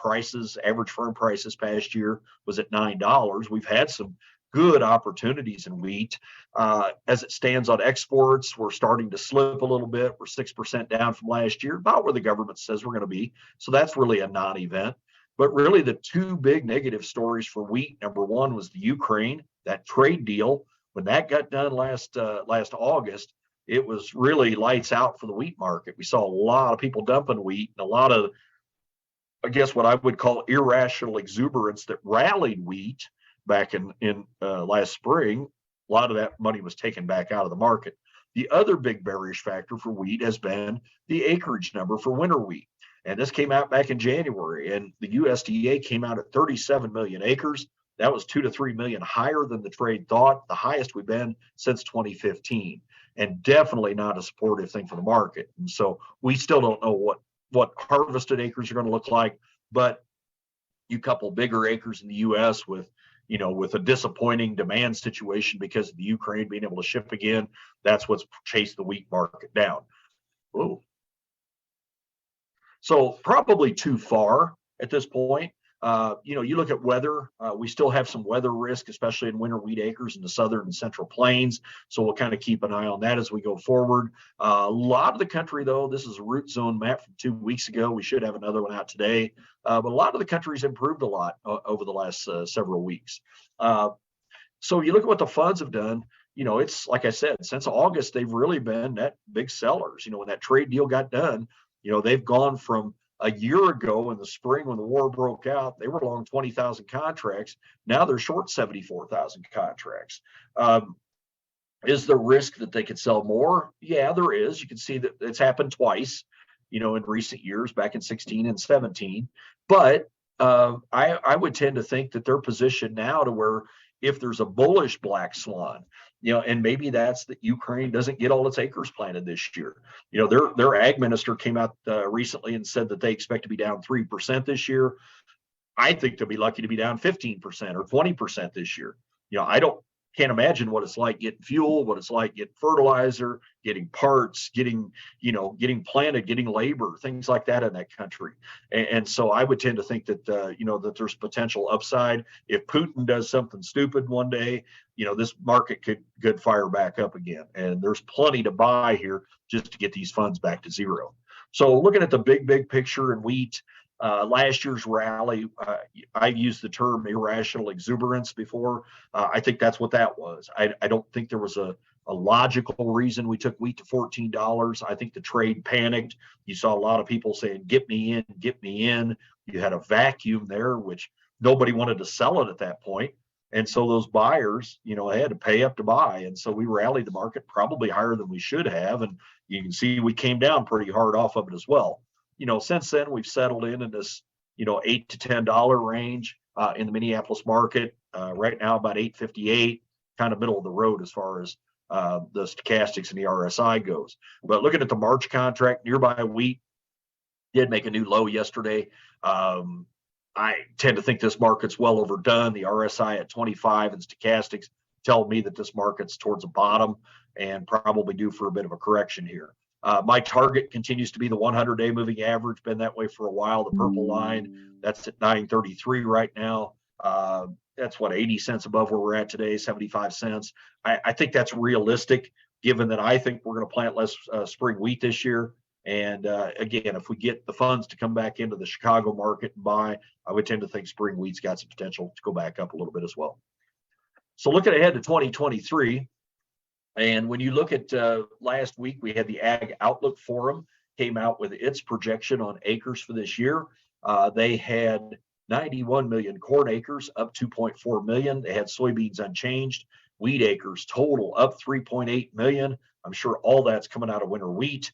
average firm prices past year was at $9. We've had some good opportunities in wheat. As it stands on exports, we're starting to slip a little bit. We're 6% down from last year, about where the government says we're going to be. So that's really a non-event. But really the two big negative stories for wheat, number one was the Ukraine, that trade deal. When that got done last August, it was really lights out for the wheat market. We saw a lot of people dumping wheat and a lot of, I guess, what I would call irrational exuberance that rallied wheat back in last spring. A lot of that money was taken back out of the market. The other big bearish factor for wheat has been the acreage number for winter wheat. And this came out back in January, and the USDA came out at 37 million acres. That was 2 to 3 million higher than the trade thought, the highest we've been since 2015, and definitely not a supportive thing for the market. And so we still don't know what harvested acres are going to look like, but you couple bigger acres in the U.S. with a disappointing demand situation because of the Ukraine being able to ship again, that's what's chased the wheat market down. Whoa. So probably too far at this point. You look at weather, we still have some weather risk, especially in winter wheat acres in the southern and central plains. So we'll kind of keep an eye on that as we go forward. A lot of the country, though, this is a root zone map from 2 weeks ago. We should have another one out today. But a lot of the country's improved a lot over the last several weeks. So you look at what the funds have done. It's like I said, since August, they've really been net big sellers. When that trade deal got done, they've gone from a year ago in the spring when the war broke out, they were long 20,000 contracts. Now they're short 74,000 contracts. Is there risk that they could sell more? Yeah, there is. You can see that it's happened twice, in recent years, back in 16 and 17. But I would tend to think that they're positioned now to where if there's a bullish black swan, and maybe that's that Ukraine doesn't get all its acres planted this year. Their ag minister came out recently and said that they expect to be down 3% this year. I think they'll be lucky to be down 15% or 20% this year. Can't imagine what it's like getting fuel, what it's like getting fertilizer, getting parts, getting planted, getting labor, things like that in that country. And so I would tend to think that, that there's potential upside. If Putin does something stupid one day, this market could fire back up again. And there's plenty to buy here just to get these funds back to zero. So looking at the big picture in wheat, last year's rally, I've used the term irrational exuberance before. I think that's what that was. I don't think there was a logical reason we took wheat to $14. I think the trade panicked. You saw a lot of people saying, get me in, get me in. You had a vacuum there, which nobody wanted to sell it at that point. And so those buyers, had to pay up to buy. And so we rallied the market probably higher than we should have. And you can see we came down pretty hard off of it as well. Since then we've settled in this, $8 to $10 range in the Minneapolis market. Right now about $8.58, kind of middle of the road as far as the stochastics and the RSI goes. But looking at the March contract, nearby wheat did make a new low yesterday. I tend to think this market's well overdone. The RSI at 25 and stochastics tell me that this market's towards the bottom and probably due for a bit of a correction here. My target continues to be the 100-day moving average, been that way for a while. The purple line, that's at 933 right now. that's what, 80 cents above where we're at today, 75 cents. I think that's realistic, given that I think we're going to plant less spring wheat this year. And again, if we get the funds to come back into the Chicago market and buy, I would tend to think spring wheat's got some potential to go back up a little bit as well. So looking ahead to 2023, and when you look at last week, we had the Ag Outlook Forum came out with its projection on acres for this year. They had 91 million corn acres, up 2.4 million. They had soybeans unchanged. Wheat acres total up 3.8 million. I'm sure all that's coming out of winter wheat.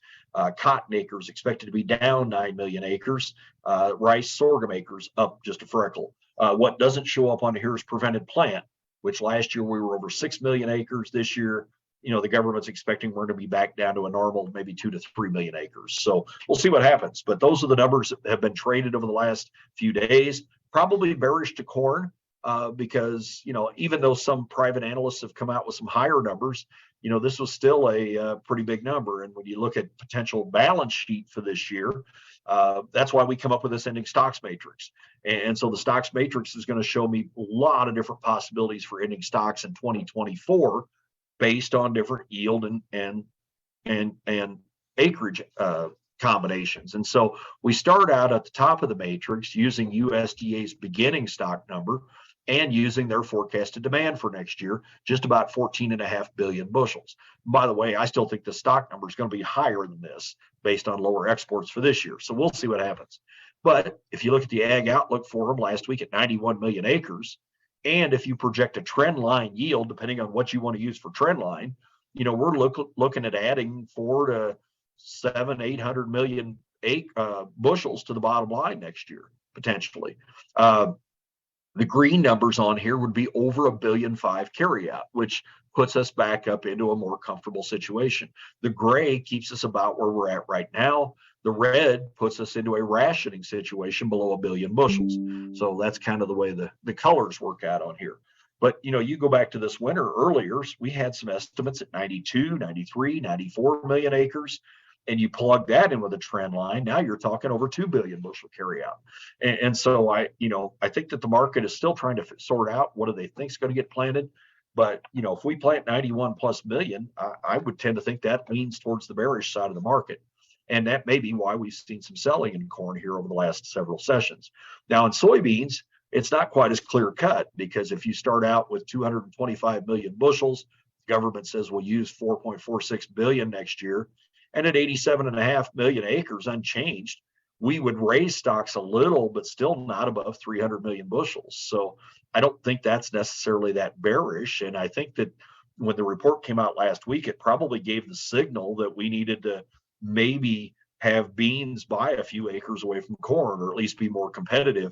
Cotton acres expected to be down 9 million acres. Rice sorghum acres up just a freckle. What doesn't show up on here is prevented plant, which last year we were over 6 million acres. This year, the government's expecting we're going to be back down to a normal, maybe 2 to 3 million acres. So we'll see what happens. But those are the numbers that have been traded over the last few days. Probably bearish to corn because, even though some private analysts have come out with some higher numbers, this was still a pretty big number. And when you look at potential balance sheet for this year, that's why we come up with this ending stocks matrix. And so the stocks matrix is going to show me a lot of different possibilities for ending stocks in 2024 based on different yield and acreage combinations. And so we start out at the top of the matrix using USDA's beginning stock number and using their forecasted demand for next year, just about 14.5 billion bushels. By the way, I still think the stock number is going to be higher than this based on lower exports for this year. So we'll see what happens. But if you look at the Ag Outlook Forum last week at 91 million acres, and if you project a trend line yield, depending on what you want to use for trend line, we're looking at adding 4 to 7, 800 million bushels to the bottom line next year, potentially. The green numbers on here would be over 1.5 billion carryout, which puts us back up into a more comfortable situation. The gray keeps us about where we're at right now. The red puts us into a rationing situation below 1 billion bushels. So that's kind of the way the colors work out on here. But, you go back to this winter earlier, we had some estimates at 92, 93, 94 million acres. And you plug that in with a trend line, now you're talking over 2 billion bushel carryout. And so I think that the market is still trying to sort out what do they think is going to get planted. But, if we plant 91 plus million, I would tend to think that leans towards the bearish side of the market. And that may be why we've seen some selling in corn here over the last several sessions. Now in soybeans, it's not quite as clear cut because if you start out with 225 million bushels, the government says we'll use 4.46 billion next year. And at 87.5 million acres unchanged, we would raise stocks a little, but still not above 300 million bushels. So I don't think that's necessarily that bearish. And I think that when the report came out last week, it probably gave the signal that we needed to maybe have beans buy a few acres away from corn, or at least be more competitive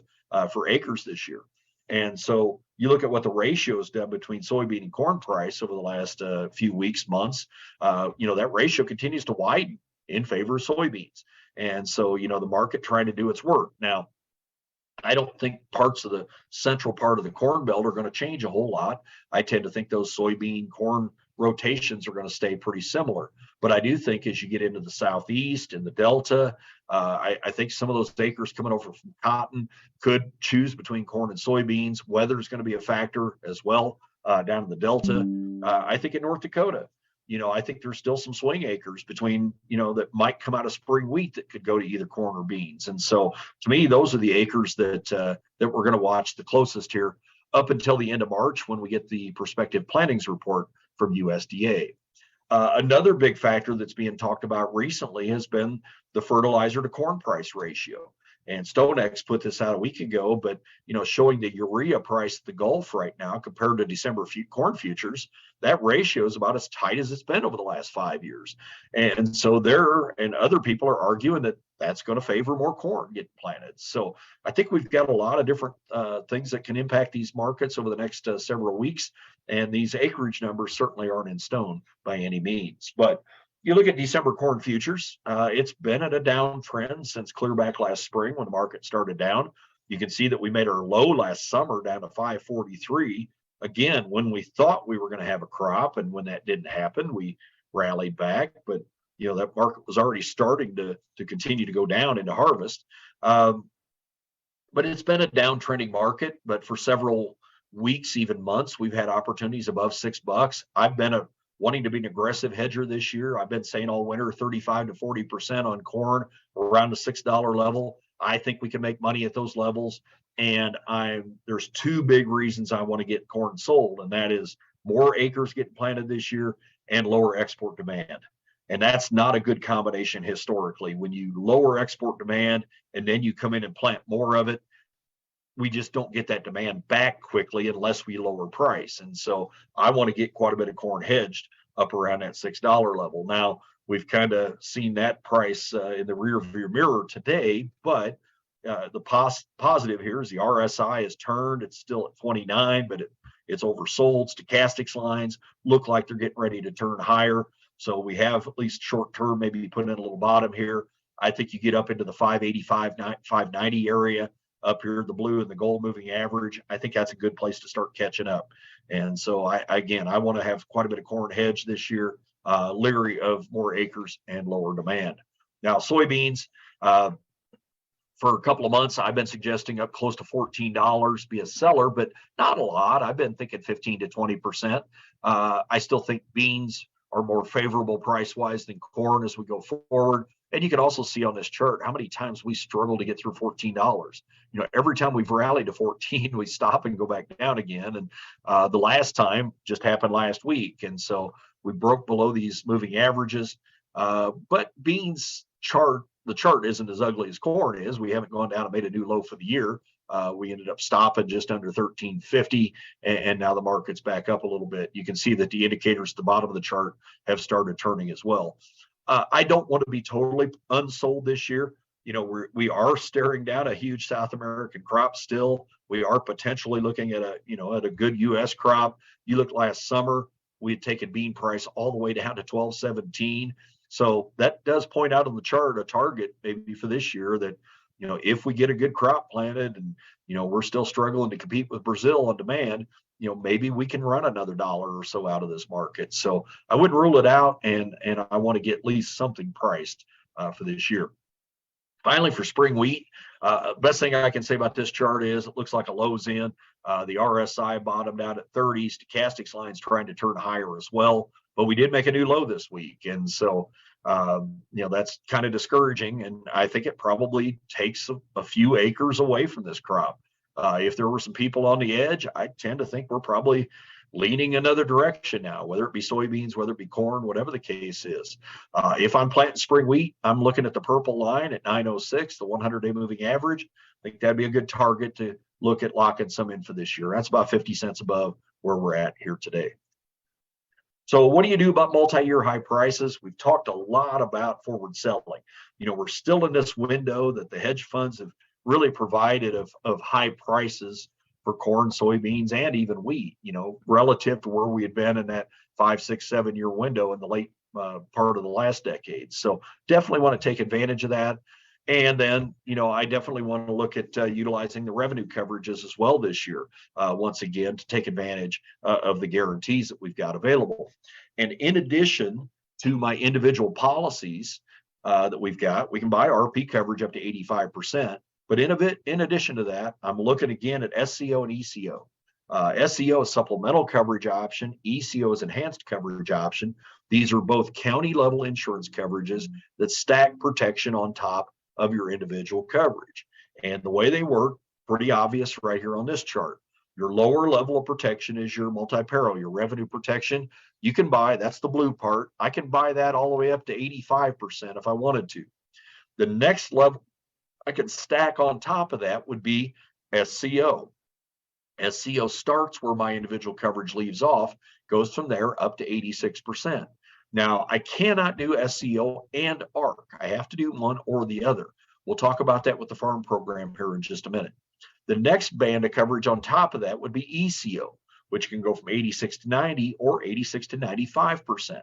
for acres this year. And so you look at what the ratio has done between soybean and corn price over the last few weeks, months, that ratio continues to widen in favor of soybeans. And so, the market trying to do its work. Now, I don't think parts of the central part of the corn belt are going to change a whole lot. I tend to think those soybean corn rotations are going to stay pretty similar. But I do think as you get into the southeast and the delta, I think some of those acres coming over from cotton could choose between corn and soybeans. Weather is going to be a factor as well down in the delta. I think in North Dakota, I think there's still some swing acres between, that might come out of spring wheat that could go to either corn or beans. And so to me, those are the acres that we're going to watch the closest here up until the end of March when we get the prospective plantings report from USDA. Another big factor that's being talked about recently has been the fertilizer to corn price ratio. And StoneX put this out a week ago, but showing the urea price at the Gulf right now compared to December corn futures, that ratio is about as tight as it's been over the last 5 years. And so and other people are arguing that that's going to favor more corn getting planted. So I think we've got a lot of different things that can impact these markets over the next several weeks. And these acreage numbers certainly aren't in stone by any means. But you look at December corn futures, it's been at a downtrend since clear back last spring when the market started down. You can see that we made our low last summer down to 543. Again, when we thought we were going to have a crop, and when that didn't happen, we rallied back. But that market was already starting to continue to go down into harvest. But it's been a downtrending market, but for several weeks, even months, we've had opportunities above $6. I've been wanting to be an aggressive hedger this year. I've been saying all winter 35 to 40% on corn around the $6 level. I think we can make money at those levels. And there's two big reasons I want to get corn sold, and that is more acres getting planted this year and lower export demand. And that's not a good combination historically. When you lower export demand and then you come in and plant more of it, we just don't get that demand back quickly unless we lower price. And so I want to get quite a bit of corn hedged up around that $6 level. Now, we've kind of seen that price in the rear view mirror today, but the positive here is the RSI has turned. It's still at 29, but it's oversold. Stochastics lines look like they're getting ready to turn higher. So we have at least short term, maybe putting in a little bottom here. I think you get up into the 585, 590 area up here, the blue and the gold moving average. I think that's a good place to start catching up. And so I want to have quite a bit of corn hedge this year, leery of more acres and lower demand. Now, soybeans, for a couple of months, I've been suggesting up close to $14 be a seller, but not a lot. I've been thinking 15 to 20%. I still think beans are more favorable price-wise than corn as we go forward. And you can also see on this chart how many times we struggle to get through $14. You know, every time we've rallied to 14, we stop and go back down again. And the last time just happened last week. And so we broke below these moving averages. But beans the chart isn't as ugly as corn is. We haven't gone down and made a new low for the year. We ended up stopping just under 1350, and now the market's back up a little bit. You can see that the indicators at the bottom of the chart have started turning as well. I don't want to be totally unsold this year. You know, we are staring down a huge South American crop still. We are potentially looking at a good U.S. crop. You look last summer, we had taken bean price all the way down to 12.17. So that does point out on the chart a target maybe for this year that, you know, if we get a good crop planted and, you know, we're still struggling to compete with Brazil on demand, you know, maybe we can run another $1 or so out of this market. So I wouldn't rule it out, and I want to get at least something priced for this year. Finally, for spring wheat, best thing I can say about this chart is it looks like a lows in. The RSI bottomed out at 30. Stochastics line's trying to turn higher as well, but we did make a new low this week. And so, you know, that's kind of discouraging. And I think it probably takes a few acres away from this crop. If there were some people on the edge, I tend to think we're probably leaning another direction now, whether it be soybeans, whether it be corn, whatever the case is. If I'm planting spring wheat, I'm looking at the purple line at 906, the 100-day moving average. I think that'd be a good target to look at locking some in for this year. That's about 50 cents above where we're at here today. So what do you do about multi-year high prices? We've talked a lot about forward selling. You know, we're still in this window that the hedge funds have really provided of high prices for corn, soybeans, and even wheat, you know, relative to where we had been in that 5, 6, 7 year window in the late part of the last decade. So definitely want to take advantage of that. And then, you know, I definitely want to look at utilizing the revenue coverages as well this year, once again, to take advantage of the guarantees that we've got available. And in addition to my individual policies that we've got, we can buy RP coverage up to 85%. But in addition to that, I'm looking again at SCO and ECO. SCO is supplemental coverage option. ECO is enhanced coverage option. These are both county level insurance coverages that stack protection on top of your individual coverage. And the way they work, pretty obvious right here on this chart. Your lower level of protection is your multi-peril, your revenue protection. You can buy, that's the blue part. I can buy that all the way up to 85% if I wanted to. The next level I could stack on top of that would be SCO. SCO starts where my individual coverage leaves off, goes from there up to 86%. Now, I cannot do SCO and ARC. I have to do one or the other. We'll talk about that with the farm program here in just a minute. The next band of coverage on top of that would be ECO, which can go from 86 to 90 or 86 to 95%.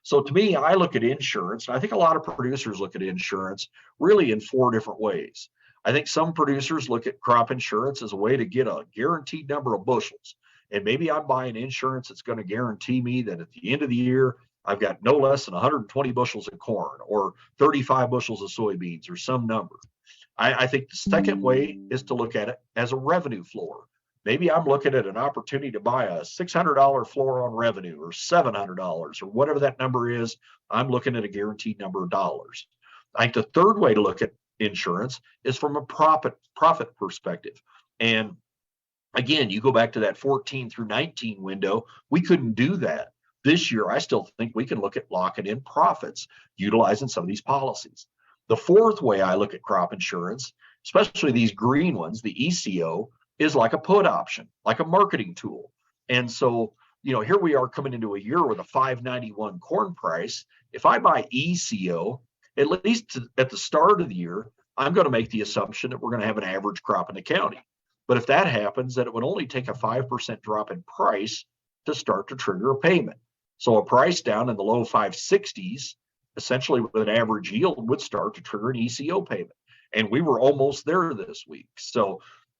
So to me, I look at insurance, and I think a lot of producers look at insurance really in 4 different ways. I think some producers look at crop insurance as a way to get a guaranteed number of bushels. And maybe I'm buying insurance that's going to guarantee me that at the end of the year, I've got no less than 120 bushels of corn or 35 bushels of soybeans or some number. I think the second way is to look at it as a revenue floor. Maybe I'm looking at an opportunity to buy a $600 floor on revenue or $700 or whatever that number is. I'm looking at a guaranteed number of dollars. I think the third way to look at insurance is from a profit perspective. And again, you go back to that 14 through 19 window, we couldn't do that. This year, I still think we can look at locking in profits utilizing some of these policies. The fourth way I look at crop insurance, especially these green ones, the ECO, is like a put option, like a marketing tool. And so, here we are coming into a year with a $5.91 corn price. If I buy ECO, at least at the start of the year, I'm going to make the assumption that we're going to have an average crop in the county. But if that happens, then it would only take a 5% drop in price to start to trigger a payment. So a price down in the low 560s, essentially with an average yield, would start to trigger an ECO payment. And we were almost there this week. So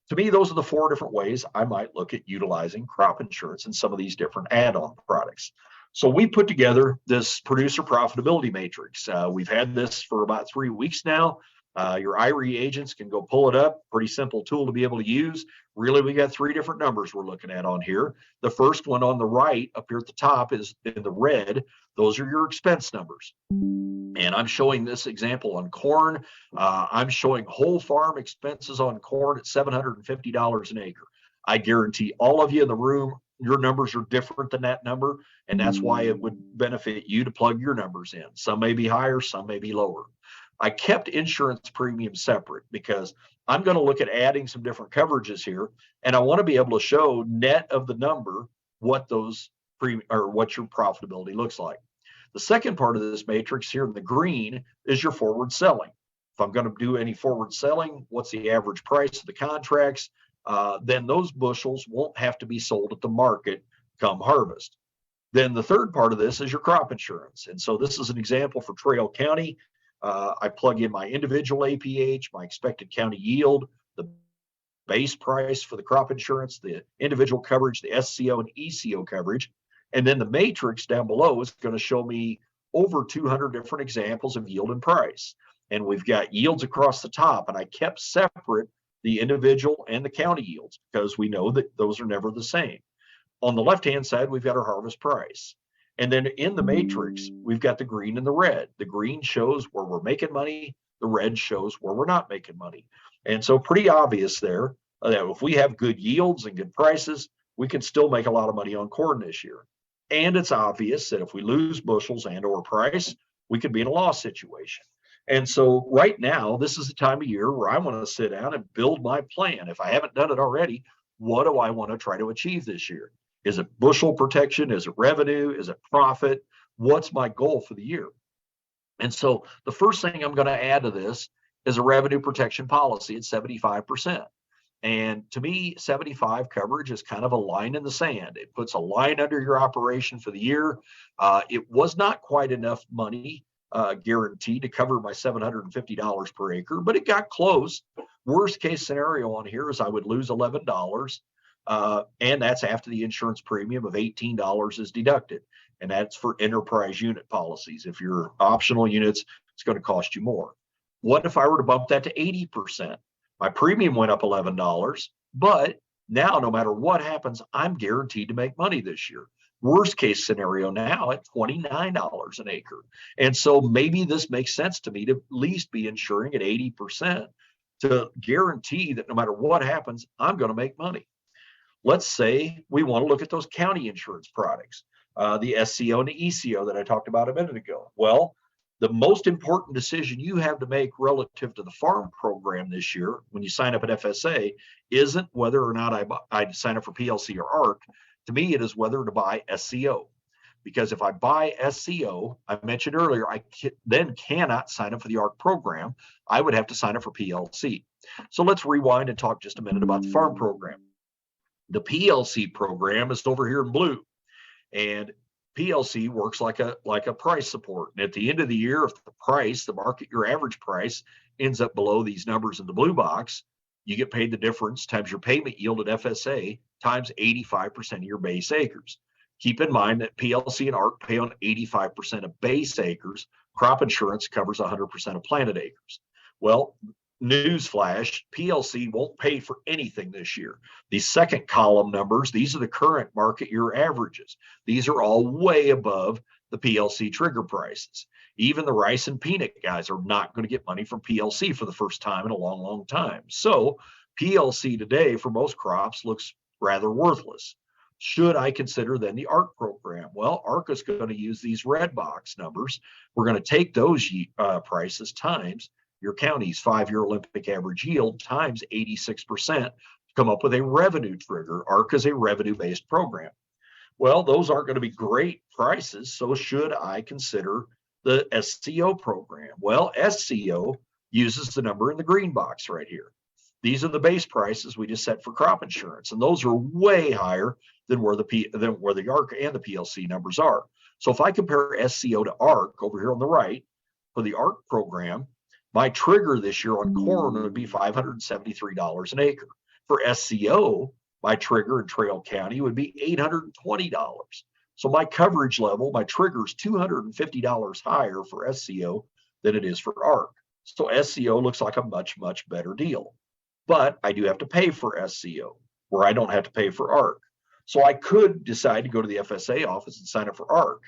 to me, those are the four different ways I might look at utilizing crop insurance and some of these different add-on products. So we put together this producer profitability matrix. We've had this for about 3 weeks now. Your Ihry agents can go pull it up. Pretty simple tool to be able to use. Really, we got 3 different numbers we're looking at on here. The first one on the right up here at the top is in the red. Those are your expense numbers. And I'm showing this example on corn. I'm showing whole farm expenses on corn at $750 an acre. I guarantee all of you in the room, your numbers are different than that number. And that's why it would benefit you to plug your numbers in. Some may be higher, some may be lower. I kept insurance premiums separate because I'm going to look at adding some different coverages here, and I want to be able to show net of the number what those what your profitability looks like. The second part of this matrix here in the green is your forward selling. If I'm going to do any forward selling, what's the average price of the contracts? Then those bushels won't have to be sold at the market come harvest. Then the third part of this is your crop insurance. And so this is an example for Trail County. I plug in my individual APH, my expected county yield, the base price for the crop insurance, the individual coverage, the SCO and ECO coverage. And then the matrix down below is going to show me over 200 different examples of yield and price. And we've got yields across the top, and I kept separate the individual and the county yields because we know that those are never the same. On the left-hand side, we've got our harvest price. And then in the matrix, we've got the green and the red. The green shows where we're making money. The red shows where we're not making money. And so pretty obvious there that if we have good yields and good prices, we can still make a lot of money on corn this year. And it's obvious that if we lose bushels and or price, we could be in a loss situation. And so right now, this is the time of year where I want to sit down and build my plan. If I haven't done it already, what do I want to try to achieve this year? Is it bushel protection? Is it revenue? Is it profit? What's my goal for the year? And so the first thing I'm going to add to this is a revenue protection policy at 75%. And to me, 75 coverage is kind of a line in the sand. It puts a line under your operation for the year. It was not quite enough money guaranteed to cover my $750 per acre, but it got close. Worst case scenario on here is I would lose $11. And that's after the insurance premium of $18 is deducted. And that's for enterprise unit policies. If you're optional units, it's going to cost you more. What if I were to bump that to 80%? My premium went up $11, but now no matter what happens, I'm guaranteed to make money this year. Worst case scenario now at $29 an acre. And so maybe this makes sense to me to at least be insuring at 80% to guarantee that no matter what happens, I'm going to make money. Let's say we want to look at those county insurance products, the SCO and the ECO that I talked about a minute ago. Well, the most important decision you have to make relative to the farm program this year when you sign up at FSA isn't whether or not I sign up for PLC or ARC. To me, it is whether to buy SCO. Because if I buy SCO, I mentioned earlier, I then cannot sign up for the ARC program. I would have to sign up for PLC. So let's rewind and talk just a minute about the farm program. The PLC program is over here in blue, and PLC works like a price support. And at the end of the year, if the price, the market, your average price ends up below these numbers in the blue box, you get paid the difference times your payment yield at FSA times 85% of your base acres. Keep in mind that PLC and ARC pay on 85% of base acres. Crop insurance covers 100% of planted acres. Well, newsflash, PLC won't pay for anything this year. These second column numbers, these are the current market year averages. These are all way above the PLC trigger prices. Even the rice and peanut guys are not going to get money from PLC for the first time in a long, long time. So PLC today for most crops looks rather worthless. Should I consider then the ARC program? Well, ARC is going to use these red box numbers. We're going to take those prices times your county's 5-year Olympic average yield times 86% to come up with a revenue trigger. ARC is a revenue-based program. Well, those aren't going to be great prices, so should I consider the SCO program? Well, SCO uses the number in the green box right here. These are the base prices we just set for crop insurance, and those are way higher than where the ARC and the PLC numbers are. So if I compare SCO to ARC over here on the right, for the ARC program, my trigger this year on corn would be $573 an acre. For SCO, my trigger in Trail County would be $820. So my coverage level, my trigger is $250 higher for SCO than it is for ARC. So SCO looks like a much, much better deal. But I do have to pay for SCO, where I don't have to pay for ARC. So I could decide to go to the FSA office and sign up for ARC.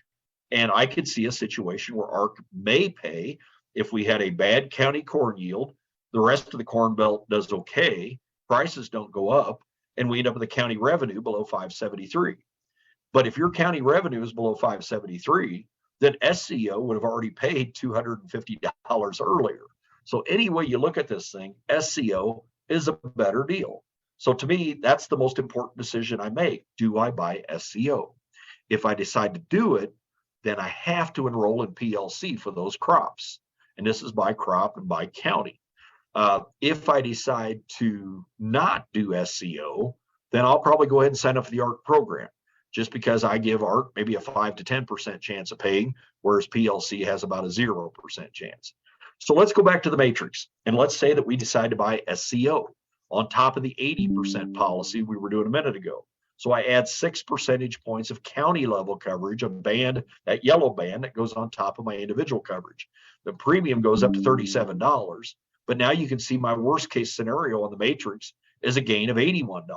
And I could see a situation where ARC may pay if we had a bad county corn yield, the rest of the Corn Belt does okay, prices don't go up, and we end up with a county revenue below 573. But if your county revenue is below 573, then SCO would have already paid $250 earlier. So any way you look at this thing, SCO is a better deal. So to me, that's the most important decision I make. Do I buy SCO? If I decide to do it, then I have to enroll in PLC for those crops. And this is by crop and by county. If I decide to not do SCO, then I'll probably go ahead and sign up for the ARC program, just because I give ARC maybe a 5 to 10% chance of paying, whereas PLC has about a 0% chance. So let's go back to the matrix, and let's say that we decide to buy SCO on top of the 80% policy we were doing a minute ago. So I add 6 percentage points of county level coverage, a band, that yellow band that goes on top of my individual coverage. The premium goes up to $37, but now you can see my worst case scenario on the matrix is a gain of $81.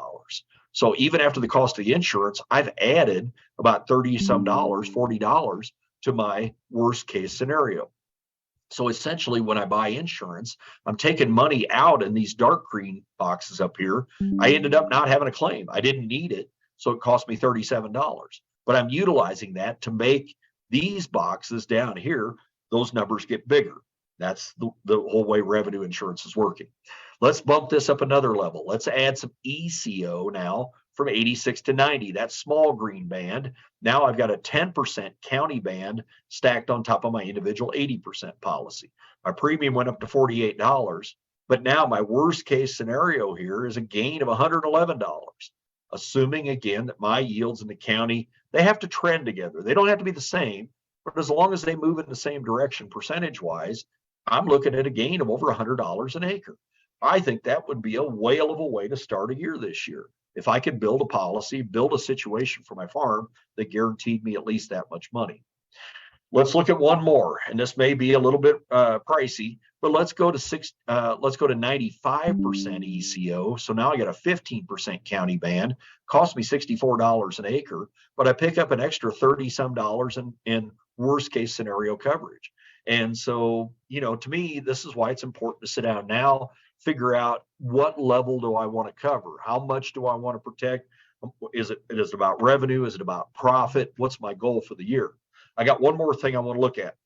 So even after the cost of the insurance, I've added about 30 some dollars, $40 to my worst case scenario. So essentially when I buy insurance, I'm taking money out in these dark green boxes up here. I ended up not having a claim. I didn't need it, so it cost me $37. But I'm utilizing that to make these boxes down here, those numbers get bigger. That's the whole way revenue insurance is working. Let's bump this up another level. Let's add some ECO now from 86 to 90, that small green band. Now I've got a 10% county band stacked on top of my individual 80% policy. My premium went up to $48, but now my worst case scenario here is a gain of $111, assuming again that my yields in the county, they have to trend together. They don't have to be the same, but as long as they move in the same direction percentage-wise, I'm looking at a gain of over $100 an acre. I think that would be a whale of a way to start a year this year. If I could build a policy, build a situation for my farm that guaranteed me at least that much money. Let's look at one more, and this may be a little bit pricey, but let's go to 95% ECO. So now I got a 15% county band, cost me $64 an acre, but I pick up an extra 30 some dollars in worst case scenario coverage. And so, to me, this is why it's important to sit down now, figure out what level do I want to cover? How much do I want to protect? Is it about revenue? Is it about profit? What's my goal for the year? I got one more thing I want to look at.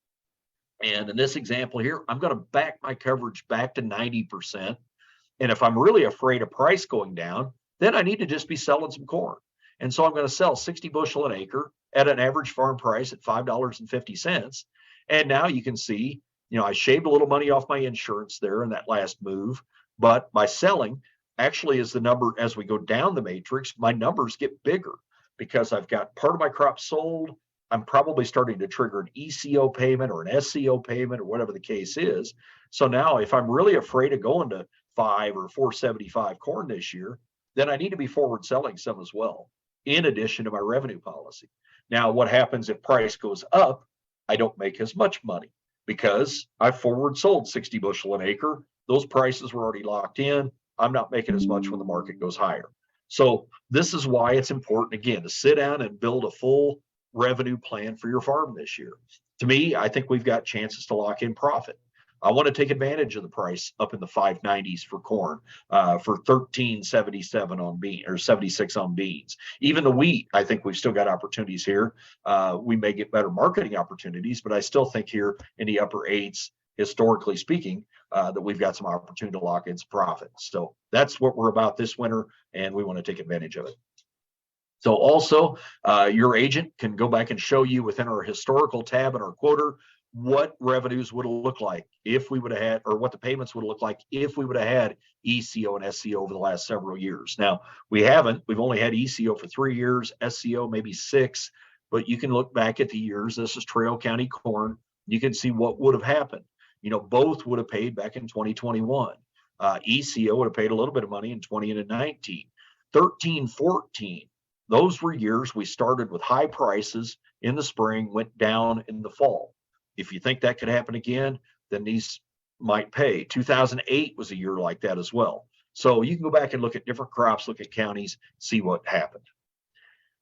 And in this example here, I'm going to back my coverage back to 90%. And if I'm really afraid of price going down, then I need to just be selling some corn. And so I'm going to sell 60 bushel an acre at an average farm price at $5.50. And now you can see, I shaved a little money off my insurance there in that last move, but by selling, actually as the number, as we go down the matrix, my numbers get bigger because I've got part of my crop sold. I'm probably starting to trigger an ECO payment or an SCO payment or whatever the case is. So now if I'm really afraid of going to 5 or 475 corn this year, then I need to be forward selling some as well, in addition to my revenue policy. Now, what happens if price goes up? I don't make as much money because I forward sold 60 bushel an acre those prices were already locked in. I'm not making as much when the market goes higher. So this is why it's important, again, to sit down and build a full revenue plan for your farm this year. To me, I think we've got chances to lock in profit. I want to take advantage of the price up in the 590s for corn, for 1377 on bean or 76 on beans. Even the wheat, I think we've still got opportunities here. We may get better marketing opportunities, but I still think here in the upper eights, historically speaking, that we've got some opportunity to lock in some profit. So that's what we're about this winter, and we want to take advantage of it. So also, your agent can go back and show you within our historical tab in our quoter what revenues would have looked like if we would have had, or what the payments would look like if we would have had ECO and SCO over the last several years. Now, we haven't. We've only had ECO for 3 years, SCO maybe 6, but you can look back at the years. This is Trail County corn. You can see what would have happened. Both would have paid back in 2021. ECO would have paid a little bit of money in 20 and in 19. 13, 14. Those were years we started with high prices in the spring, went down in the fall. If you think that could happen again, then these might pay. 2008 was a year like that as well. So you can go back and look at different crops, look at counties, see what happened.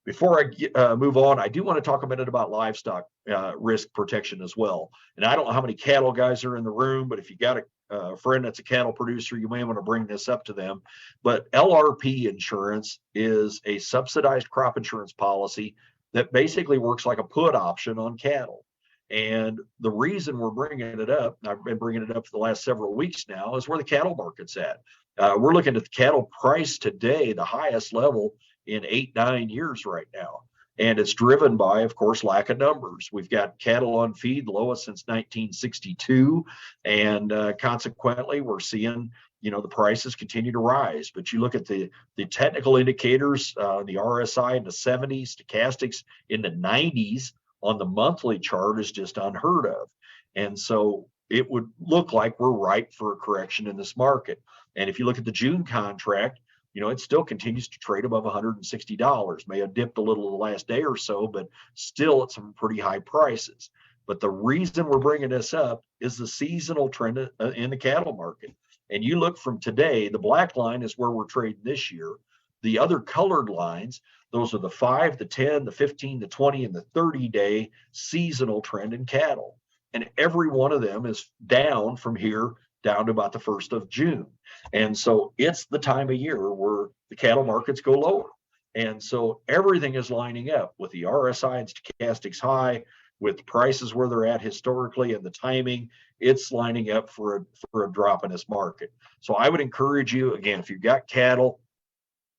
Before I move on, I do want to talk a minute about livestock risk protection as well. And I don't know how many cattle guys are in the room, but if you got a friend that's a cattle producer, you may want to bring this up to them. But LRP insurance is a subsidized crop insurance policy that basically works like a put option on cattle. And the reason we're bringing it up, and I've been bringing it up for the last several weeks now, is where the cattle market's at. We're looking at the cattle price today, the highest level in 8-9 years right now. And it's driven by, of course, lack of numbers. We've got cattle on feed lowest since 1962. And consequently, we're seeing, the prices continue to rise. But you look at the technical indicators, the RSI in the 70s, stochastics in the 90s on the monthly chart is just unheard of. And so it would look like we're ripe for a correction in this market. And if you look at the June contract, it still continues to trade above $160. May have dipped a little the last day or so, but still at some pretty high prices. But the reason we're bringing this up is the seasonal trend in the cattle market. And you look from today, the black line is where we're trading this year. The other colored lines, those are the 5, the 10, the 15, the 20, and the 30-day seasonal trend in cattle. And every one of them is down from here down to about the 1st of June. And so it's the time of year where the cattle markets go lower. And so everything is lining up with the RSI and stochastics high, with prices where they're at historically and the timing. It's lining up for a drop in this market. So I would encourage you, again, if you've got cattle,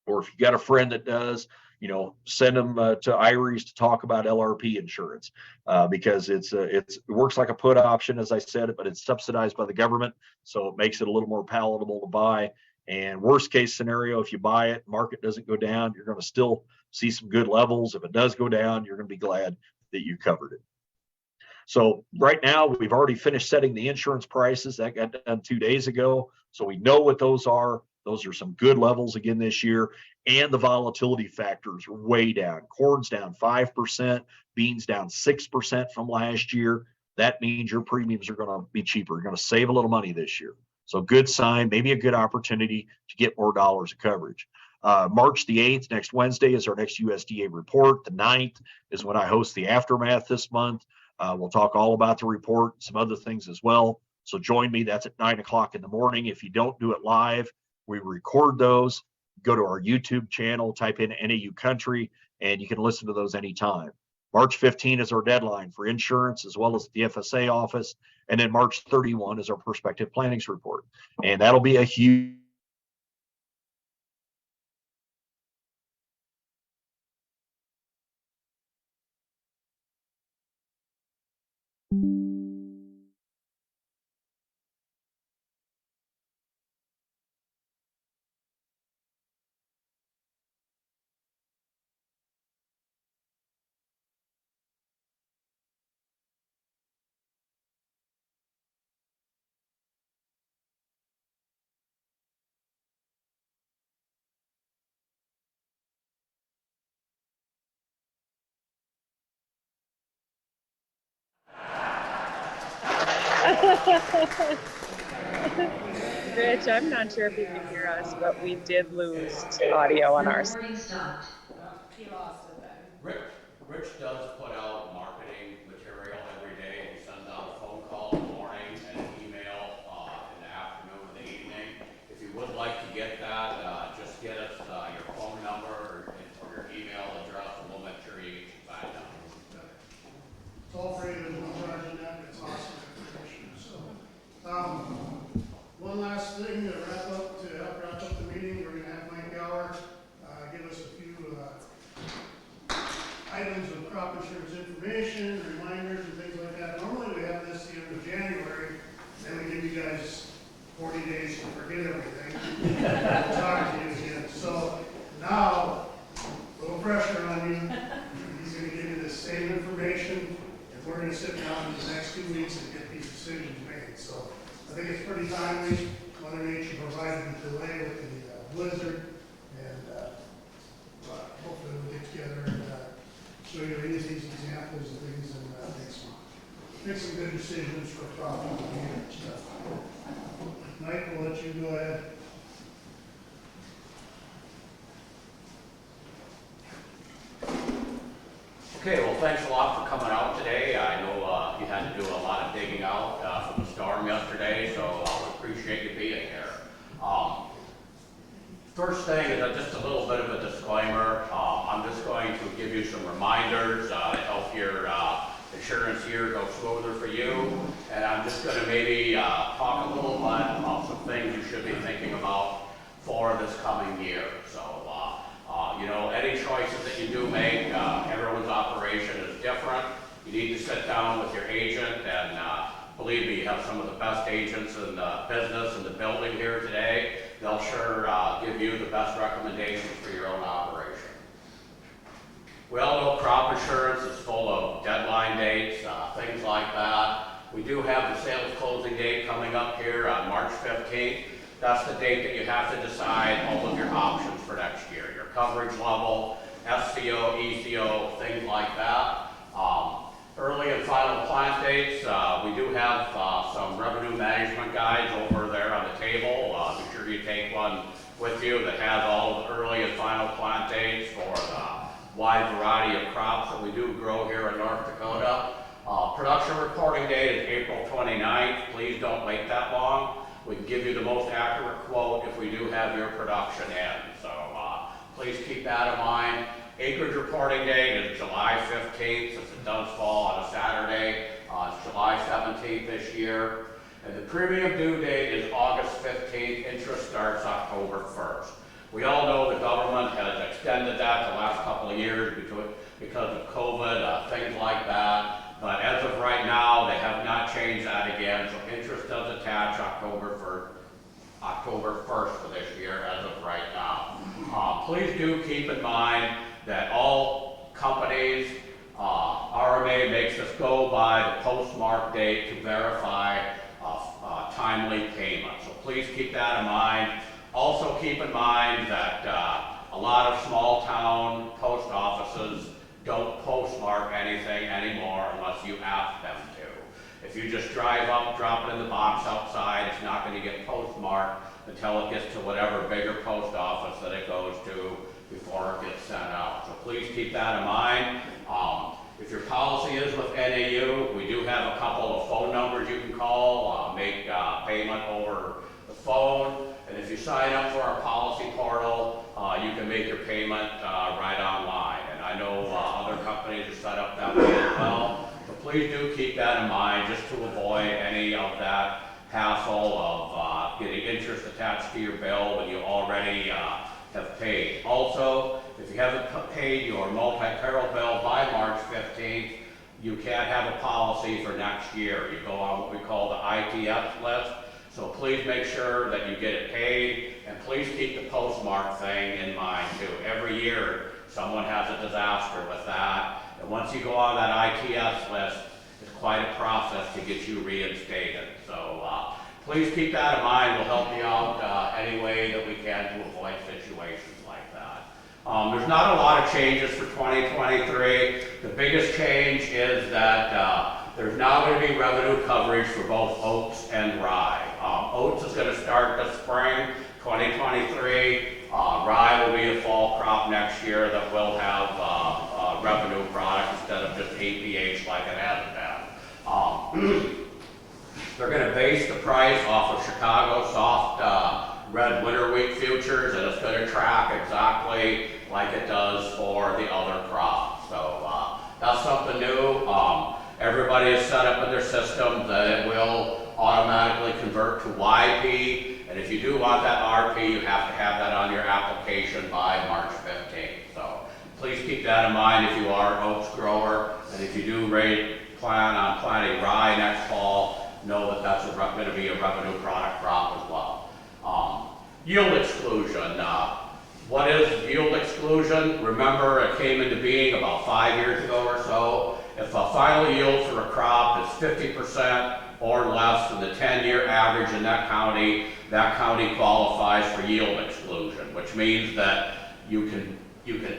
or if you got a friend that does, send them to Ihry's to talk about LRP insurance, because it works like a put option, as I said, but it's subsidized by the government, so it makes it a little more palatable to buy. And worst case scenario, if you buy it, market doesn't go down, you're going to still see some good levels. If it does go down, you're going to be glad that you covered it. So right now, we've already finished setting the insurance prices. That got done 2 days ago, so we know what those are. Those are some good levels again this year. And the volatility factors are way down. Corn's down 5%, beans down 6% from last year. That means your premiums are going to be cheaper. You're going to save a little money this year. So good sign, maybe a good opportunity to get more dollars of coverage. March the 8th, next Wednesday, is our next USDA report. The 9th is when I host the Aftermath this month. We'll talk all about the report, some other things as well. So join me. That's at 9 o'clock in the morning. If you don't do it live, we record those. Go to our YouTube channel, type in NAU Country, and you can listen to those anytime. March 15 is our deadline for insurance, as well as the FSA office. And then March 31 is our prospective plannings report. And that'll be a huge Rich, I'm not sure if you can hear us, but we did lose audio on ours. Stopped. He lost it then. Rich does put out marketing material every day. He sends out a phone call in the morning and an email in the afternoon or the evening. If you would like to get that, just get us your phone number or your email address, and we'll make sure you get your sign up. It's all free, there's no charge in that, it's awesome information, so. One last thing to help wrap up the meeting, we're gonna have Mike Gower, give us a few, items of crop insurance information, reminders and things like that. Normally we have this the end of January, then we give you guys 40 days to forget everything. We'll talk to you again. So now, a little pressure on you. He's gonna give you the same information, and we're gonna sit down in the next 2 weeks and get these decisions made. So I think it's pretty timely. Mother Nature provided a delay with the blizzard, and hopefully we'll get together and show you any of these examples of things and make some good decisions for profit and stuff. Mike, we'll let you go ahead. Okay, well, thanks a lot for coming out today. I know you had to do a lot of digging out from the storm yesterday, so I appreciate you being here. First thing is just a little bit of a disclaimer. I'm just going to give you some reminders to help your insurance year go smoother for you. And I'm just going to maybe talk a little bit about some things you should be thinking about for this coming year. So, you know, any choices that you do make, everyone's operation is different. You need to sit down with your agent, and believe me, you have some of the best agents in the business in the building here today. They'll sure give you the best recommendations for your own operation. We all know crop insurance is full of deadline dates, things like that. We do have the sales closing date coming up here on March 15th. That's the date that you have to decide all of your options for next year. Your coverage level, SCO, ECO, things like that. Early and final plant dates, we do have some revenue management guides over there on the table. Be sure you take one with you that has all of the early and final plant dates for the wide variety of crops that we do grow here in North Dakota. Production reporting date is April 29th. Please don't wait that long. We can give you the most accurate quote if we do have your production in. So please keep that in mind. Acreage reporting date is July 15th, since it does fall on a Saturday. It's July 17th this year. And the premium due date is August 15th. Interest starts October 1st. We all know the government has extended that the last couple of years because of COVID, things like that. But as of right now, they have not changed that again. So interest does attach October 1st for this year as of right now. Please do keep in mind that all companies, RMA makes us go by the postmark date to verify timely payment. So please keep that in mind. Also keep in mind that a lot of small town post offices don't postmark anything anymore unless you ask them to. If you just drive up, drop it in the box outside, it's not going to get postmarked until it gets to whatever bigger post office that it goes to before it gets sent out. So please keep that in mind. If your policy is with NAU, we do have a couple of phone numbers you can call, make payment over the phone. And if you sign up for our policy portal, you can make your payment right online. And I know other companies are set up that way as well. So please do keep that in mind, just to avoid any of that hassle of getting interest attached to your bill when you already have paid. Also, if you haven't paid your multi-peril bill by March 15th, you can't have a policy for next year. You go on what we call the ITF list. So please make sure that you get it paid, and please keep the postmark thing in mind too. Every year, someone has a disaster with that, and once you go on that ITS list, it's quite a process to get you reinstated. So please keep that in mind. We'll help you out any way that we can to avoid situations like that. There's not a lot of changes for 2023. The biggest change is that there's now going to be revenue coverage for both oats and rye. Oats is gonna start this spring, 2023. Rye will be a fall crop next year that will have a revenue product instead of just APH like it has been. They're gonna base the price off of Chicago soft red winter wheat futures, and it's gonna track exactly like it does for the other crops. So that's something new. Everybody is set up in their system that it will automatically convert to YP. And if you do want that RP, you have to have that on your application by March 15th. So please keep that in mind if you are an oats grower. And if you do plan on planting rye next fall, know that that's going to be a revenue product crop as well. Yield exclusion. What is yield exclusion? Remember, it came into being about 5 years ago or so. If a final yield for a crop is 50% or less than the 10-year average in that county qualifies for yield exclusion, which means that you can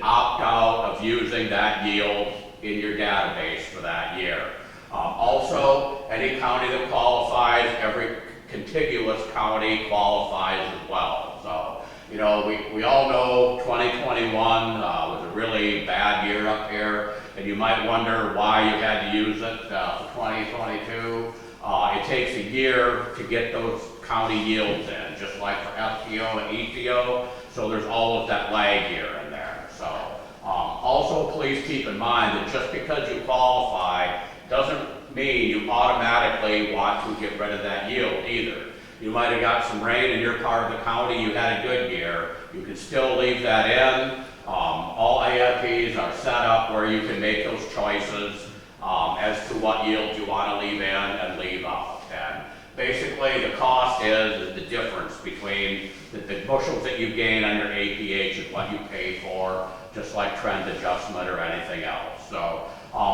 opt out of using that yield in your database for that year. Also, any county that qualifies, every contiguous county qualifies as well. So, you know, we all know 2021 was a really bad year up here, and you might wonder why you had to use it for 2022. It takes a year to get those county yields in, just like for FTO and ETO, so there's all of that lag year in there. So, also please keep in mind that just because you qualify doesn't mean you automatically want to get rid of that yield either. You might have got some rain in your part of the county, you had a good year, you can still leave that in. All AFPs are set up where you can make those choices as to what yields you want to leave in and leave out. And basically the cost is the difference between the bushels that you gain on your APH and what you pay for, just like trend adjustment or anything else. So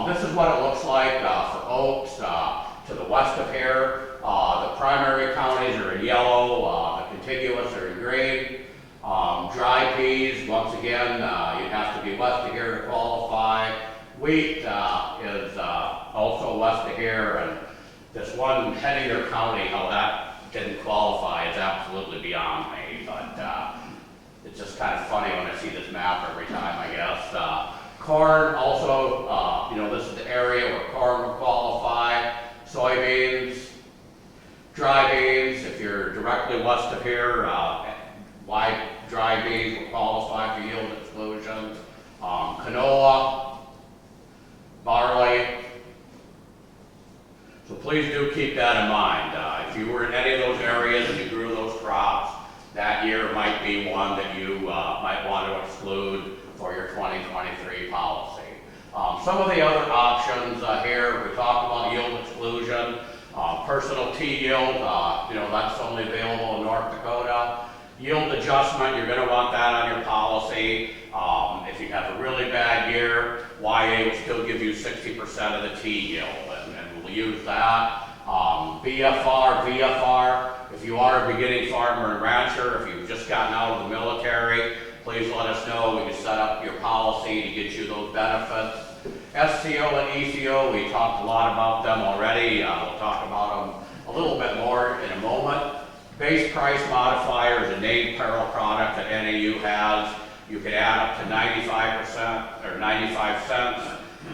this is what it looks like for oats to the west of here. The primary counties are in yellow, the contiguous are in green. Dry peas, once again, you have to be west of here to qualify. Wheat is also west of here, and this one Henninger County, how that didn't qualify is absolutely beyond me, but it's just kind of funny when I see this map every time, I guess. Corn also, you know, this is the area where corn will qualify. Soybeans, dry beans, if you're directly west of here, dry beans will qualify for yield exclusion. Canola, barley. So please do keep that in mind. If you were in any of those areas and you grew those crops, that year might be one that you might want to exclude for your 2023 policy. Some of the other options here, we talked about yield exclusion. Personal T yield, you know, that's only available in North Dakota. Yield adjustment, you're going to want that on your policy. If you have a really bad year, YA will still give you 60% of the T yield, and we'll use that. VFR, if you are a beginning farmer and rancher, if you've just gotten out of the military, please let us know. We can set up your policy to get you those benefits. SCO and ECO, we talked a lot about them already. We'll talk about them a little bit more in a moment. Base price modifier is a named peril product that NAU has. You can add up to 95% or 95 cents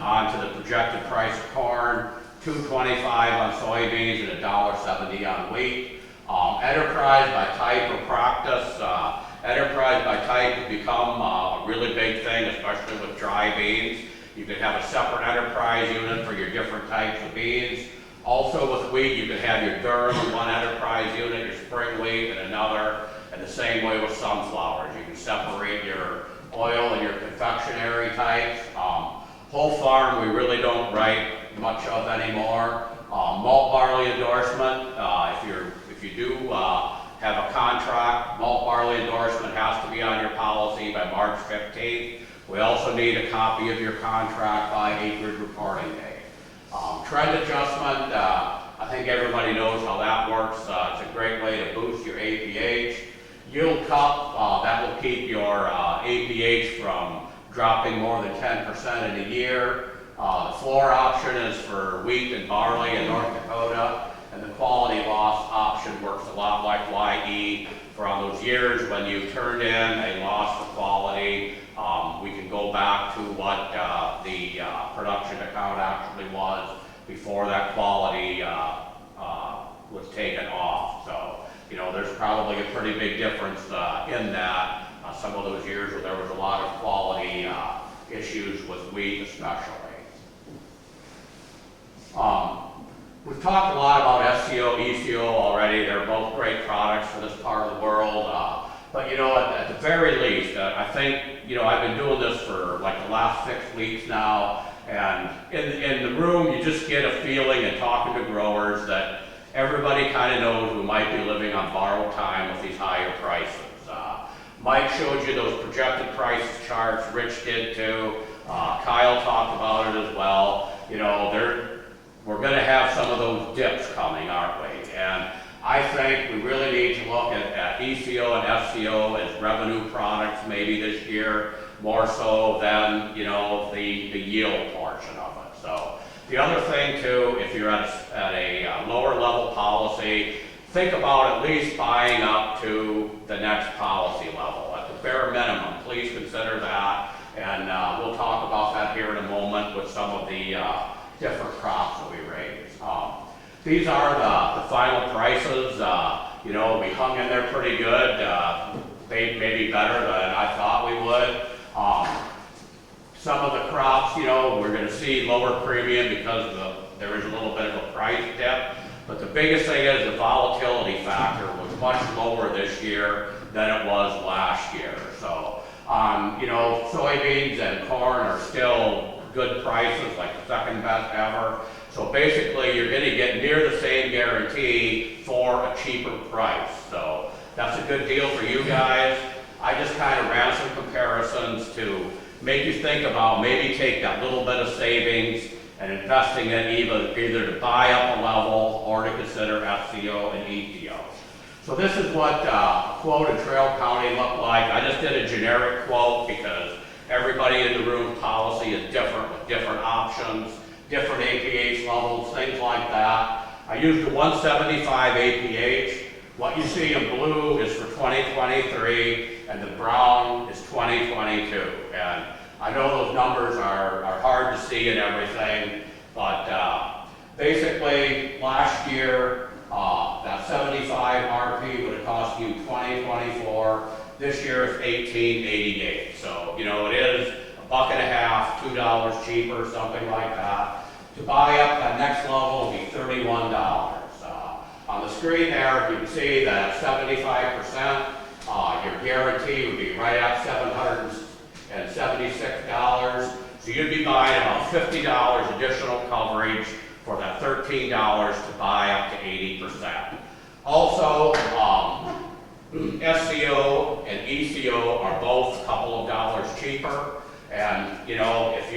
onto the projected price of corn, $2.25 on soybeans, and $1.70 on wheat. Enterprise by type or practice. Enterprise by type has become a really big thing, especially with dry beans. You could have a separate enterprise unit for your different types of beans. Also with wheat, you could have your durum in one enterprise unit, your spring wheat in another, and the same way with sunflowers. You can separate your oil and your confectionery types. Whole farm, we really don't write much of anymore. Malt barley endorsement, if you do have a contract, malt barley endorsement has to be on your policy by March 15th. We also need a copy of your contract by acreage reporting day. Trend adjustment, I think everybody knows how that works. It's a great way to boost your APH. Yield cup, that will keep your APH from dropping more than 10% in a year. The floor option is for wheat and barley in North Dakota. and the quality loss option works a lot like YE. For on those years when you turned in a loss for quality, we can go back to what the production account actually was before that quality was taken off. So, you know, there's probably a pretty big difference in that. Some of those years where there was a lot of quality issues with wheat especially. We've talked a lot about SCO, ECO already. They're both great products for this part of the world. But you know, at the very least, I think, you know, I've been doing this for like the last 6 weeks now, and in the room you just get a feeling and talking to growers that everybody kind of knows we might be living on borrowed time with these higher prices. Mike showed you those projected price charts, Rich did too, Kyle talked about it as well. You know, we're going to have some of those dips coming, aren't we? And I think we really need to look at ECO and FCO as revenue products maybe this year, more so than, you know, the yield portion of it. So the other thing too, if you're at a lower level policy, think about at least buying up to the next policy level. At the bare minimum, please consider that. And we'll talk about that here in a moment with some of the different crops that we raise. These are the final prices. You know, we hung in there pretty good. Maybe better than I thought we would. Some of the crops, you know, we're going to see lower premium because there is a little bit of a price dip. But the biggest thing is the volatility factor was much lower this year than it was last year. So, you know, soybeans and corn are still good prices, like the second best ever. So basically, you're going to get near the same guarantee for a cheaper price. So that's a good deal for you guys. I just kind of ran some comparisons to make you think about maybe take that little bit of savings and investing in either to buy up a level or to consider FCO and ECO. So this is what a quote in Trail County looked like. I just did a generic quote because everybody in the room policy is different with different options, different APH levels, things like that. I used the 175 APH. What you see in blue is for 2023 and the brown is 2022. And I know those numbers are hard to see and everything, but basically last year that 75 RP would have cost you $20.24. This year it's $18.88. So, you know, it is $1.50, $2 cheaper, something like that. To buy up that next level will be $31. On the screen there, you can see that 75%, your guarantee would be right at $776. So you'd be buying about $50 additional coverage for that $13 to buy up to 80%. Also, SCO and ECO are both a couple of dollars cheaper. And, you know, if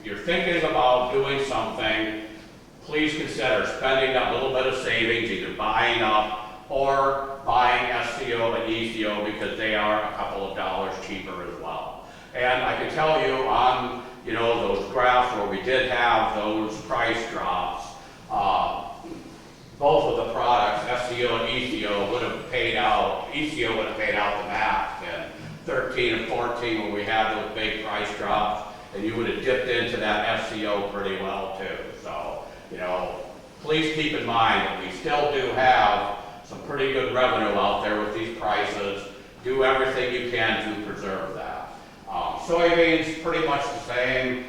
you're thinking about doing something, please consider spending that little bit of savings, either buying up or buying SCO and ECO because they are a couple of dollars cheaper as well. And I can tell you on, you know, those graphs where we did have those price drops, both of the products, SCO and ECO, would have paid out, ECO would have paid out the max in 13 and 14 when we had those big price drops, and you would have dipped into that FCO pretty well too. So, you know, please keep in mind that we still do have some pretty good revenue out there with these prices. Do everything you can to preserve that. Soybeans, pretty much the same.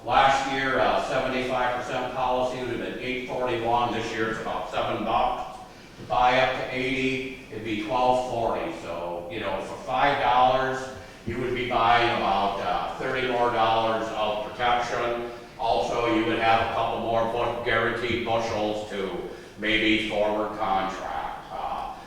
Last year, 75% policy would have been $8.41. This year it's about $7. To buy up to 80, it'd be $12.40. So, you know, for $5, you would be buying about $30 more of protection. Also, you would have a couple more guaranteed bushels to maybe forward contract.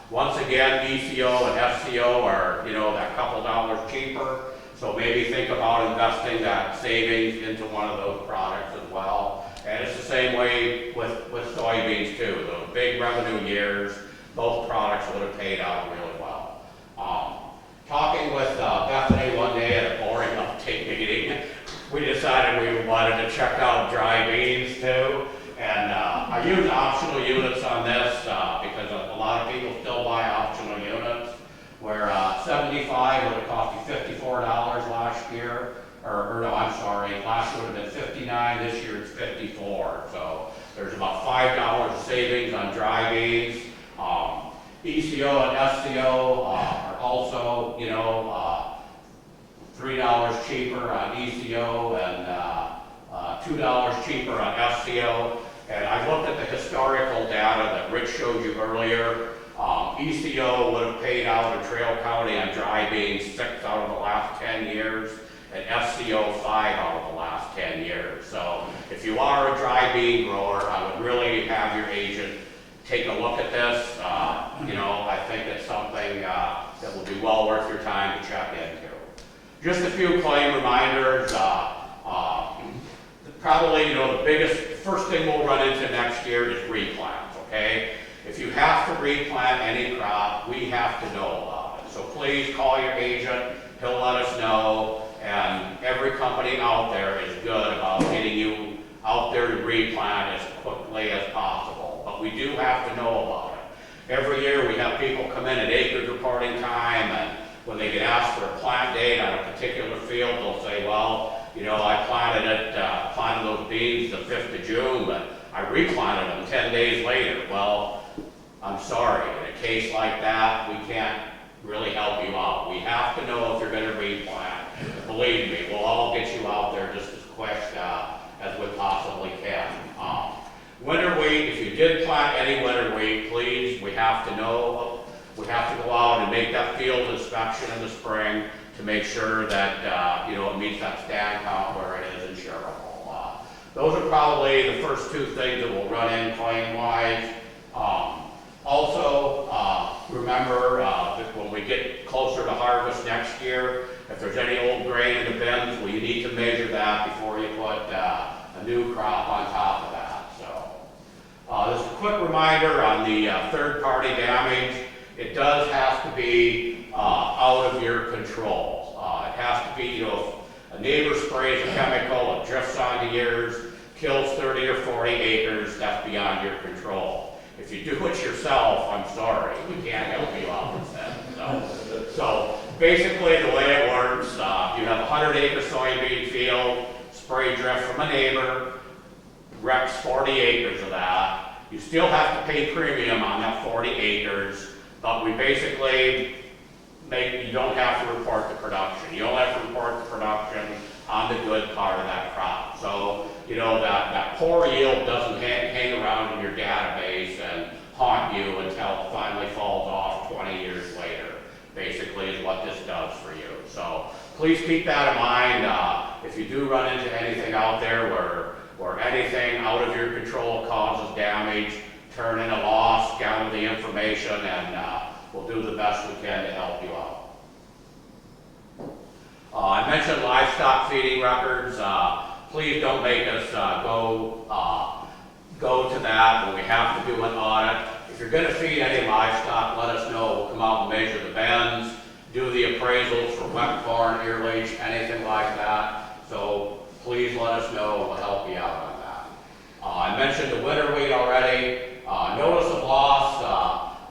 Once again, ECO and FCO are, you know, that couple dollars cheaper. So maybe think about investing that savings into one of those products as well. And it's the same way with soybeans too. Those big revenue years, both products would have paid out really well. Talking with Bethany one day at a boring update meeting, we decided we wanted to check out dry beans too. And I I use optional units on this because a lot of people still buy optional units, where 75 would have cost you $54 last year, or no, I'm sorry, last year would have been 59, this year it's 54. So there's about $5 savings on dry beans. ECO and SCO are also, you know, $3 cheaper on ECO and $2 cheaper on SCO. And I looked at the historical data that Rich showed you earlier. ECO would have paid out in Trail County on dry beans 6 out of the last 10 years, and SCO 5 out of the last 10 years. So if you are a dry bean grower, I would really have your agent take a look at this. You know, I think it's something that will be well worth your time to check into. Just a few claim reminders. Probably, you know, the first thing we'll run into next year is replants, okay? If you have to replant any crop, we have to know about it. So please call your agent, he'll let us know, and every company out there is good about getting you out there to replant as quickly as possible. But we do have to know about it. Every year we have people come in at acreage reporting time, and when they get asked for a plant date on a particular field, they'll say, well, you know, I planted those beans the 5th of June, but I replanted them 10 days later. Well, I'm sorry, in a case like that, we can't really help you out. We have to know if you're going to replant. Believe me, we'll all get you out there just as quick as we possibly can. Winter wheat, if you did plant any winter wheat, please, we have to know. We have to go out and make that field inspection in the spring to make sure that you know, it meets that stand count where it is insurable. Those are probably the first two things that we'll run in claim-wise. Also, remember that when we get closer to harvest next year, if there's any old grain in the bins, well, you need to measure that before you put a new crop on top of that. So, just a quick reminder on the third-party damage. It does have to be out of your control. It has to be, you know, if a neighbor sprays a chemical, it drifts onto yours, kills 30 or 40 acres, that's beyond your control. If you do it yourself, I'm sorry, we can't help you out with that. So basically the way it works, you have a 100-acre soybean field, spray drift from a neighbor, wrecks 40 acres of that. You still have to pay premium on that 40 acres. But we basically you don't have to report the production. You only have to report the production on the good part of that crop. So, you know, that poor yield doesn't hang around in your database and haunt you until it finally falls off 20 years later, basically is what this does for you. So please keep that in mind. If you do run into anything out there where anything out of your control causes damage, turn in a loss, gather the information, and we'll do the best we can to help you out. I mentioned livestock feeding records. Please don't make us go to that when we have to do an audit. If you're going to feed any livestock, let us know. We'll come out and measure the bends, do the appraisals for wet corn, ear leach, anything like that. So please let us know. We'll help you out on that. I mentioned the winter wheat already. Notice of loss,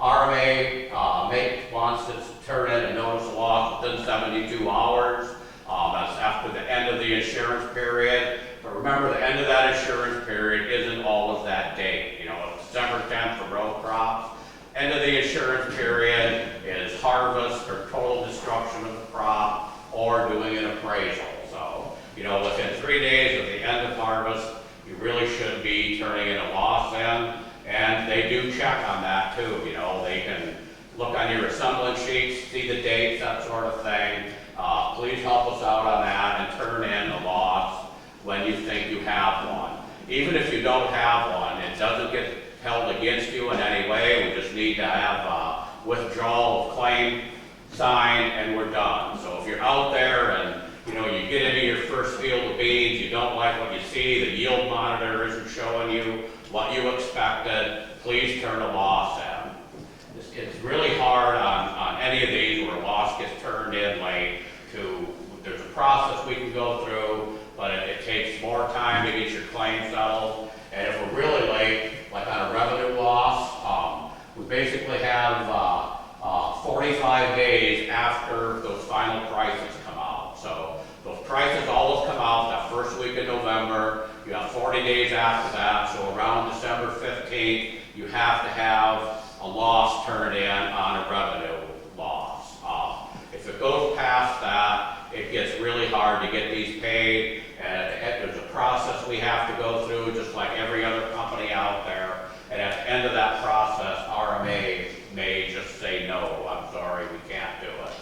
RMA wants to turn in a notice of loss within 72 hours. That's after the end of the insurance period. But remember, the end of that insurance period isn't always that date. You know, it's December 10th for row crops. End of the insurance period is harvest or total destruction of the crop or doing an appraisal. So, you know, within 3 days of the end of harvest, you really should be turning in a loss in. And they do check on that too, you know, they can look on your assemblage sheets, see the dates, that sort of thing. Please help us out on that and turn in a loss when you think you have one. Even if you don't have one, it doesn't get held against you in any way. We just need to have withdrawal of claim signed and we're done. So if you're out there and you know, you get into your first field of beans, you don't like what you see, the yield monitor isn't showing you what you expected, please turn a loss in. It's really hard on any of these where a loss gets turned in late there's a process we can go through, but it takes more time to get your claim settled. And if we're really late, like basically have 45 days after those final prices come out. So those prices always come out that first week of November. You have 40 days after that, so around December 15th, you have to have a loss turned in on a revenue loss. If it goes past that, it gets really hard to get these paid, and there's a process we have to go through, just like every other company out there. And at the end of that process, RMA may just say, no, I'm sorry, we can't do it.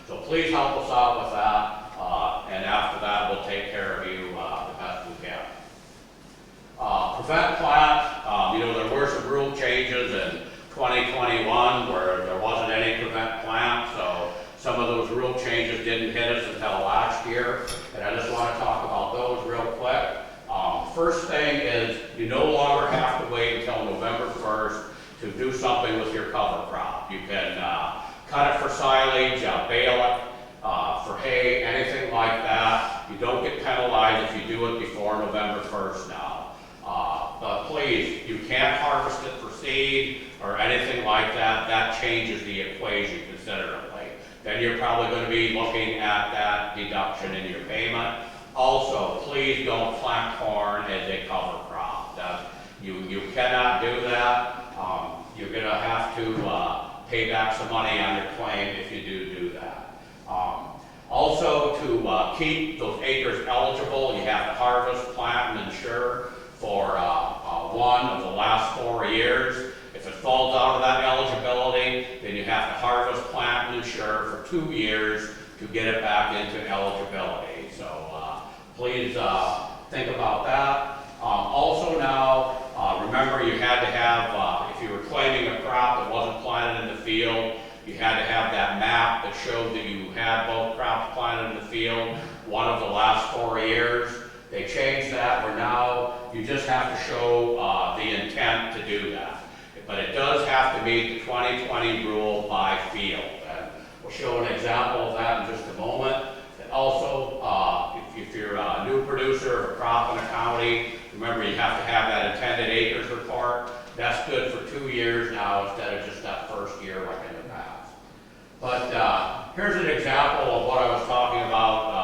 So please help us out with that, and after that, we'll take care of you the best we can. Prevent plat, there were some rule changes in 2021 where there wasn't any prevent plant, so some of those rule changes didn't hit us until last year, and I just want to talk about those real quick. First thing is you no longer have to wait until November 1st to do something with your cover crop. You can cut it for silage, bale it for hay, anything like that. You don't get penalized if you do it before November 1st now. But please, you can't harvest it for seed or anything like that. That changes the equation considerably. Then you're probably going to be looking at that deduction in your payment. Also, please don't plant corn as a cover crop. You cannot do that. You're going to have to pay back some money on your claim if you do that. Also, to keep those acres eligible, you have to harvest, plant, and insure for one of the last 4 years. If it falls out of that eligibility, then you have to harvest, plant, and insure for 2 years to get it back into eligibility. So please think about that. Also now, remember you had to have, if you were claiming a crop that wasn't planted in the field, you had to have that map that showed that you had both crops planted in the field one of the last 4 years. They changed that where now you just have to show the intent to do that. But it does have to meet the 2020 rule by field. And we'll show an example of that in just a moment. And also, if you're a new producer of a crop in a county, remember you have to have that intended acres report. That's good for 2 years now instead of just that first year like in the past. But here's an example of what I was talking about,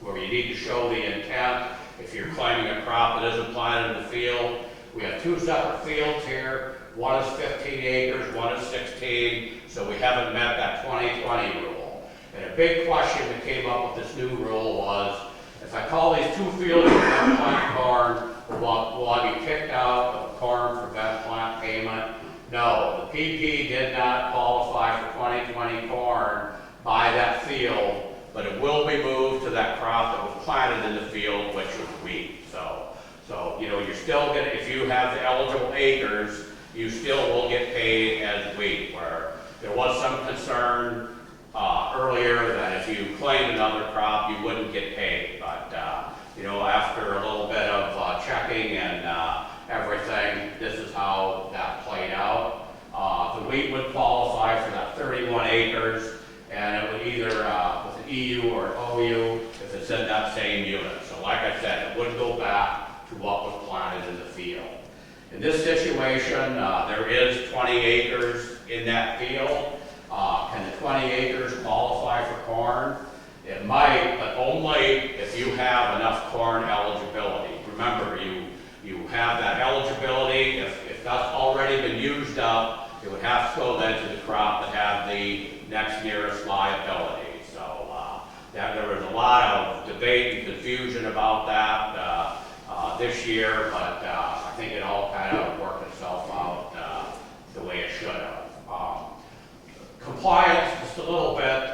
where you need to show the intent. If you're claiming a crop that isn't planted in the field, we have 2 separate fields here. One is 15 acres, one is 16, so we haven't met that 2020 rule. And a big question that came up with this new rule was, if I call these 2 fields prevent plant corn, will I be kicked out of the corn prevent plant payment? No, the PP did not qualify for 2020 corn by that field, but it will be moved to that crop that was planted in the field, which was wheat. So you're still going to, if you have the eligible acres, you still will get paid as wheat, where there was some concern earlier that if you claimed another crop, you wouldn't get paid. But, after a little bit of checking and everything, this is how that played out. The wheat would qualify for that 31 acres, and it would either with an EU or an OU if it's in that same unit. So like I said, it would go back to what was planted in the field. In this situation, there is 20 acres in that field. Can the 20 acres qualify for corn? It might, but only if you have enough corn eligibility. Remember, you have that eligibility. If that's already been used up, it would have to go then to the crop that have the next nearest liability. So there was a lot of debate and confusion about that this year, but I think it all kind of worked itself out the way it should have. Compliance, just a little bit,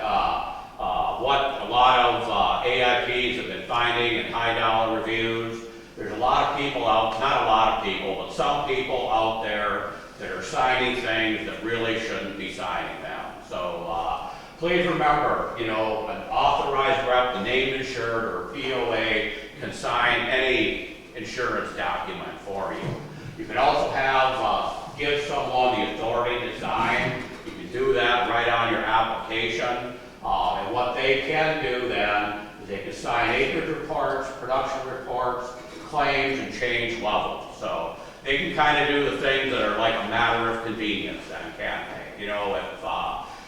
what a lot of AIPs have been finding in high dollar reviews. There's a lot of people out, not a lot of people, but some people out there that are signing things that really shouldn't be signing them. So please remember, an authorized rep, the named insured or POA, can sign any insurance document for you. You can also have, give someone the authority to sign. You can do that right on your application. And what they can do then is they can sign acreage reports, production reports, claims, and change levels. So they can kind of do the things that are like a matter of convenience then, can't they? You know,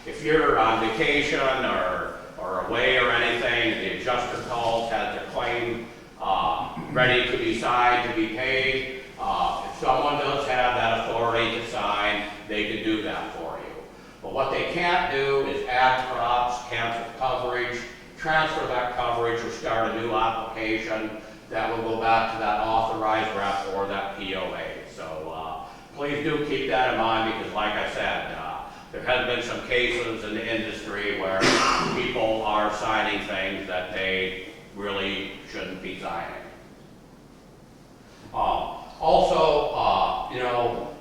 if you're on vacation or away or anything, the adjuster calls, has their claim ready to be signed, to be paid, if someone does have that authority to sign, they can do that for you. But what they can't do is add crops, cancel coverage, transfer that coverage, or start a new application that will go back to that authorized rep or that POA. So please do keep that in mind, because like I said, there has been some cases in the industry where people are signing things that they really shouldn't be signing. Also, you know,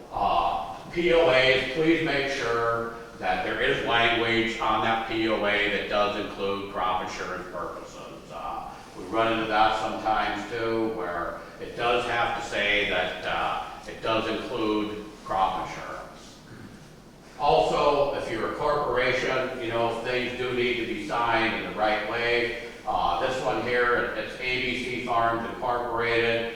POAs, please make sure that there is language on that POA that does include crop insurance purposes. We run into that sometimes too, where it does have to say that it does include crop insurance. Also, if you're a corporation, you know, things do need to be signed in the right way. This one here, it's ABC Farms Incorporated.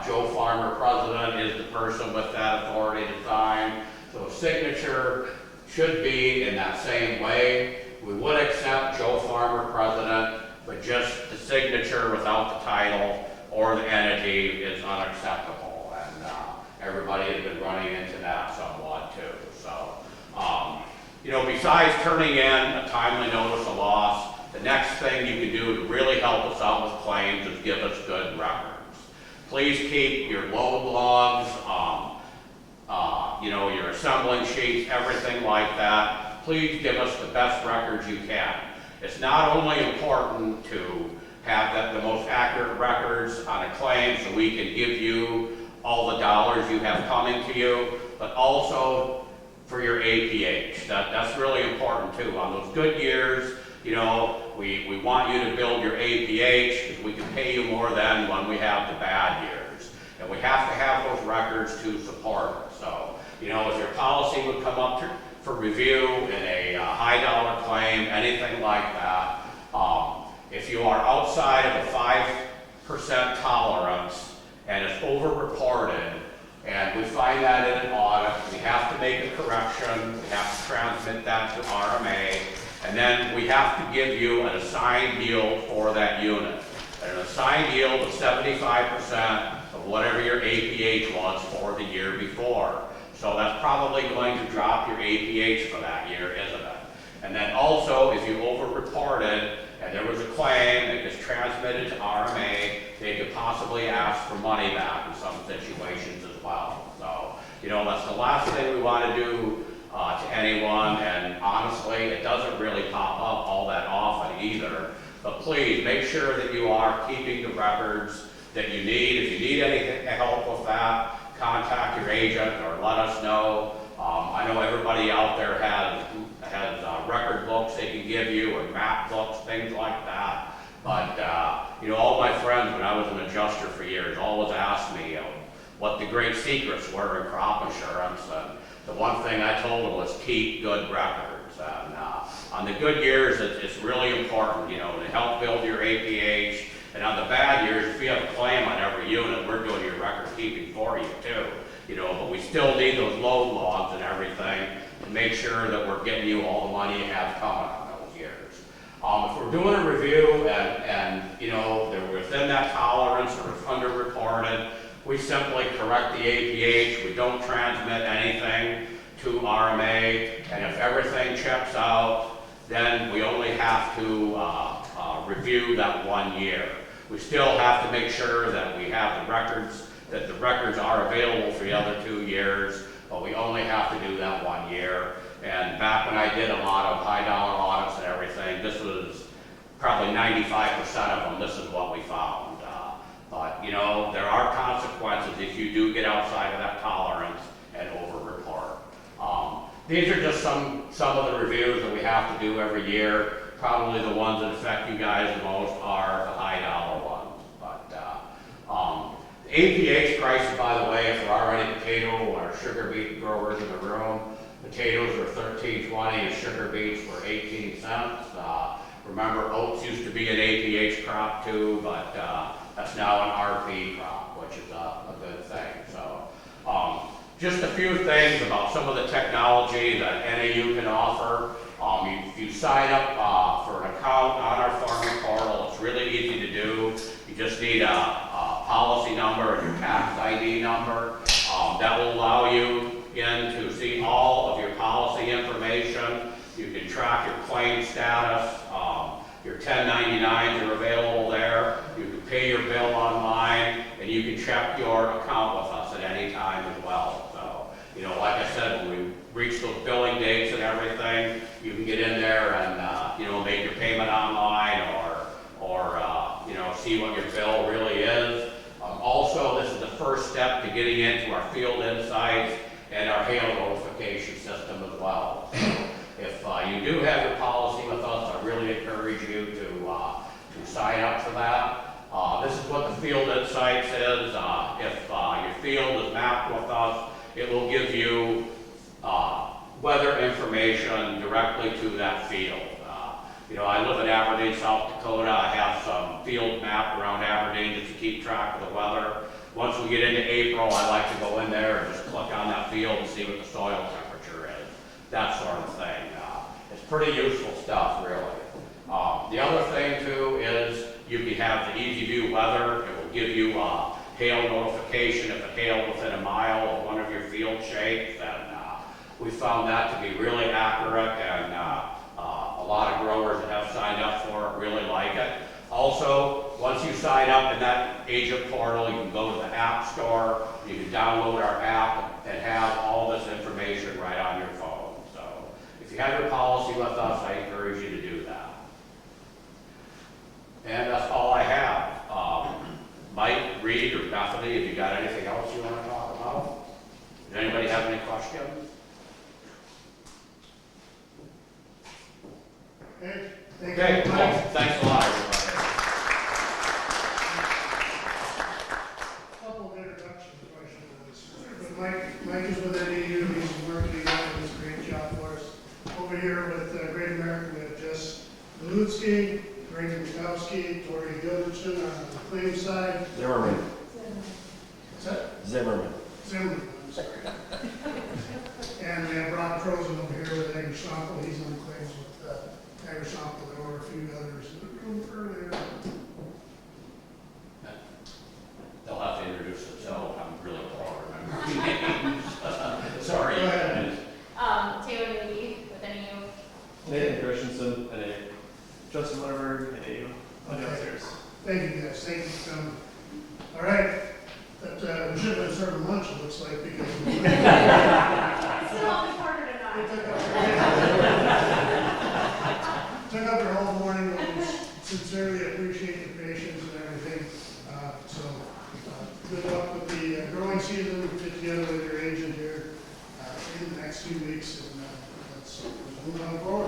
Joe Farmer, president, is the person with that authority to sign. So a signature should be in that same way. We would accept Joe Farmer, president, but just the signature without the title or the entity is unacceptable. And everybody has been running into that somewhat too. So, you know, besides turning in a timely notice of loss, the next thing you can do to really help us out with claims is give us good records. Please keep your load logs, you know, your assembling sheets, everything like that. Please give us the best records you can. It's not only important to have the most accurate records on a claim so we can give you all the dollars you have coming to you, but also for your APH. That's really important too. On those good years, you know, we want you to build your APH because we can pay you more than when we have the bad years. And we have to have those records to support it. So, you know, if your policy would come up for review in a high dollar claim, anything like that, if you are outside of a 5% tolerance and it's over-reported, and we find that in an audit, we have to make a correction, we have to transmit that to RMA, and then we have to give you an assigned yield for that unit. And an assigned yield of 75% of whatever your APH was for the year before. So that's probably going to drop your APH for that year, isn't it? And then also, if you over-reported and there was a claim that gets transmitted to RMA, they could possibly ask for money back in some situations as well. So, you know, that's the last thing we want to do to anyone, and honestly, it doesn't really pop up all that often either. But please make sure that you are keeping the records that you need. If you need any help with that, contact your agent or let us know. I know everybody out there has record books they can give you, or map books, things like that. But you know, all my friends, when I was an adjuster for years, always asked me what the great secrets were in crop insurance. And the one thing I told them was keep good records. And on the good years, it's really important, you know, to help build your APH. And on the bad years, if you have a claim on every unit, we're doing your record keeping for you too. You know, but we still need those load logs and everything to make sure that we're getting you all the money you have coming on those years. If we're doing a review and you know, they're within that tolerance or it's underreported, we simply correct the APH. We don't transmit anything to RMA, and if everything checks out, then we only have to review that 1 year. We still have to make sure that we have the records, that the records are available for the other 2 years, but we only have to do that 1 year. And back when I did a lot of high dollar audits and everything, this was probably 95% of them, this is what we found. But you know, there are consequences if you do get outside of that tolerance and over-report. These are just some of the reviews that we have to do every year. Probably the ones that affect you guys the most are the high dollar ones. But the APH prices, by the way, if there are any potato or sugar beet growers in the room, potatoes are $13.20 and sugar beets were 18 cents. Remember, oats used to be an APH crop too, but that's now an RP crop, which is a good thing. So Just a few things about some of the technology that NAU can offer. If you sign up for an account on our farming portal, it's really easy to do. You just need a policy number and your tax ID number. That will allow you in to see all of your policy information. You can track your claim status. Your 1099s are available there. You can pay your bill online, and you can check your account with us at any time as well. So, you know, like I said, when we reach those billing dates and everything, you can get in there and, you know, make your payment online or you know, see what your bill really is. Also, this is the first step to getting into our field insights and our hail notification system as well. So if you do have your policy with us, I really encourage you to sign up for that. This is what the field insights is. If your field is mapped with us, it will give you weather information directly to that field. You know, I live in Aberdeen, South Dakota. I have some field map around Aberdeen just to keep track of the weather. Once we get into April, I like to go in there and just click on that field and see what the soil temperature is, that sort of thing. It's pretty useful stuff, really. The other thing, too, is you can have the Easy View weather. It will give you a hail notification if it hailed within a mile of one of your field shapes, and we found that to be really accurate, and a lot of growers that have signed up for it really like it. Also, once you sign up in that agent portal, you can go to the App Store, you can download our app and have all this information right on your phone. So if you have your policy with us, I encourage you to do that. And that's all I have. Mike, Reed, or Bethany, have you got anything else you want to talk about? Does anybody have any questions? Okay, thank Okay, you. well, thanks a lot, everybody. Couple of introduction questions. But Mike is with NAU, he's working on this great job for us. Over here with Great American, we have Jess Lutsky, Greg Mikowski, Tori Gilbertson on the claim side. Zimmerman. What's that? Zimmerman. Zimmerman, I'm sorry. And we have Rob Trozen over here with Ihry Insurance, he's on claims with Ihry Insurance. There were a few others in the room earlier. They'll have to introduce themselves. I'm really poor remembering names. Sorry. Go ahead. Taylor Lee with NAU. Nathan Christensen, NAU. Justin Lutterberg, NAU. I'll go upstairs. Thank you guys, thank you for coming. All right, that, we should have been serving lunch, it looks like, because. Still always harder to not. Took up your whole morning, but we sincerely appreciate your patience and everything. Good luck with the growing season, get together with your agent here in the next few weeks, and let's move on forward.